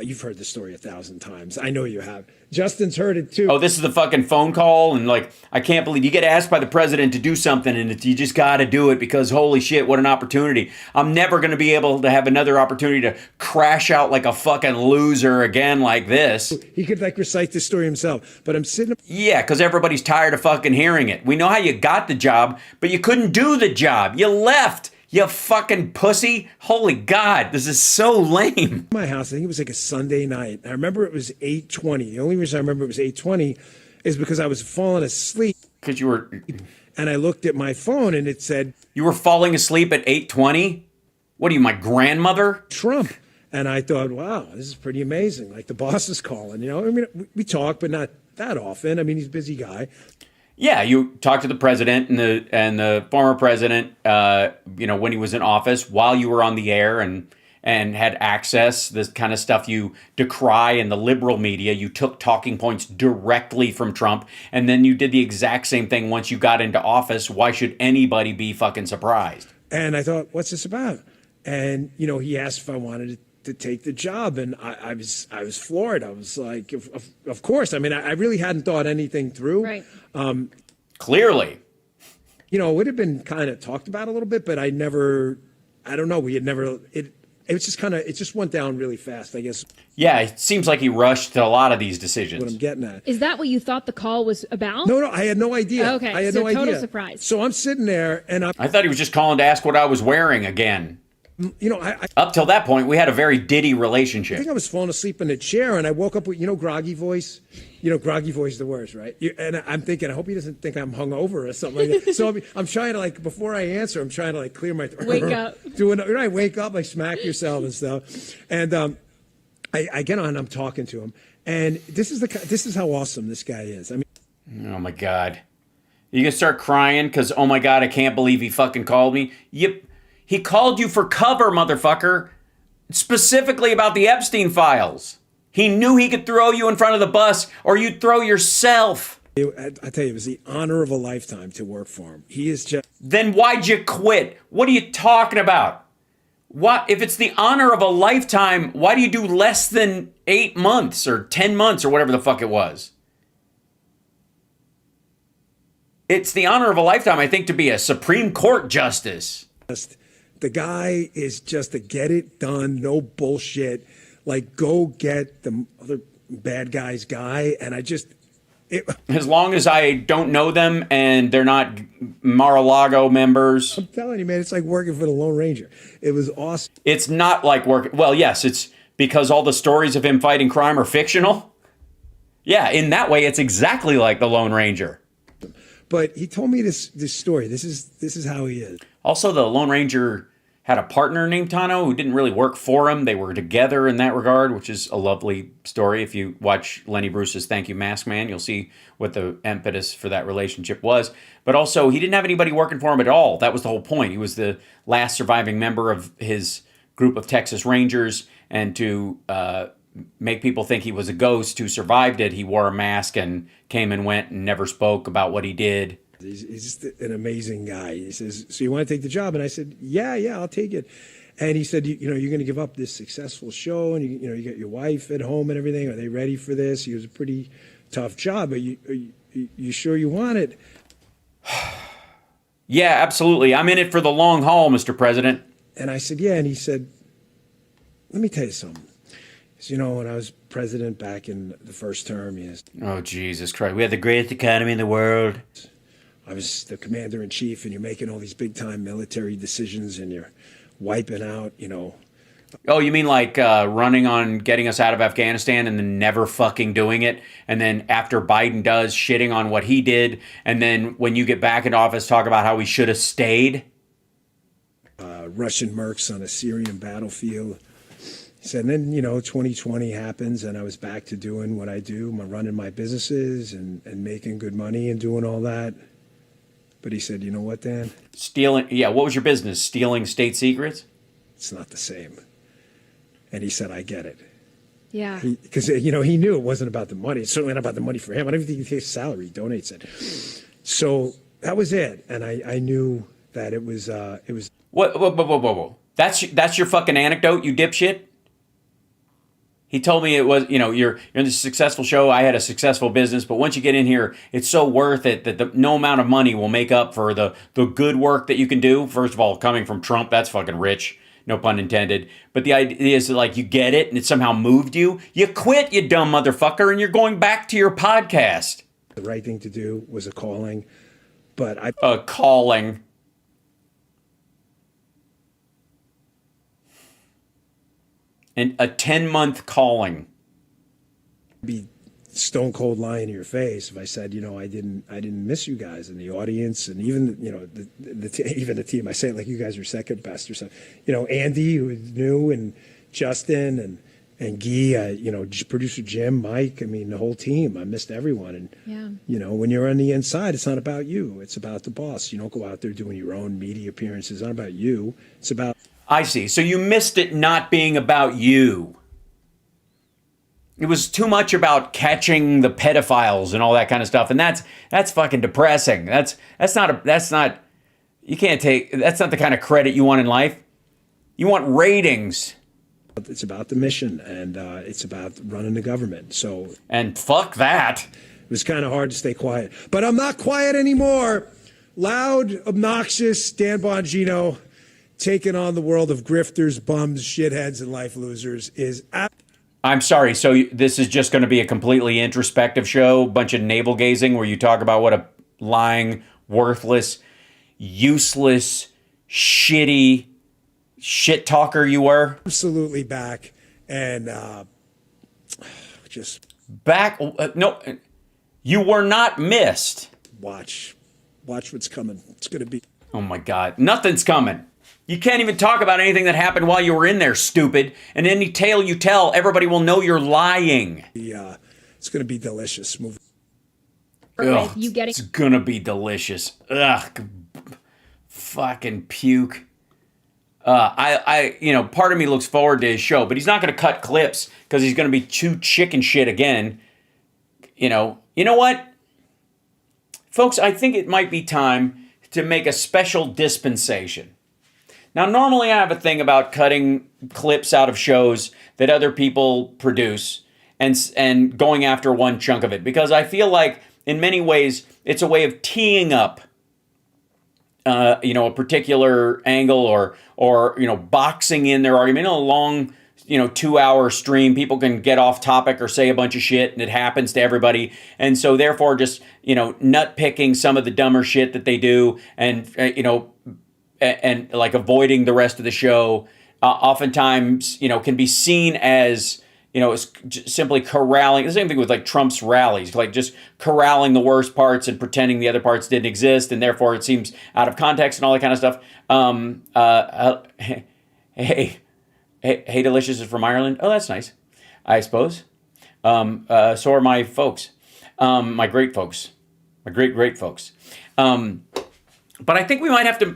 You've heard the story 1,000 times. I know you have. Justin's heard it too. Oh, this is the fucking phone call, and I can't believe you get asked by the president to do something, and you just got to do it because holy shit, what an opportunity. I'm never going to be able to have another opportunity to crash out like a fucking loser again like this. He could recite this story himself, but I'm sitting... Yeah, because everybody's tired of fucking hearing it. We know how you got the job, but you couldn't do the job. You left. You fucking pussy. Holy God, this is so lame. My house, I think it was a Sunday night. I remember it was 8:20. The only reason I remember it was 8:20 is because I was falling asleep. Because you were... And I looked at my phone and it said... You were falling asleep at 8:20? What are you, my grandmother? Trump. And I thought, wow, this is pretty amazing. Like the boss is calling, I mean, we talk, but not that often. I mean, he's a busy guy. Yeah, you talked to the president and the former president, when he was in office while you were on the air, and and had access, this kind of stuff you decry in the liberal media. You took talking points directly from Trump, and then you did the exact same thing once you got into office. Why should anybody be fucking surprised? And I thought, what's this about? And, you know, he asked if I wanted to take the job, and I was floored. I was like, of course. I mean, I really hadn't thought anything through. Right. Clearly. You know, it would have been kind of talked about a little bit, but I don't know. We had never, it was just kind of, it just went down really fast, I guess. Yeah, it seems like he rushed to a lot of these decisions. What I'm getting at. Is that what you thought the call was about? No, I had no idea. Okay, I had so no idea. total surprise. So I'm sitting there, and I thought he was just calling to ask what I was wearing again. You know, up till that point, we had a very Diddy relationship. I think I was falling asleep in the chair, and I woke up with, you know, groggy voice. You know, groggy voice is the worst, right? And I'm thinking, I hope he doesn't think I'm hungover or something like that. So I'm trying to, like, before I answer, I'm trying to, like, clear my throat. Wake up. Right, wake up, like, smack yourself and stuff. And I get on, I'm talking to him, and this is how awesome this guy is. I mean, oh my God, you gonna start crying because oh my God, I can't believe he fucking called me. Yep. He called you for cover, motherfucker, specifically about the Epstein files. He knew he could throw you in front of the bus or you'd throw yourself. I tell you, it was the honor of a lifetime to work for him. He is just... Then why'd you quit? What are you talking about? What if it's the honor of a lifetime, why do you do less than 8 months or 10 months or whatever the fuck it was? It's the honor of a lifetime, I think, to be a Supreme Court justice. The guy is just a get it done, no bullshit, like go get the other bad guy's guy. And I just... As long as I don't know them and they're not Mar-a-Lago members. I'm telling you, man, it's like working for the Lone Ranger. It was awesome. It's not like working... Well, yes, it's because all the stories of him fighting crime are fictional. Yeah, in that way, it's exactly like the Lone Ranger. But he told me this story. This is how he is. Also, the Lone Ranger had a partner named Tano who didn't really work for him. They were together in that regard, which is a lovely story. If you watch Lenny Bruce's Thank You, Mask Man, you'll see what the impetus for that relationship was. But also, he didn't have anybody working for him at all. That was the whole point. He was the last surviving member of his group of Texas Rangers, and to make people think he was a ghost who survived it, he wore a mask and came and went and never spoke about what he did. He's just an amazing guy. He says, so you want to take the job? And I said, yeah, I'll take it. And he said, you know, you're going to give up this successful show, and you know, you got your wife at home and everything. Are they ready for this? It was a pretty tough job, but you sure you want it? Yeah, absolutely. I'm in it for the long haul, Mr. President. And I said, yeah. And he said, let me tell you something. You know, when I was president back in the first term, yes. Oh, Jesus Christ. We had the greatest economy in the world. I was the commander-in-chief, and you're making all these big-time military decisions, and you're wiping out, you know. Oh, you mean like running on getting us out of Afghanistan and then never fucking doing it? And then after Biden does, shitting on what he did, and then when you get back in office, talk about how we should have stayed? Russian mercs on a Syrian battlefield. He said, and then, you know, 2020 happens, and I was back to doing what I do, running my businesses and making good money and doing all that. But he said, you know what, Dan? Stealing, yeah, what was your business? Stealing state secrets? It's not the same. And he said, I get it. Yeah. Because, you know, he knew it wasn't about the money. It's certainly not about the money for him. I don't even think he takes salary, he donates it. So that was it. And I knew that it was... Whoa. That's your fucking anecdote, you dipshit? He told me it was, you know, you're in this successful show. I had a successful business, but once you get in here, it's so worth it that no amount of money will make up for the good work that you can do. First of all, coming from Trump, that's fucking rich. No pun intended. But the idea is that, like, you get it and it somehow moved you. You quit, you dumb motherfucker, and you're going back to your podcast. The right thing to do was a calling, but A calling. And a 10-month calling. Be stone cold lying to your face if I said, you know, I didn't miss you guys in the audience, and even, you know, even the team. I say it like you guys are second best or something. You know, Andy, who is new, and Justin and Guy, you know, producer Jim, Mike. I mean, the whole team. I missed everyone. And yeah. You know, when you're on the inside, it's not about you. It's about the boss. You don't go out there doing your own media appearances. It's not about you. It's about. I see. So you missed it not being about you. It was too much about catching the pedophiles and all that kind of stuff, and that's fucking depressing. That's not you can't take, that's not the kind of credit you want in life. You want ratings. It's about the mission, and it's about running the government. And fuck that. It was kind of hard to stay quiet, but I'm not quiet anymore. Loud, obnoxious Dan Bongino taking on the world of grifters, bums, shitheads, and life losers is. I'm sorry. So this is just going to be a completely introspective show, bunch of navel gazing, where you talk about what a lying, worthless, useless, shitty shit talker you were. Absolutely back and just back. No, you were not missed. Watch what's coming. It's going to be. Oh my God, nothing's coming. You can't even talk about anything that happened while you were in there, stupid. And any tale you tell, everybody will know you're lying. Yeah, it's going to be delicious. Ugh, it's going to be delicious. Ugh, fucking puke. Part of me looks forward to his show, but he's not going to cut clips because he's going to be too chicken shit again. You know what? Folks, I think it might be time to make a special dispensation. Now, normally I have a thing about cutting clips out of shows that other people produce and going after one chunk of it, because I feel like in many ways it's a way of teeing up a particular angle or boxing in their argument. In a long 2-hour stream, people can get off topic or say a bunch of shit, and it happens to everybody. And so therefore just nut picking some of the dumber shit that they do, and and like avoiding the rest of the show, oftentimes, can be seen as, as simply corralling. The same thing with like Trump's rallies, like just corralling the worst parts and pretending the other parts didn't exist, and therefore it seems out of context and all that kind of stuff. Hey, Delicious is from Ireland. Oh, that's nice, I suppose. So are my folks, my great folks, my great folks. But I think we might have to,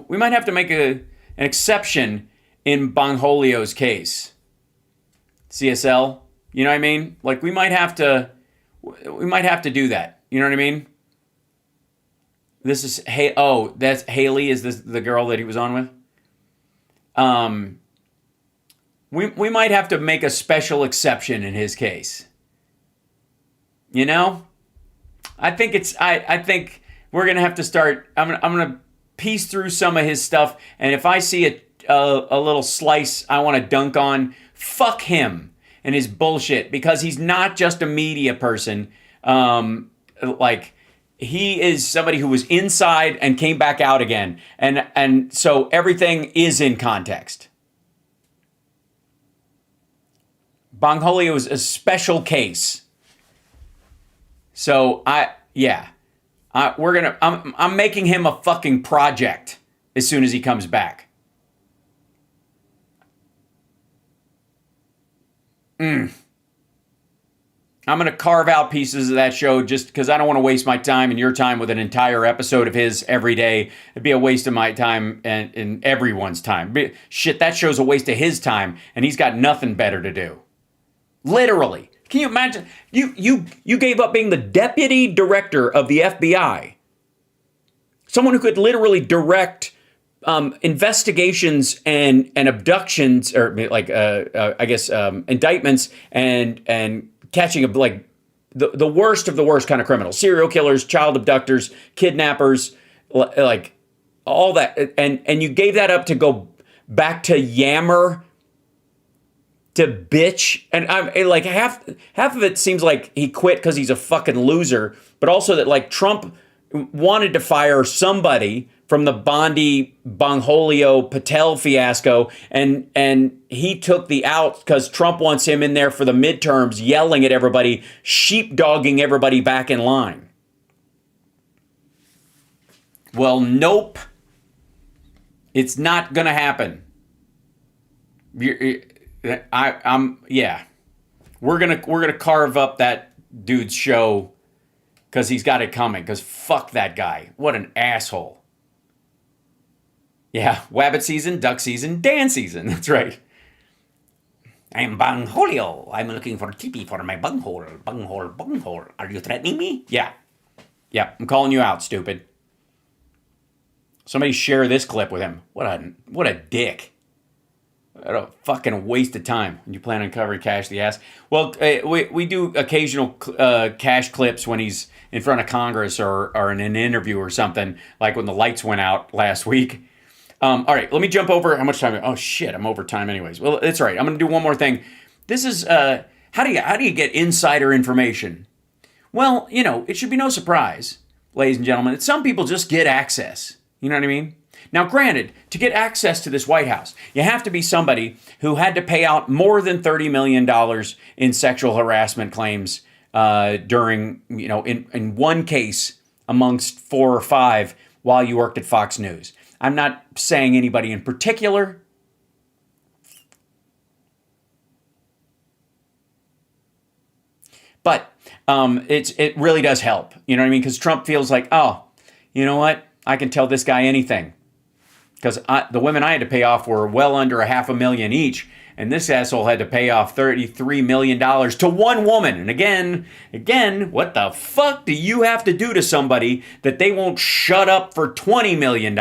we might have to make an exception in Bongholio's case. CSL, you know what I mean? Like we might have to do that. You know what I mean? This is that's Haley. Is this the girl that he was on with? We might have to make a special exception in his case. I think we're gonna have to start. I'm gonna piece through some of his stuff, and if I see a little slice I want to dunk on, fuck him and his bullshit, because he's not just a media person. Like he is somebody who was inside and came back out again, and so everything is in context. Bongholio is a special case. So I'm making him a fucking project as soon as he comes back. I'm going to carve out pieces of that show just because I don't want to waste my time and your time with an entire episode of his every day. It'd be a waste of my time and everyone's time. Shit, that show's a waste of his time, and he's got nothing better to do. Literally. Can you imagine? You gave up being the deputy director of the FBI. Someone who could literally direct investigations and abductions, or like indictments and catching like the worst of the worst kind of criminals, serial killers, child abductors, kidnappers, like all that, and you gave that up to go back to yammer, to bitch. And I'm like half of it seems like he quit because he's a fucking loser, but also that like Trump wanted to fire somebody from the Bondi Bongholio Patel fiasco, and he took the out because Trump wants him in there for the midterms, yelling at everybody, sheepdogging everybody back in line. Well, nope, it's not gonna happen. We're gonna carve up that dude's show because he's got it coming. Because fuck that guy, what an asshole. Yeah, wabbit season, duck season, Dan season. That's right. I am Bangholio. I'm looking for a teepee for my bunghole. Bunghole, bunghole. Are you threatening me? Yeah. Yeah, I'm calling you out, stupid. Somebody share this clip with him. What a dick. What a fucking waste of time when you plan on covering Cash the Ass. Well, we do occasional Cash clips when he's in front of Congress or in an interview or something, like when the lights went out last week. All right, let me jump over. How much time? Oh shit, I'm over time anyways. Well, it's all right. I'm gonna do one more thing. This is how do you get insider information? Well, you know, it should be no surprise, ladies and gentlemen, that some people just get access. You know what I mean? Now, granted, to get access to this White House, you have to be somebody who had to pay out more than $30 million in sexual harassment claims during, you know, in one case amongst 4 or 5 while you worked at Fox News. I'm not saying anybody in particular. But it really does help. You know what I mean? Because Trump feels like, oh, you know what? I can tell this guy anything. Because the women I had to pay off were well under $500,000 each. And this asshole had to pay off $33 million to one woman. And again, what the fuck do you have to do to somebody that they won't shut up for $20 million?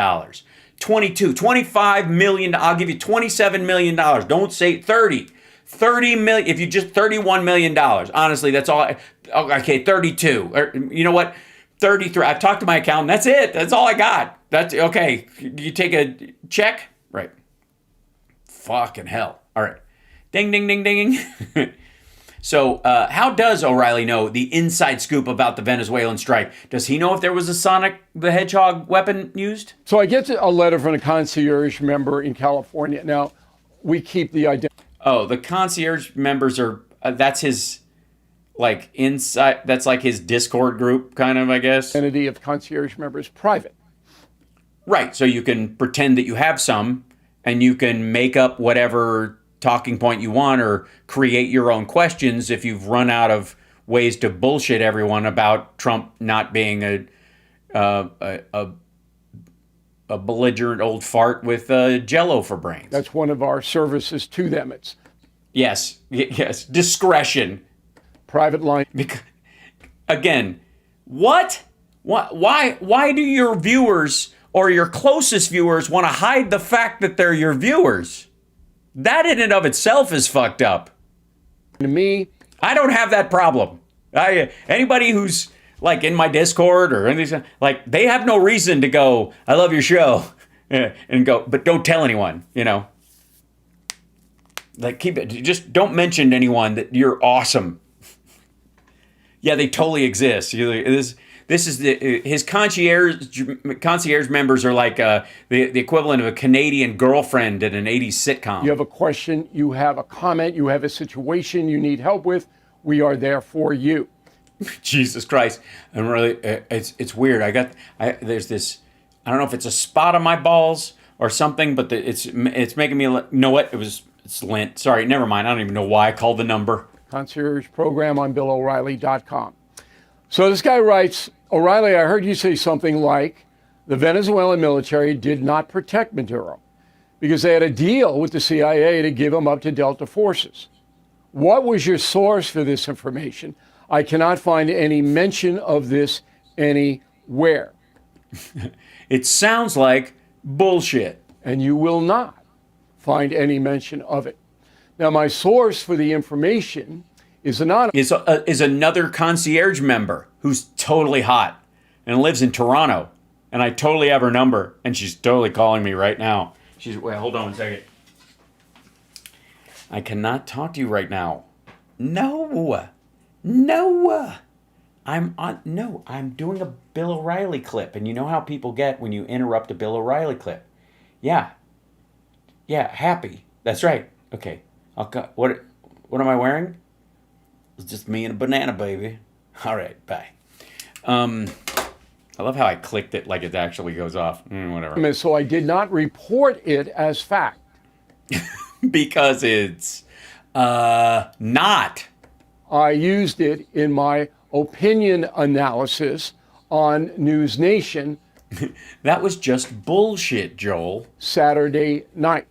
22, $25 million. I'll give you $27 million. Don't say 30. 30 million. If you just $31 million. Honestly, that's all. Okay, 32. You know what? 33. I've talked to my accountant. That's it. That's all I got. That's okay. You take a check? Right. Fucking hell. All right. Ding, ding, ding, ding. So how does O'Reilly know the inside scoop about the Venezuelan strike? Does he know if there was a Sonic the Hedgehog weapon used? So I get a letter from a concierge member in California. Now, we keep the identity. Oh, the concierge members are, that's his, like, inside, that's like his Discord group, kind of, I guess. Identity of concierge members private. Right, so you can pretend that you have some, and you can make up whatever talking point you want or create your own questions if you've run out of ways to bullshit everyone about Trump not being a belligerent old fart with Jell-O for brains. That's one of our services to them. It's yes, discretion, private line. Again, what? Why do your viewers or your closest viewers want to hide the fact that they're your viewers? That in and of itself is fucked up. To me, I don't have that problem. Anybody who's like in my Discord or anything, like, they have no reason to go, I love your show, and go, but don't tell anyone, you know. Like, keep it, just don't mention to anyone that you're awesome. Yeah, they totally exist. This is his concierge members are like the equivalent of a Canadian girlfriend in an 80s sitcom. You have a question, you have a comment, you have a situation you need help with, we are there for you. Jesus Christ. I'm really, it's weird. There's this, I don't know if it's a spot on my balls or something, but it's making me, you know what? It's lint. Sorry, never mind. I don't even know why I called the number. Concierge program on BillO'Reilly.com. So this guy writes, O'Reilly, I heard you say something like the Venezuelan military did not protect Maduro because they had a deal with the CIA to give him up to Delta forces. What was your source for this information? I cannot find any mention of this anywhere. It sounds like bullshit. And you will not find any mention of it. Now, my source for the information is anonymous. Is another concierge member who's totally hot and lives in Toronto. And I totally have her number. And she's totally calling me right now. Wait, hold on a second. I cannot talk to you right now. No. I'm doing a Bill O'Reilly clip. And you know how people get when you interrupt a Bill O'Reilly clip. Yeah, happy. That's right. Okay. What am I wearing? It's just me and a banana, baby. All right, bye. I love how I clicked it like it actually goes off. Whatever. So I did not report it as fact. Because it's not. I used it in my opinion analysis on News Nation That was just bullshit, Joel. Saturday night.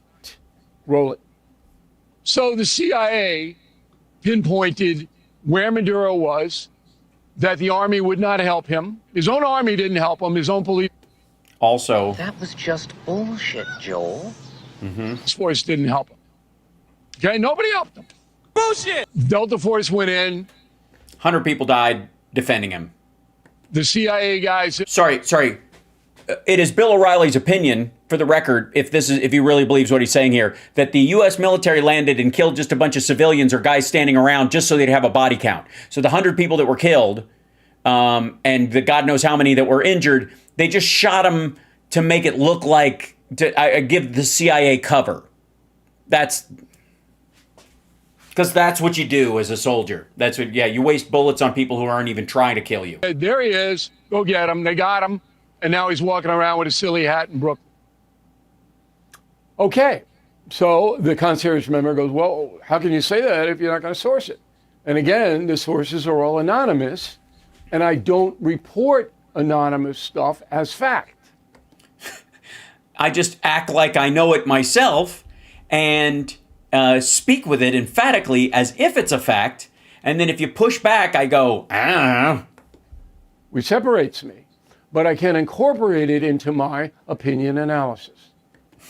Roll it. So the CIA pinpointed where Maduro was, that the army would not help him. His own army didn't help him. His own police. Also. That was just bullshit, Joel. Force didn't help him. Okay, nobody helped him. Bullshit! Delta Force went in. 100 people died defending him. The CIA guys. Sorry. It is Bill O'Reilly's opinion, for the record, if he really believes what he's saying here, that the U.S. military landed and killed just a bunch of civilians or guys standing around just so they'd have a body count. So the 100 people that were killed, and the God knows how many that were injured, they just shot them to make it look like to give the CIA cover. That's because that's what you do as a soldier. That's what. Yeah, you waste bullets on people who aren't even trying to kill you. There he is. Go get him. They got him. And now he's walking around with a silly hat in Brooklyn. Okay, so the concierge member goes, well, how can you say that if you're not going to source it? And again, the sources are all anonymous, and I don't report anonymous stuff as fact. I just act like I know it myself and speak with it emphatically as if it's a fact. And then if you push back, I go, Which separates me. But I can incorporate it into my opinion analysis.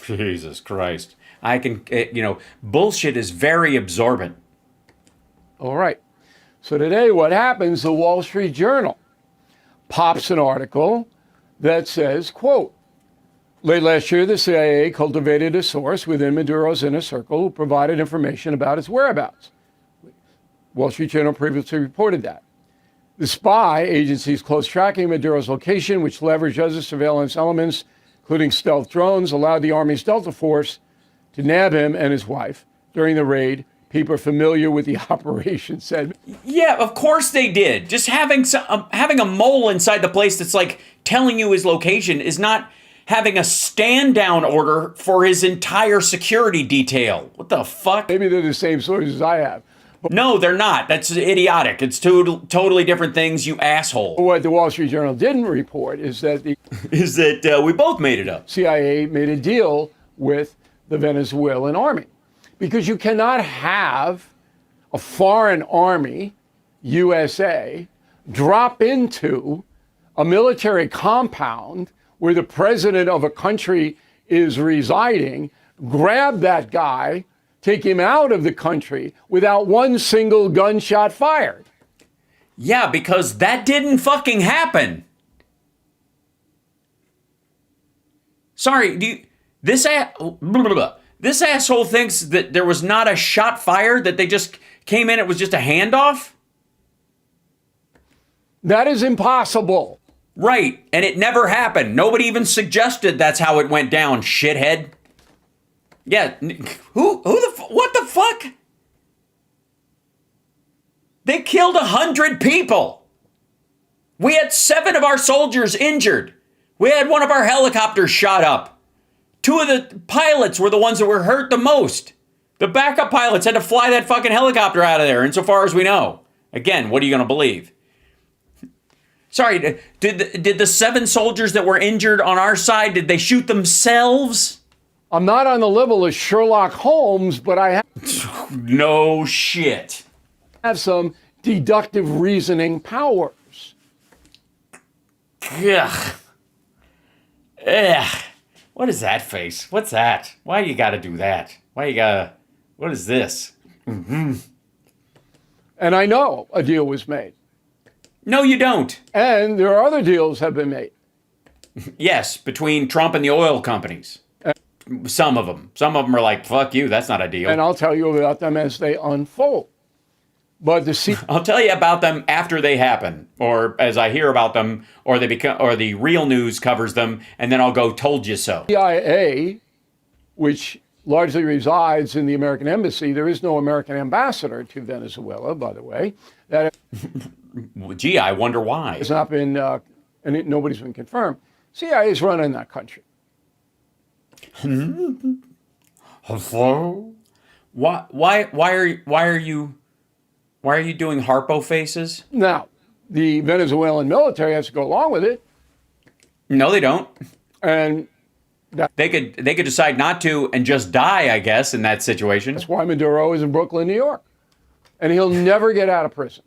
Jesus Christ. I can, bullshit is very absorbent. All right. So today what happens, the Wall Street Journal pops an article that says, quote, late last year, the CIA cultivated a source within Maduro's inner circle who provided information about his whereabouts. Wall Street Journal previously reported that. The spy agency's close tracking Maduro's location, which leveraged other surveillance elements, including stealth drones, allowed the Army's Delta Force to nab him and his wife during the raid. People familiar with the operation said. Yeah, of course they did. Just having a mole inside the place that's like telling you his location is not having a stand down order for his entire security detail. What the fuck? Maybe they're the same sources I have. No, they're not. That's idiotic. It's two totally different things, you asshole. What the Wall Street Journal didn't report is that we both made it up. CIA made a deal with the Venezuelan army. Because you cannot have a foreign army, USA, drop into a military compound where the president of a country is residing, grab that guy, take him out of the country without one single gunshot fired. Yeah, because that didn't fucking happen. Sorry, this asshole thinks that there was not a shot fired, that they just came in, it was just a handoff? That is impossible. Right, and it never happened. Nobody even suggested that's how it went down, shithead. Yeah, what the fuck? They killed 100 people. We had 7 of our soldiers injured. We had one of our helicopters shot up. 2 of the pilots were the ones that were hurt the most. The backup pilots had to fly that fucking helicopter out of there, insofar as we know. Again, what are you going to believe? Sorry, did the 7 soldiers that were injured on our side, did they shoot themselves? I'm not on the level of Sherlock Holmes, but I have... No shit. Have some deductive reasoning powers. Ugh. Ugh. What is that face? What's that? Why you gotta do that? What is this? Mm-hmm. And I know a deal was made. No, you don't. And there are other deals have been made. Yes, between Trump and the oil companies. Some of them. Some of them are like, fuck you, that's not a deal. And I'll tell you about them as they unfold. But I'll tell you about them after they happen, or as I hear about them, or they become, or the real news covers them, and then I'll go, told you so. CIA, which largely resides in the American embassy, there is no American ambassador to Venezuela, by the way. That gee, I wonder why. It's not been, nobody's been confirmed. CIA is running that country. Why are you doing Harpo faces? Now, the Venezuelan military has to go along with it. No, they don't. And they could decide not to and just die, I guess, in that situation. That's why Maduro is in Brooklyn, New York. And he'll never get out of prison.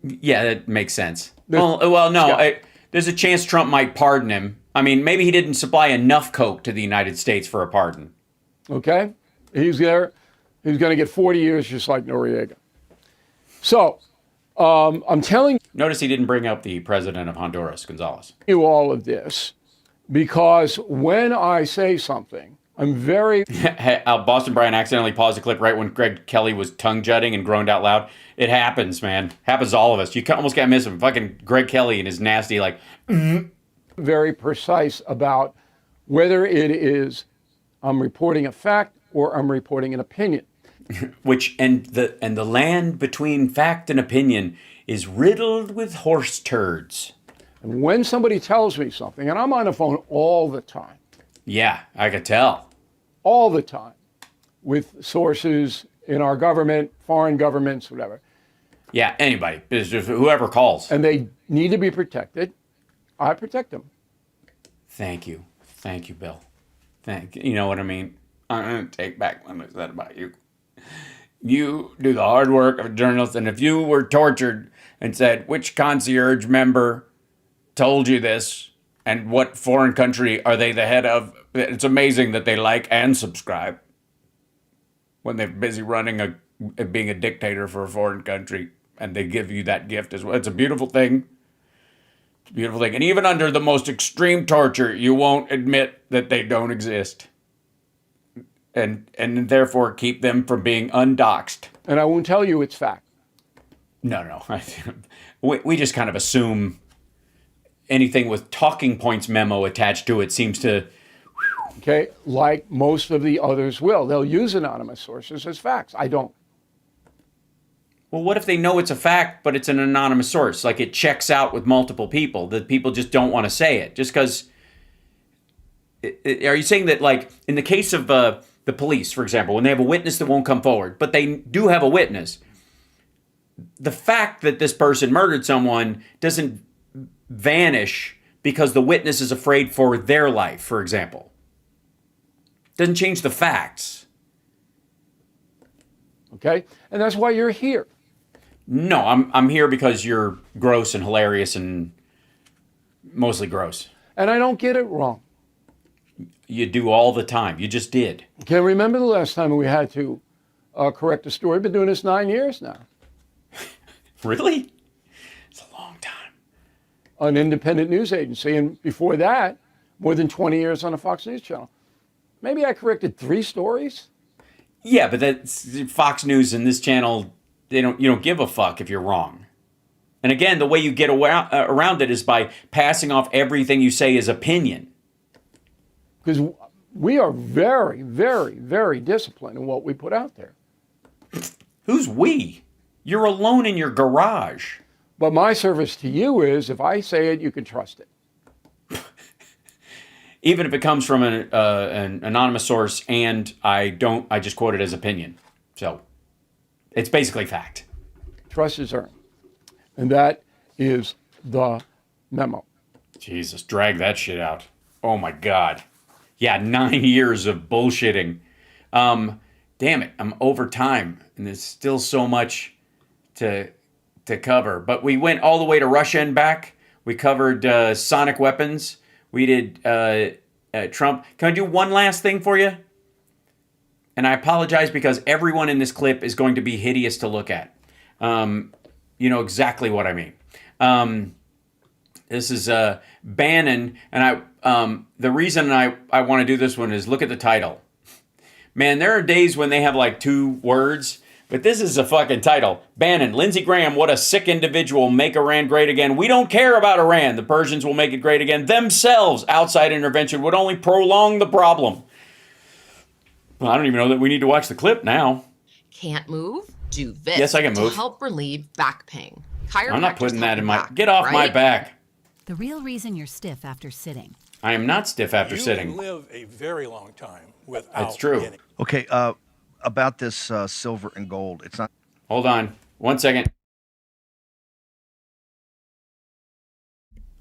Yeah, that makes sense. Well, no, there's a chance Trump might pardon him. I mean, maybe he didn't supply enough coke to the United States for a pardon. Okay? He's there. He's going to get 40 years just like Noriega. So, I'm telling you. Notice he didn't bring up the president of Honduras, Gonzalez. You all of this because when I say something, I'm very. Boston Brian accidentally paused the clip right when Greg Kelly was tongue jutting and groaned out loud. It happens, man. Happens to all of us. You almost can't miss him. Fucking Greg Kelly and his nasty, like. Very precise about whether it is I'm reporting a fact or I'm reporting an opinion. Which and the land between fact and opinion is riddled with horse turds. And when somebody tells me something, and I'm on the phone all the time. Yeah, I could tell. All the time. With sources in our government, foreign governments, whatever. Yeah, anybody. It's just whoever calls. And they need to be protected. I protect them. Thank you. Thank you, Bill. You know what I mean? I'm going to take back what I said about you. You do the hard work of a journalist, and if you were tortured and said, which concierge member told you this, and what foreign country are they the head of, it's amazing that they like and subscribe when they're busy running being a dictator for a foreign country, and they give you that gift as well. It's a beautiful thing. It's a beautiful thing. And even under the most extreme torture, you won't admit that they don't exist. And therefore keep them from being undoxed. And I won't tell you it's fact. No. We just kind of assume anything with talking points memo attached to it seems to... Okay, like most of the others will. They'll use anonymous sources as facts. I don't. Well, what if they know it's a fact, but it's an anonymous source? Like it checks out with multiple people, that people just don't want to say it. Just because... Are you saying that, like, in the case of... the police, for example, when they have a witness that won't come forward, but they do have a witness, the fact that this person murdered someone doesn't vanish because the witness is afraid for their life, for example. Doesn't change the facts. Okay? And that's why you're here. No, I'm here because you're gross and hilarious and mostly gross. And I don't get it wrong. You do all the time. You just did. Can't remember the last time we had to correct a story. Been doing this 9 years now. Really? It's a long time. An independent news agency. And before that, more than 20 years on a Fox News channel. Maybe I corrected 3 stories. Yeah, but that's Fox News and this channel, you don't give a fuck if you're wrong. And again, the way you get around it is by passing off everything you say as opinion. Because we are very, very, very disciplined in what we put out there. Who's we? You're alone in your garage. But my service to you is, if I say it, you can trust it. Even if it comes from an anonymous source and I just quote it as opinion. So it's basically fact. Trust is earned. And that is the memo. Jesus, drag that shit out. Oh my God. Yeah, 9 years of bullshitting. Damn it, I'm over time, and there's still so much to cover. But we went all the way to Russia and back. We covered sonic weapons. We did Trump. Can I do one last thing for you? And I apologize because everyone in this clip is going to be hideous to look at. You know exactly what I mean. This is Bannon, and the reason I want to do this one is look at the title. Man, there are days when they have like 2 words, but this is a fucking title. Bannon, Lindsey Graham, what a sick individual, make Iran great again. We don't care about Iran. The Persians will make it great again themselves. Outside intervention would only prolong the problem. Well, I don't even know that we need to watch the clip now. Can't move? Do this. Yes, I can move. To help relieve back pain. I'm not putting that in my... Get off my back. The real reason you're stiff after sitting. I am not stiff after sitting. You live a very long time without That's true. getting... Okay, about this silver and gold. It's not... Hold on. 1 second.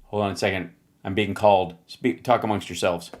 Hold on a second. I'm being called. Talk amongst yourselves.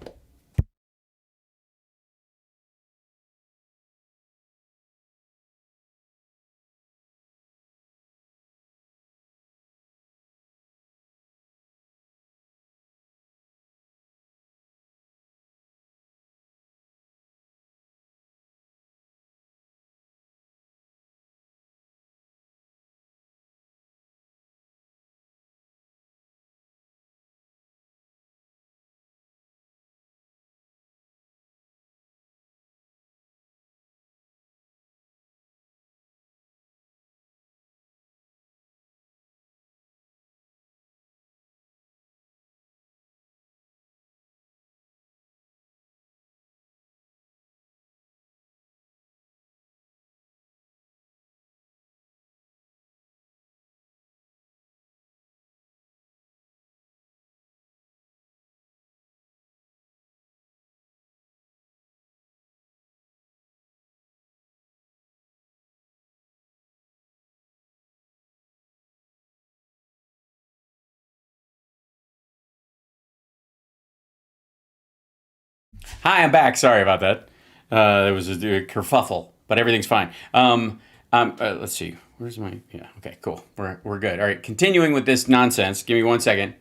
Hi, I'm back. Sorry about that. There was a kerfuffle, but everything's fine. Let's see. Where's my? Yeah. Okay. Cool. We're good. All right. Continuing with this nonsense. Give me 1 second.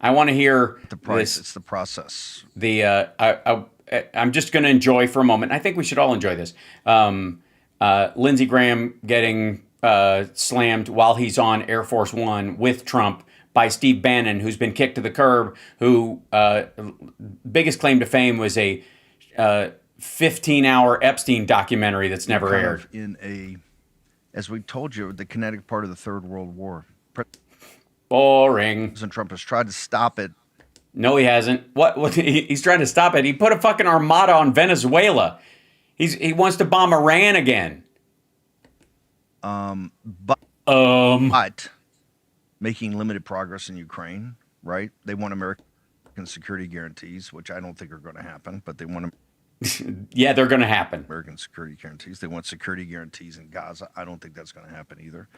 I want to hear the price. This, it's the process. I'm just going to enjoy for a moment. I think we should all enjoy this. Lindsey Graham getting slammed while he's on Air Force One with Trump by Steve Bannon, who's been kicked to the curb, who biggest claim to fame was a 15-hour Epstein documentary that's never aired. As we told you, the kinetic part of the Third World War. Boring. President Trump has tried to stop it. No, he hasn't. What? He's trying to stop it. He put a fucking armada on Venezuela. He wants to bomb Iran again. But making limited progress in Ukraine, right? They want American security guarantees, which I don't think are going to happen, but they want yeah, they're going to happen. American security guarantees. They want security guarantees in Gaza. I don't think that's going to happen either.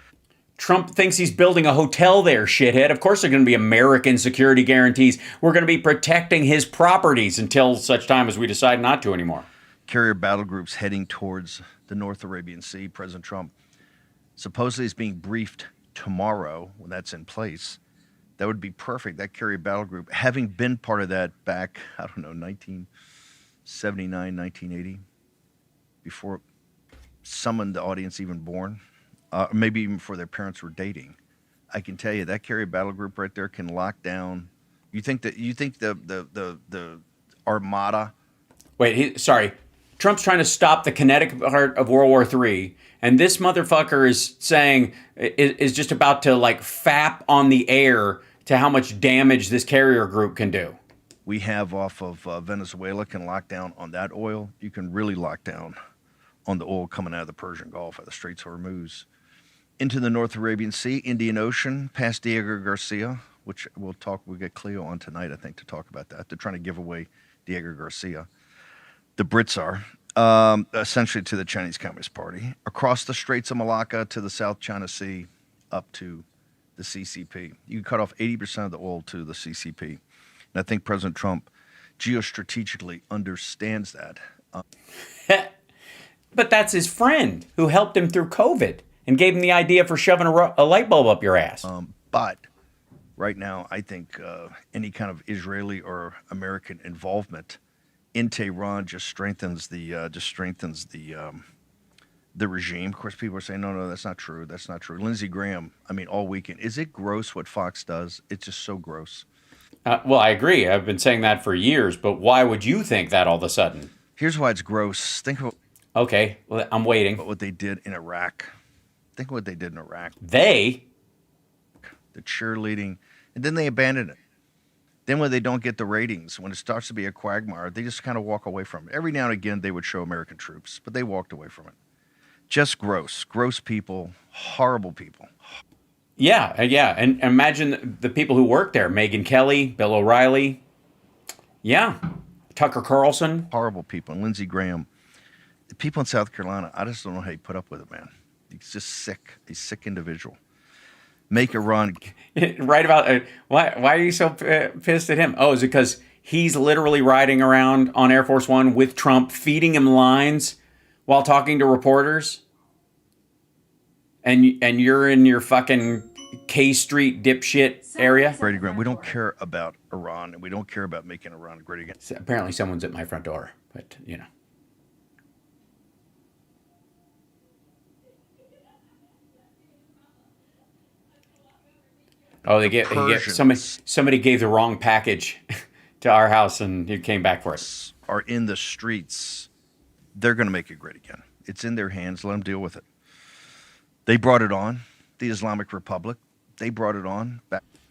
Trump thinks he's building a hotel there, shithead. Of course, they're going to be American security guarantees. We're going to be protecting his properties until such time as we decide not to anymore. Carrier battle groups heading towards the North Arabian Sea. President Trump supposedly is being briefed tomorrow when that's in place. That would be perfect. That carrier battle group, having been part of that back, I don't know, 1979, 1980, before some in the audience even born. Maybe even before their parents were dating. I can tell you that carrier battle group right there can lock down. You think the armada? Wait, sorry. Trump's trying to stop the kinetic part of World War III, and this motherfucker is saying is just about to like fap on the air to how much damage this carrier group can do. We have off of Venezuela can lock down on that oil. You can really lock down on the oil coming out of the Persian Gulf at the Straits of Hormuz. Into the North Arabian Sea, Indian Ocean, past Diego Garcia, which we'll get Cleo on tonight, I think, to talk about that. They're trying to give away Diego Garcia. The Brits are, essentially to the Chinese Communist Party. Across the Straits of Malacca to the South China Sea, up to the CCP. You cut off 80% of the oil to the CCP. And I think President Trump geostrategically understands that. But that's his friend who helped him through COVID and gave him the idea for shoving a light bulb up your ass. But right now, I think any kind of Israeli or American involvement in Tehran just strengthens the regime. Of course, people are saying, no, that's not true. That's not true. Lindsey Graham, I mean, all weekend. Is it gross what Fox does? It's just so gross. Well, I agree. I've been saying that for years, but why would you think that all of a sudden? Here's why it's gross. Think of okay, well, I'm waiting. What they did in Iraq. Think of what they did in Iraq. The cheerleading, and then they abandon it. Then when they don't get the ratings, when it starts to be a quagmire, they just kind of walk away from it. Every now and again, they would show American troops, but they walked away from it. Just gross people, horrible people. Yeah, and imagine the people who work there: Megyn Kelly, Bill O'Reilly, Tucker Carlson. Horrible people. And Lindsey Graham. The people in South Carolina, I just don't know how you put up with it, man. He's just sick. He's a sick individual. make Iran. Right about why are you so pissed at him? Oh, is it because he's literally riding around on Air Force One with Trump, feeding him lines while talking to reporters? And you're in your fucking K Street dipshit area? Great again. We don't care about Iran, and we don't care about making Iran great again. So apparently someone's at my front door, but you know. Oh, somebody gave the wrong package to our house, and he came back for it. Are in the streets. They're going to make it great again. It's in their hands. Let them deal with it. They brought it on. The Islamic Republic. They brought it on.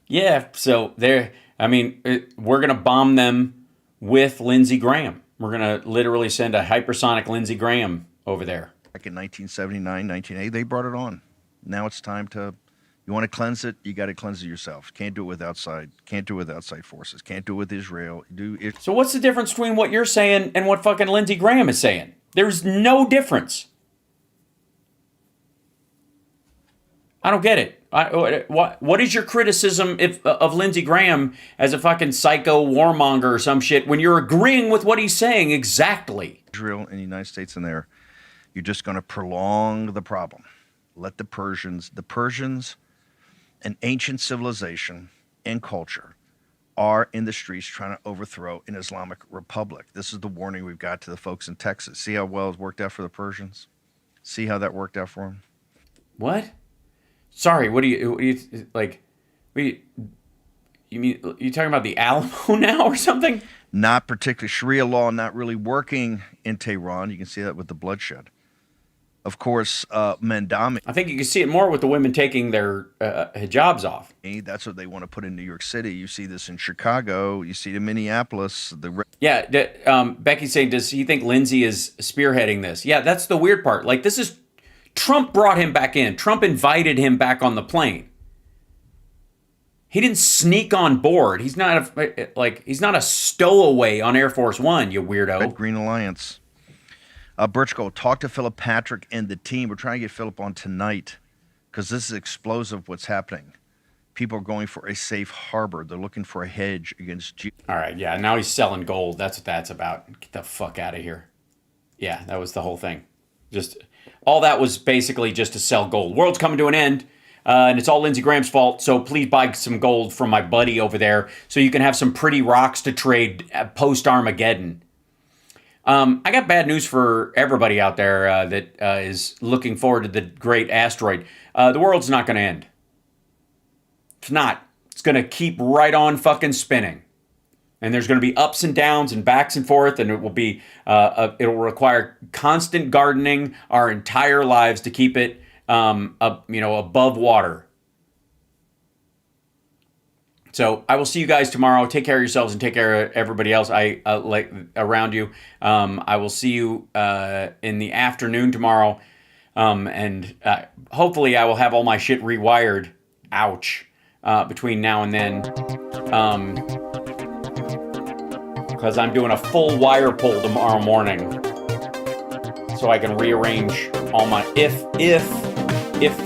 Yeah. So we're going to bomb them with Lindsey Graham. We're going to literally send a hypersonic Lindsey Graham over there. Back in 1979, 1980, they brought it on. Now it's time to. You want to cleanse it, you got to cleanse it yourself. Can't do it with outside. Can't do it with outside forces. Can't do it with Israel. So what's the difference between what you're saying and what fucking Lindsey Graham is saying? There's no difference. I don't get it. What is your criticism of Lindsey Graham as a fucking psycho warmonger or some shit when you're agreeing with what he's saying exactly? Israel and the United States in there, you're just going to prolong the problem. Let the Persians, an ancient civilization and culture, are in the streets trying to overthrow an Islamic republic. This is the warning we've got to the folks in Texas. See how well it's worked out for the Persians? See how that worked out for them? What? Sorry, what do you like? You mean you talking about the Alamo now or something? Not particularly. Sharia law not really working in Tehran. You can see that with the bloodshed. Of course, Mandami. I think you can see it more with the women taking their hijabs off. That's what they want to put in New York City. You see this in Chicago. You see it in Minneapolis. Becky's saying, does he think Lindsey is spearheading this? Yeah, that's the weird part. Like, this is Trump brought him back in. Trump invited him back on the plane. He didn't sneak on board. He's not a stowaway on Air Force One, you weirdo. Red Green Alliance. Birchgold, talk to Philip Patrick and the team. We're trying to get Philip on tonight because this is explosive what's happening. People are going for a safe harbor. They're looking for a hedge against... All right, yeah, now he's selling gold. That's what that's about. Get the fuck out of here. Yeah, that was the whole thing. All that was basically just to sell gold. World's coming to an end, and it's all Lindsey Graham's fault, so please buy some gold from my buddy over there so you can have some pretty rocks to trade post-Armageddon. I got bad news for everybody out there that is looking forward to the great asteroid. The world's not going to end. It's not. It's going to keep right on fucking spinning. And there's going to be ups and downs and backs and forth, and it will be it'll require constant gardening our entire lives to keep it above water. So I will see you guys tomorrow. Take care of yourselves and take care of everybody else around you. I will see you in the afternoon tomorrow, and hopefully I will have all my shit rewired. Ouch! Between now and then, because I'm doing a full wire pull tomorrow morning, so I can rearrange all my if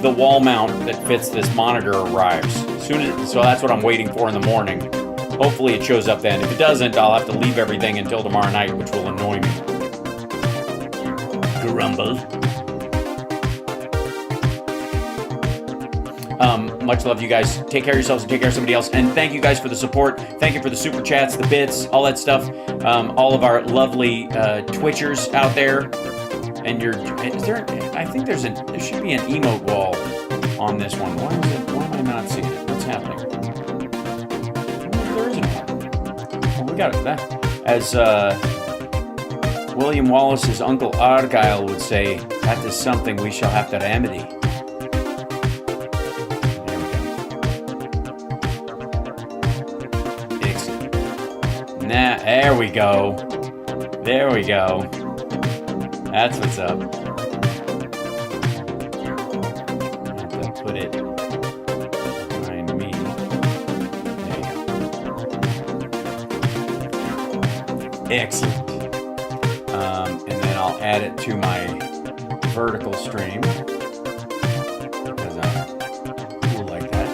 the wall mount that fits this monitor arrives. So that's what I'm waiting for in the morning. Hopefully it shows up then. If it doesn't, I'll have to leave everything until tomorrow night, which will annoy me. Grumble. Much love, you guys. Take care of yourselves and take care of somebody else. And thank you guys for the support. Thank you for the super chats, the bits, all that stuff. All of our lovely Twitchers out there. And I think there should be an emote wall on this one. Why am I not seeing it? What's happening? There isn't one. Oh, we got it. As William Wallace's Uncle Argyle would say, that is something we shall have to remedy. There we go. There we go. That's what's up. I have to put it behind me. There you go. Excellent. And then I'll add it to my vertical stream because I'm cool like that.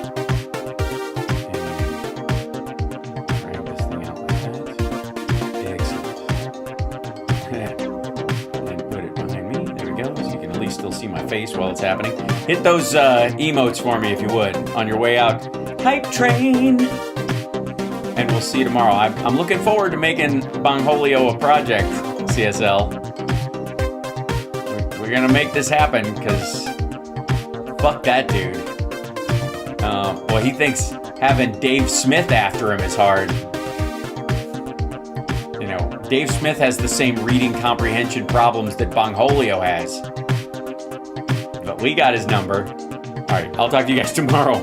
still see my face while it's happening. Hit those emotes for me if you would on your way out. Hype train. And we'll see you tomorrow. I'm looking forward to making Bongholio a project, CSL. We're gonna make this happen because fuck that dude. Well, he thinks having Dave Smith after him is hard. You know, Dave Smith has the same reading comprehension problems that Bongholio has. But we got his number. All right, I'll talk to you guys tomorrow.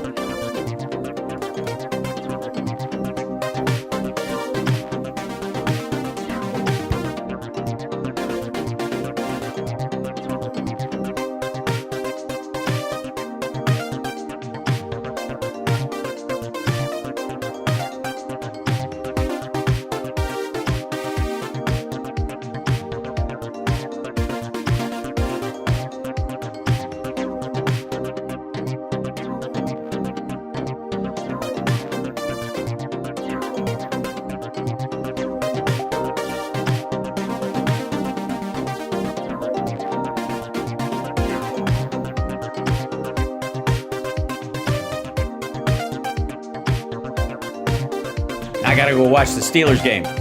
I gotta go watch the Steelers game.